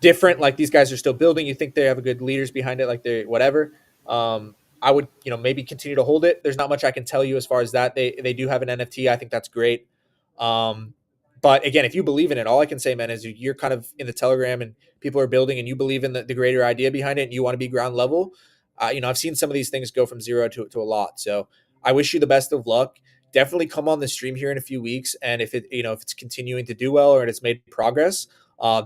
different, like these guys are still building, you think they have a good leaders behind it, like they whatever. I would, maybe continue to hold it. There's not much I can tell you as far as that. They do have an NFT. I think that's great. But again, if you believe in it, all I can say, man, is you're kind of in the Telegram and people are building and you believe in the greater idea behind it and you want to be ground level. I've seen some of these things go from zero to a lot. So I wish you the best of luck. Definitely come on the stream here in a few weeks. And if it's continuing to do well or it's made progress,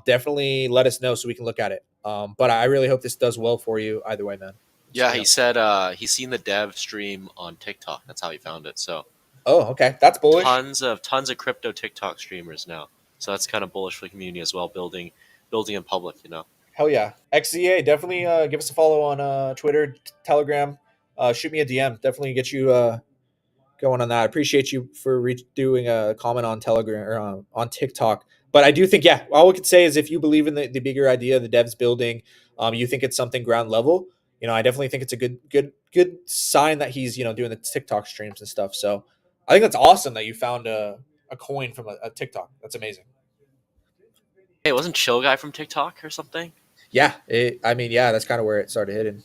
definitely let us know so we can look at it. But I really hope this does well for you either way, man.
Yeah, he said he's seen the dev stream on TikTok. That's how he found it. So
Oh, okay. That's bullish.
tons of crypto TikTok streamers now. So that's kind of bullish for the community as well, building in public,
Hell yeah. XZA, definitely give us a follow on Twitter, Telegram. Shoot me a DM. Definitely get you going on that. I appreciate you for doing a comment on Telegram or on TikTok. But I do think, all we could say is if you believe in the bigger idea, the dev's building, you think it's something ground level, I definitely think it's a good sign that he's, doing the TikTok streams and stuff. So I think that's awesome that you found a coin from a TikTok. That's amazing.
Hey, wasn't Chill Guy from TikTok or something?
Yeah. That's kind of where it started hitting.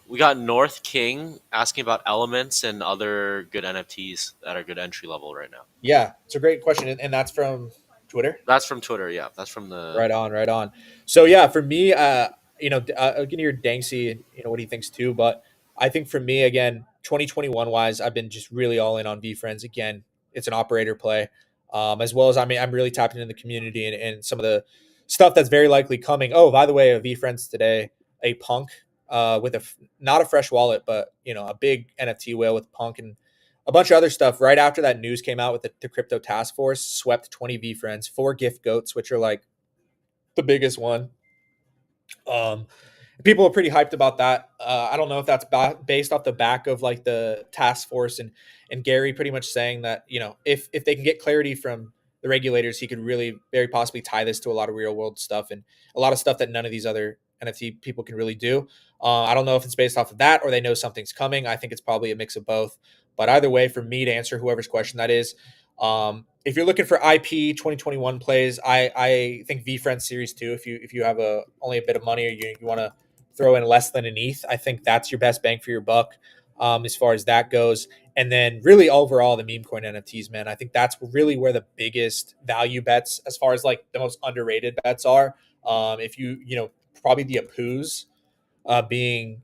We got North King asking about elements and other good NFTs that are good entry level right now.
Yeah, it's a great question. And that's from Twitter?
That's from Twitter, yeah. That's from the...
Right on. So, yeah, for me, I can hear Danksy, what he thinks too. But I think for me, again, 2021-wise, I've been just really all in on VeeFriends. Again, it's an operator play. As well as, I'm really tapping into the community and some of the stuff that's very likely coming. Oh, by the way, a VeeFriends today, a Punk with not a fresh wallet, but, a big NFT whale with Punk and a bunch of other stuff. Right after that news came out with the crypto task force, swept 20 VeeFriends, 4 gift goats, which are like the biggest one. People are pretty hyped about that. I don't know if that's based off the back of like the task force and Gary pretty much saying that, if they can get clarity from the regulators, he could really very possibly tie this to a lot of real world stuff and a lot of stuff that none of these other NFT people can really do. I don't know if it's based off of that or they know something's coming. I think it's probably a mix of both. But either way, for me to answer whoever's question that is, if you're looking for IP 2021 plays, I think VeeFriends Series 2, if you have only a bit of money or you want to throw in less than an ETH, I think that's your best bang for your buck as far as that goes. And then really overall, the meme coin NFTs, man, I think that's really where the biggest value bets as far as like the most underrated bets are. If probably the Apus being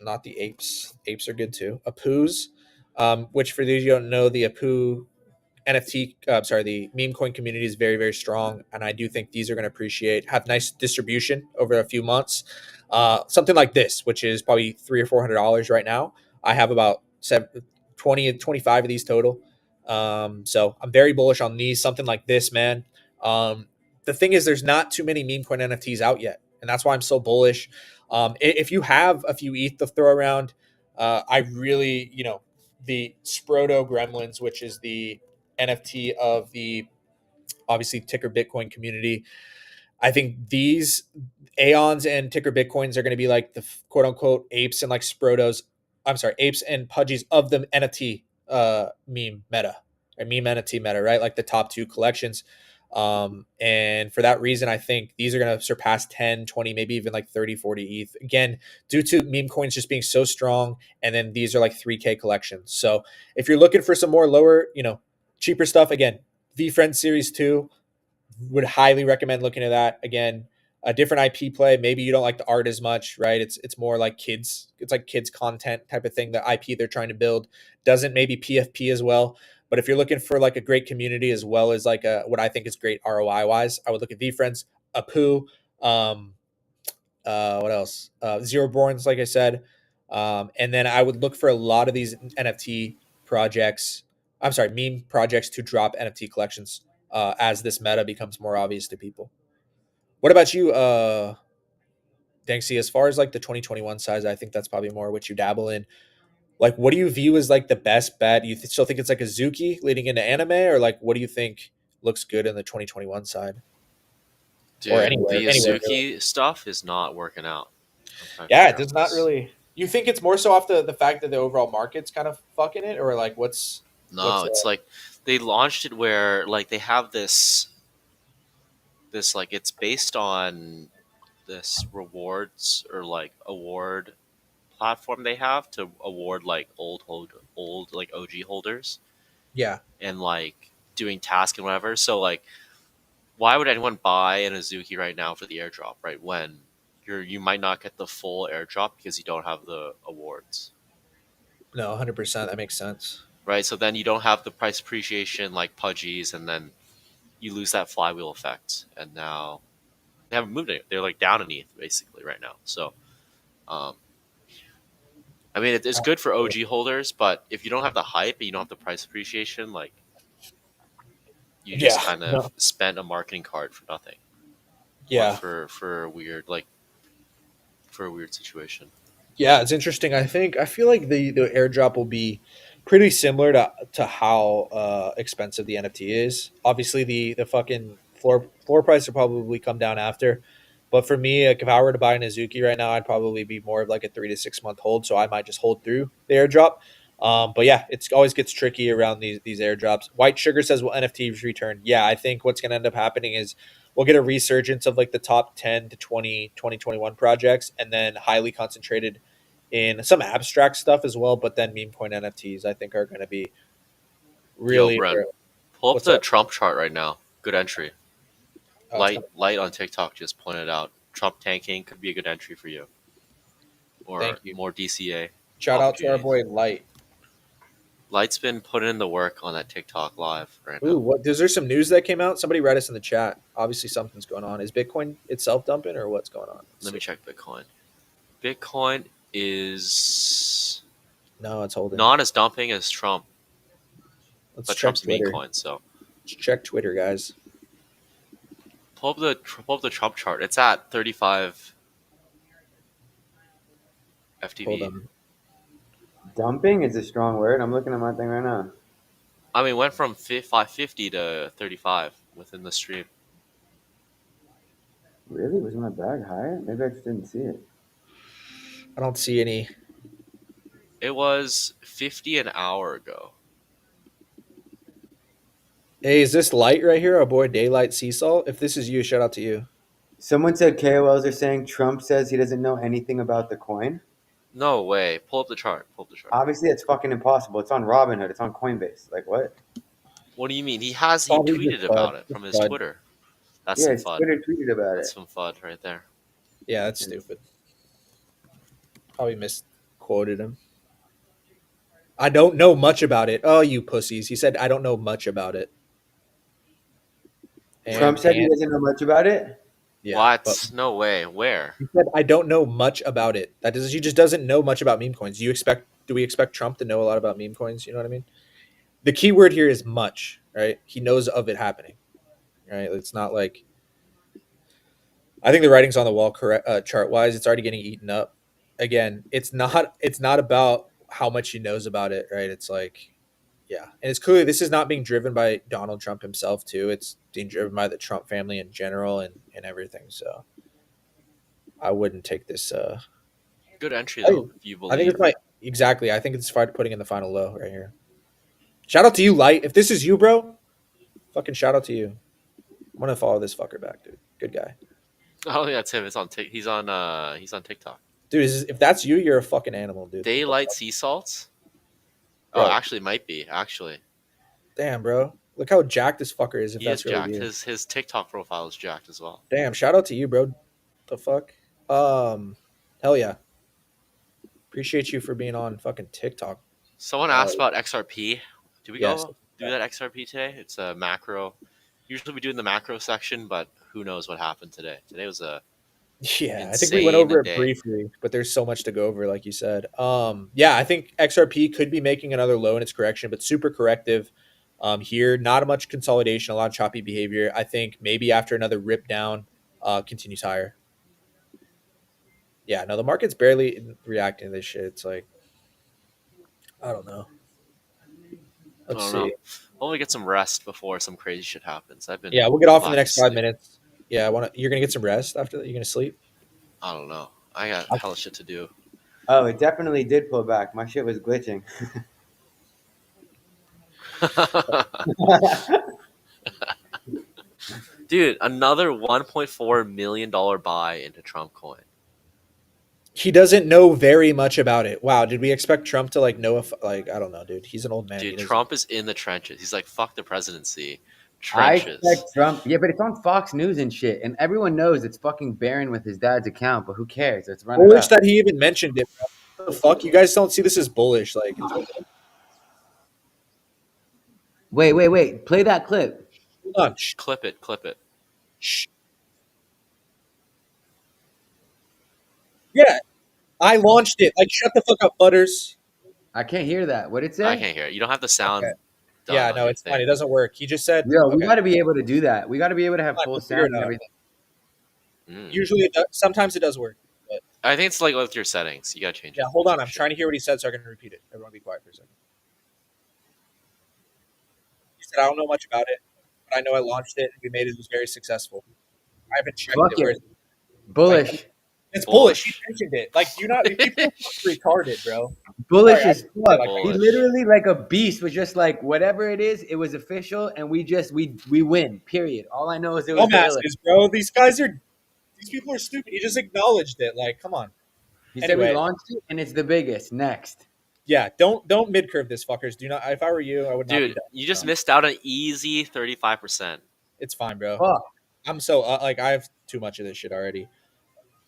not the apes. Apes are good too. Apus, which for those you don't know, the Apu NFT, the meme coin community is very, very strong. And I do think these are going to have nice distribution over a few months. Something like this, which is probably $300 or $400 right now. I have about 20, 25 of these total. So I'm very bullish on these. Something like this, man. The thing is, there's not too many meme coin NFTs out yet. And that's why I'm so bullish. If you have a few ETH to throw around, I really, the Sproto Gremlins, which is the NFT of the obviously Ticker Bitcoin community. I think these Aeons and Ticker Bitcoins are going to be like the quote unquote apes and like Sprotos. I'm sorry, apes and Pudgies of the NFT meme meta or meme NFT meta, right? Like the top 2 collections. And for that reason, I think these are going to surpass 10, 20, maybe even like 30, 40 ETH again, due to meme coins just being so strong. And then these are like 3K collections. So if you're looking for some more lower, cheaper stuff, again, VeeFriends Series 2 would highly recommend looking at that. Again, a different IP play. Maybe you don't like the art as much, right? It's more like kids. It's like kids content type of thing. The IP they're trying to build doesn't maybe PFP as well. But if you're looking for like a great community as well as like a what I think is great ROI wise, I would look at VFriends, Apu, what else? Zero Borns, like I said, and then I would look for a lot of these NFT projects. I'm sorry, meme projects to drop NFT collections as this meta becomes more obvious to people. What about you, Danksy? As far as like the 2021 size, I think that's probably more what you dabble in. Like, what do you view as like the best bet? You still think it's like a Zuki leading into anime, or like what do you think looks good in the 2021 side?
Dude,
Or anywhere,
the
anywhere,
Azuki stuff is not working out. I'm trying to
Yeah,
figure
it
out
does not
this.
really. You think it's more so off the fact that the overall market's kind of fucking it, or like what's
No, it's like they launched it where like they have this like it's based on this rewards or like award platform they have to award like old like OG holders
yeah,
and like doing tasks and whatever. So like why would anyone buy an Azuki right now for the airdrop, right? When you might not get the full airdrop because you don't have the awards.
no, 100%. That makes sense.
Right? So then you don't have the price appreciation like Pudgies, and then you lose that flywheel effect. And now they haven't moved it. They're like down an ETH basically right now. So, um, I mean, it's good for OG holders, but if you don't have the hype and you don't have the price appreciation, like you just
Yeah,
kind of spent a marketing card for nothing.
yeah,
For a weird for a weird situation.
yeah. It's interesting. I feel like the airdrop will be pretty similar to how expensive the NFT is. Obviously, the fucking floor price will probably come down after. But for me, like if I were to buy an Azuki right now, I'd probably be more of like a 3 to 6 month hold. So I might just hold through the airdrop. But yeah, it's always gets tricky around these airdrops. White Sugar says, "Will NFTs return?" Yeah, I think what's going to end up happening is we'll get a resurgence of like the top 10 to 2021 projects, and then highly concentrated in some abstract stuff as well. But then meme coin NFTs, I think, are going to be
Yo,
really.
Brent, pull up
What's
the
up?
Trump chart right now. Good entry.
Oh, it's
Light on TikTok just pointed out Trump tanking could be a good entry for you, or
Thank you.
more DCA.
Shout out to our
opportunities.
boy Light.
Light's been putting in the work on that TikTok live right
Ooh,
now.
what is there some news that came out? Somebody write us in the chat. Obviously something's going on. Is Bitcoin itself dumping or what's going on?
Let me check Bitcoin. Bitcoin is
No, it's holding.
not as dumping as Trump,
Let's
but
check
Trump's a meme
Twitter.
coin. So
Let's check Twitter, guys.
pull up the Trump chart. It's at 35
Hold
FTV.
on.
Dumping is a strong word. I'm looking at my thing right now.
I mean, it went from 550 to 35 within the stream.
Really? Was my bag higher? Maybe I just didn't see it.
I don't see any.
It was 50 an hour ago.
Hey, is this Light right here? Our boy Daylight Sea Salt. If this is you, shout out to you.
Someone said KOLs are saying Trump says he doesn't know anything about the coin.
No way. Pull up the chart. Pull up the chart.
Obviously, it's fucking impossible. It's on Robinhood. It's on Coinbase. Like, what?
What do you mean? He
Probably
tweeted
just
about
FUD.
it from his
Just FUD.
Twitter. That's
Yeah,
some
his
FUD.
Twitter tweeted about
That's
it.
some FUD right there.
Yeah, that's stupid. Probably misquoted him. I don't know much about it. Oh, you pussies. He said, I don't know much about it.
Trump said he doesn't know much about it?
Yeah,
what?
but
No way. Where?
he said, I don't know much about it. That does. He just doesn't know much about meme coins. Do we expect Trump to know a lot about meme coins? You know what I mean? The key word here is much, right? He knows of it happening, right? It's not like, I think the writing's on the wall, chart wise. It's already getting eaten up. Again, it's not about how much he knows about it, right? It's like, yeah, and it's clearly this is not being driven by Donald Trump himself too. It's being driven by the Trump family in general and everything. So I wouldn't take this.
Good entry though. If you believe.
I think it's exactly. I think it's putting in the final low right here. Shout out to you, Light. If this is you, bro, fucking shout out to you. I'm gonna follow this fucker back, dude. Good guy.
Oh, yeah, that's him. It's on. He's on TikTok.
Dude, if that's you, you're a fucking animal, dude.
Daylight Sea Salts.
Bro.
Oh, actually, it might be actually.
Damn, bro. Look how jacked this fucker is. If
He
that's
is jacked.
really you.
His TikTok profile is jacked as well.
Damn. Shout out to you, bro. The fuck? Hell yeah. Appreciate you for being on fucking TikTok.
Someone asked about XRP. Did we
Yes.
go do that XRP today? It's a macro. Usually we do in the macro section, but who knows what happened today? Today was a
Yeah, I think we went
insane
over it
day.
briefly, but there's so much to go over, like you said. Yeah, I think XRP could be making another low in its correction, but super corrective. Here, not much consolidation, a lot of choppy behavior. I think maybe after another rip down, continues higher. Yeah, no, the market's barely reacting to this shit. It's like, I don't know. Let's
I don't
see.
know. Hopefully get some rest before some crazy shit happens. I've been
Yeah, we'll get off in the
lack of
next 5
sleep.
minutes. Yeah, you're gonna get some rest after that. You're gonna sleep.
I don't know. I got hella shit to do.
Oh, it definitely did pull back. My shit was glitching.
Dude, another $1.4 million buy into Trump coin.
He doesn't know very much about it. Wow, did we expect Trump to know if I don't know, dude. He's an old man. He
Dude,
doesn't-
Trump is in the trenches. He's like, fuck the presidency.
I
Trenches.
expect Trump. Yeah, but it's on Fox News and shit, and everyone knows it's fucking Barron with his dad's account. But who cares? It's running.
bullish that he even mentioned it. Bro. What the fuck? You guys don't see this as bullish. Like,
Wait. Play that clip.
hold on. Shh,
Clip it.
shh. Yeah, I launched it. Like, shut the fuck up, Butters.
I can't hear that. What it say?
I can't hear it. You don't have the sound.
Okay.
done
Yeah,
on
no,
your
it's
thing.
fine. It doesn't work. He just said,
Yo, we
okay.
got to be able to do that. We got to be able to have
Fine,
full
we'll figure it
sound and
out.
everything.
Usually, it does, sometimes it does work.
I think it's like with your settings. You gotta change
Yeah,
it.
hold on. I'm trying to hear what he said, so I can repeat it. Everyone, be quiet for a second. He said, "I don't know much about it, but I know I launched it and we made it. It was very successful. I haven't checked
Fuck
it. Where
it. Bullish.
it's bullish. He mentioned it. Like, you not people are fucking retarded, bro.
Bullish
Sorry,
as fuck.
like,
He
bullish.
literally, like a beast, was just like, whatever it is, it was official, and we win. Period. All I know is it was the illest.
Dumbasses, bro. These people are stupid. He just acknowledged it. Like, come on.
He said
Anyway.
we launched it, and it's the biggest. Next.
Yeah, don't mid curve this, fuckers. Do not. If I were you, I would not.
Dude,
be done.
you just missed out on easy 35%.
It's fine, bro.
Fuck.
I'm so I have too much of this shit already.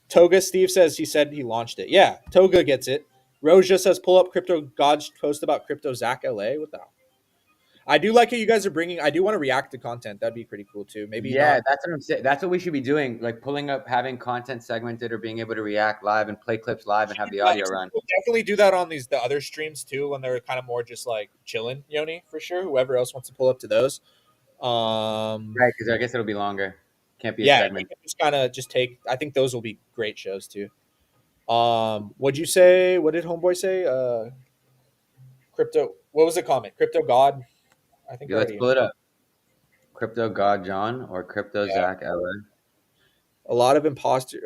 Toga Steve says he said he launched it. Yeah, Toga gets it. Rose just says pull up Crypto God's post about Crypto Zach LA. What the hell? I do like how you guys are bringing. I do want to react to content. That'd be pretty cool too. Maybe
Yeah,
not.
that's what I'm saying. That's what we should be doing, like pulling up, having content segmented, or being able to react live and play clips live and have the audio run.
We'll definitely do that on the other streams too when they're kind of more just like chilling, Yoni, for sure. Whoever else wants to pull up to those.
Right, because I guess it'll be longer. Can't be a
Yeah,
segment.
we can just kind of just take. I think those will be great shows too. What'd you say? What did Homeboy say? Crypto. What was the comment? Crypto God. I think.
Yeah, let's
already-
pull it up. Crypto God John or Crypto
Yeah.
Zach Ellen.
A lot of imposter.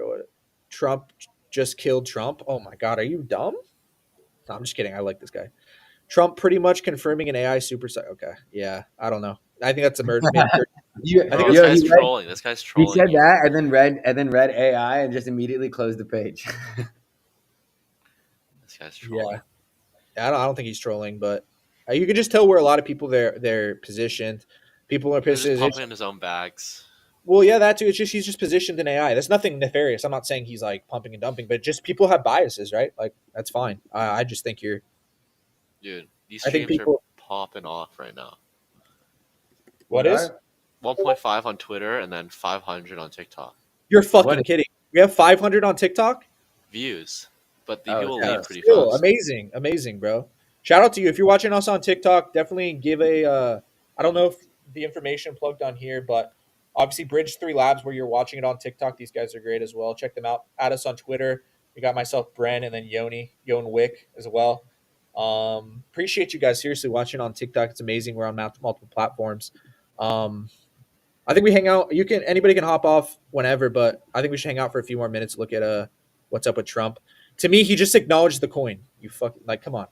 Trump just killed Trump. Oh my God, are you dumb? No, I'm just kidding. I like this guy. Trump pretty much confirming an AI super. Okay, yeah. I don't know. I think that's a murder.
You,
I think
Bro,
it's-
this guy's
he, read-
trolling. This guy's
he
trolling.
said
you.
that and then read AI and just immediately closed the page.
This guy's trolling.
Yeah. I don't think he's trolling, but you can just tell where a lot of people they're positioned. People are
He's just
positioned.
pumping in his own bags.
Well, yeah, that too. It's just he's just positioned in AI. There's nothing nefarious. I'm not saying he's like pumping and dumping, but just people have biases, right? Like that's fine. I just think you're.
Dude, these
I think
streams
people-
are popping off right now.
What is?
1.5 on Twitter and then 500 on TikTok.
You're fucking
What is-
kidding. We have 500 on TikTok.
Views. But the
Oh,
people
yeah.
leave pretty
Still
fast.
amazing, bro. Shout out to you if you're watching us on TikTok. Definitely give a. I don't know if the information plugged on here, but obviously Bridge 3 Labs where you're watching it on TikTok. These guys are great as well. Check them out. Add us on Twitter. We got myself, Bren, and then Yon Wick as well. Appreciate you guys seriously watching on TikTok. It's amazing. We're on multiple platforms. I think we hang out. Anybody can hop off whenever, but I think we should hang out for a few more minutes. Look at what's up with Trump. To me, he just acknowledged the coin. You fucking come on.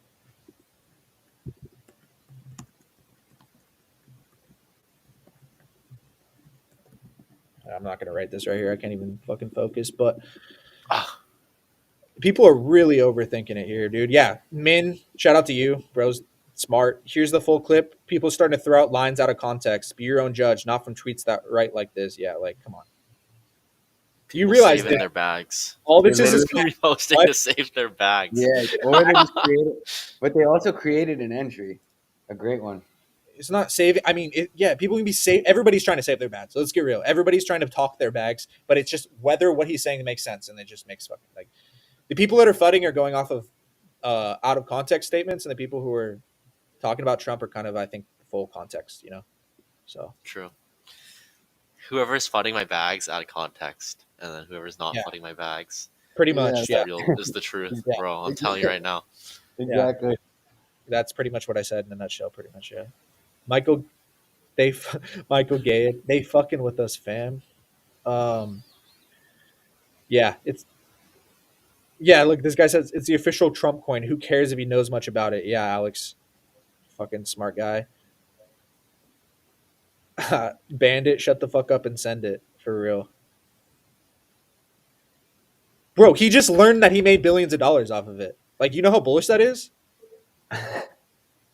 I'm not gonna write this right here. I can't even fucking focus. But
Ah,
people are really overthinking it here, dude. Yeah, Min, shout out to you, bros. Smart. Here's the full clip. People starting to throw out lines out of context. Be your own judge, not from tweets that write like this. Yeah, come on. You realize
saving
that
their bags.
all this
They
is
Reposting
What?
to save their bags.
Yeah, or they just created, but they also created an entry, a great one.
it's not saving. I mean, people can be safe. Everybody's trying to save their bags. Let's get real. Everybody's trying to talk their bags, but it's just whether what he's saying makes sense, and it just makes fucking like the people that are fudding are going off of out of context statements, and the people who are talking about Trump are kind of, I think, full context. So
True. Whoever's fudding my bags out of context, and then whoever's not
Yeah.
fudding my bags
pretty
Yeah,
much,
is
yeah.
the truth,
Yeah.
bro. I'm telling you right now.
Exactly.
That's pretty much what I said in a nutshell. Pretty much, yeah. Michael Gay, they fucking with us, fam. Yeah, look, this guy says it's the official Trump coin. Who cares if he knows much about it? Yeah, Alex, fucking smart guy. Bandit, shut the fuck up and send it for real, bro. He just learned that he made billions of dollars off of it. Like, you know how bullish that is.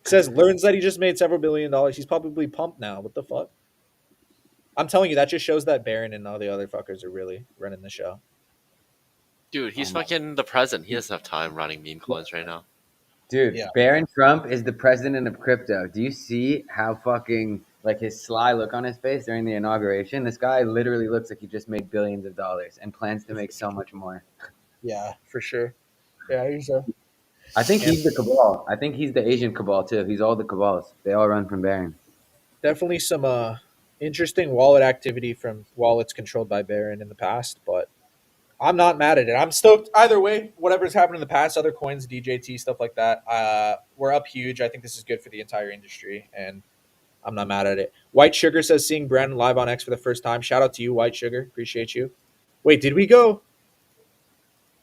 Says learns that he just made several $billion. He's probably pumped now. What the fuck? I'm telling you, that just shows that Barron and all the other fuckers are really running the show.
Dude, he's fucking the president. He doesn't have time running meme coins right now.
Dude,
Yeah.
Barron Trump is the president of crypto. Do you see how fucking like his sly look on his face during the inauguration? This guy literally looks like he just made billions of dollars and plans to make so much more.
Yeah, for sure. Yeah, he's
I think he's the cabal. I think he's the Asian cabal too. He's all the cabals. They all run from Barron.
definitely some interesting wallet activity from wallets controlled by Barron in the past, but I'm not mad at it. I'm stoked either way. Whatever's happened in the past, other coins, DJT, stuff like that, we're up huge. I think this is good for the entire industry, and I'm not mad at it. White Sugar says seeing Brandon live on X for the first time. Shout out to you, White Sugar. Appreciate you. Wait, did we go?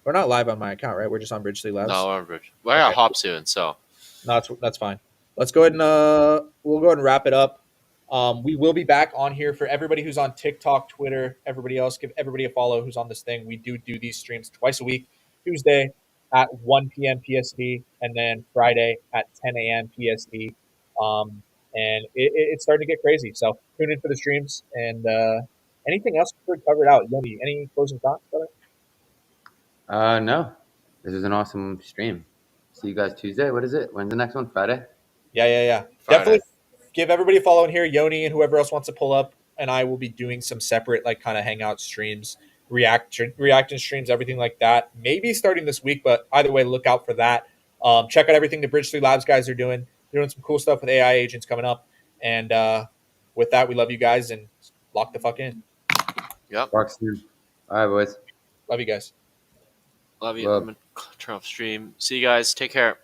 We're not live on my account, right? We're just on Bridge 3 Labs.
No, we're on Bridge. We're gonna
Okay.
hop soon, so
No, that's fine. Let's go ahead and we'll go ahead and wrap it up. We will be back on here for everybody who's on TikTok, Twitter, everybody else. Give everybody a follow who's on this thing. We do these streams twice a week, Tuesday at 1 p.m. PST, and then Friday at 10 a.m. PST. And it's starting to get crazy. So tune in for the streams. And anything else we covered out? Yoni, any closing thoughts, brother?
No. This was an awesome stream. See you guys Tuesday. What is it? When's the next one? Friday?
Yeah.
Friday.
Definitely give everybody a follow in here. Yoni and whoever else wants to pull up, and I will be doing some separate like kind of hangout streams, reaction streams, everything like that. Maybe starting this week, but either way, look out for that. Check out everything the Bridge 3 Labs guys are doing. They're doing some cool stuff with AI agents coming up. And with that, we love you guys and lock the fuck in.
yep.
Talk soon. All right, boys.
Love you guys.
Love you.
Love.
I'm gonna turn off stream. See you guys. Take care.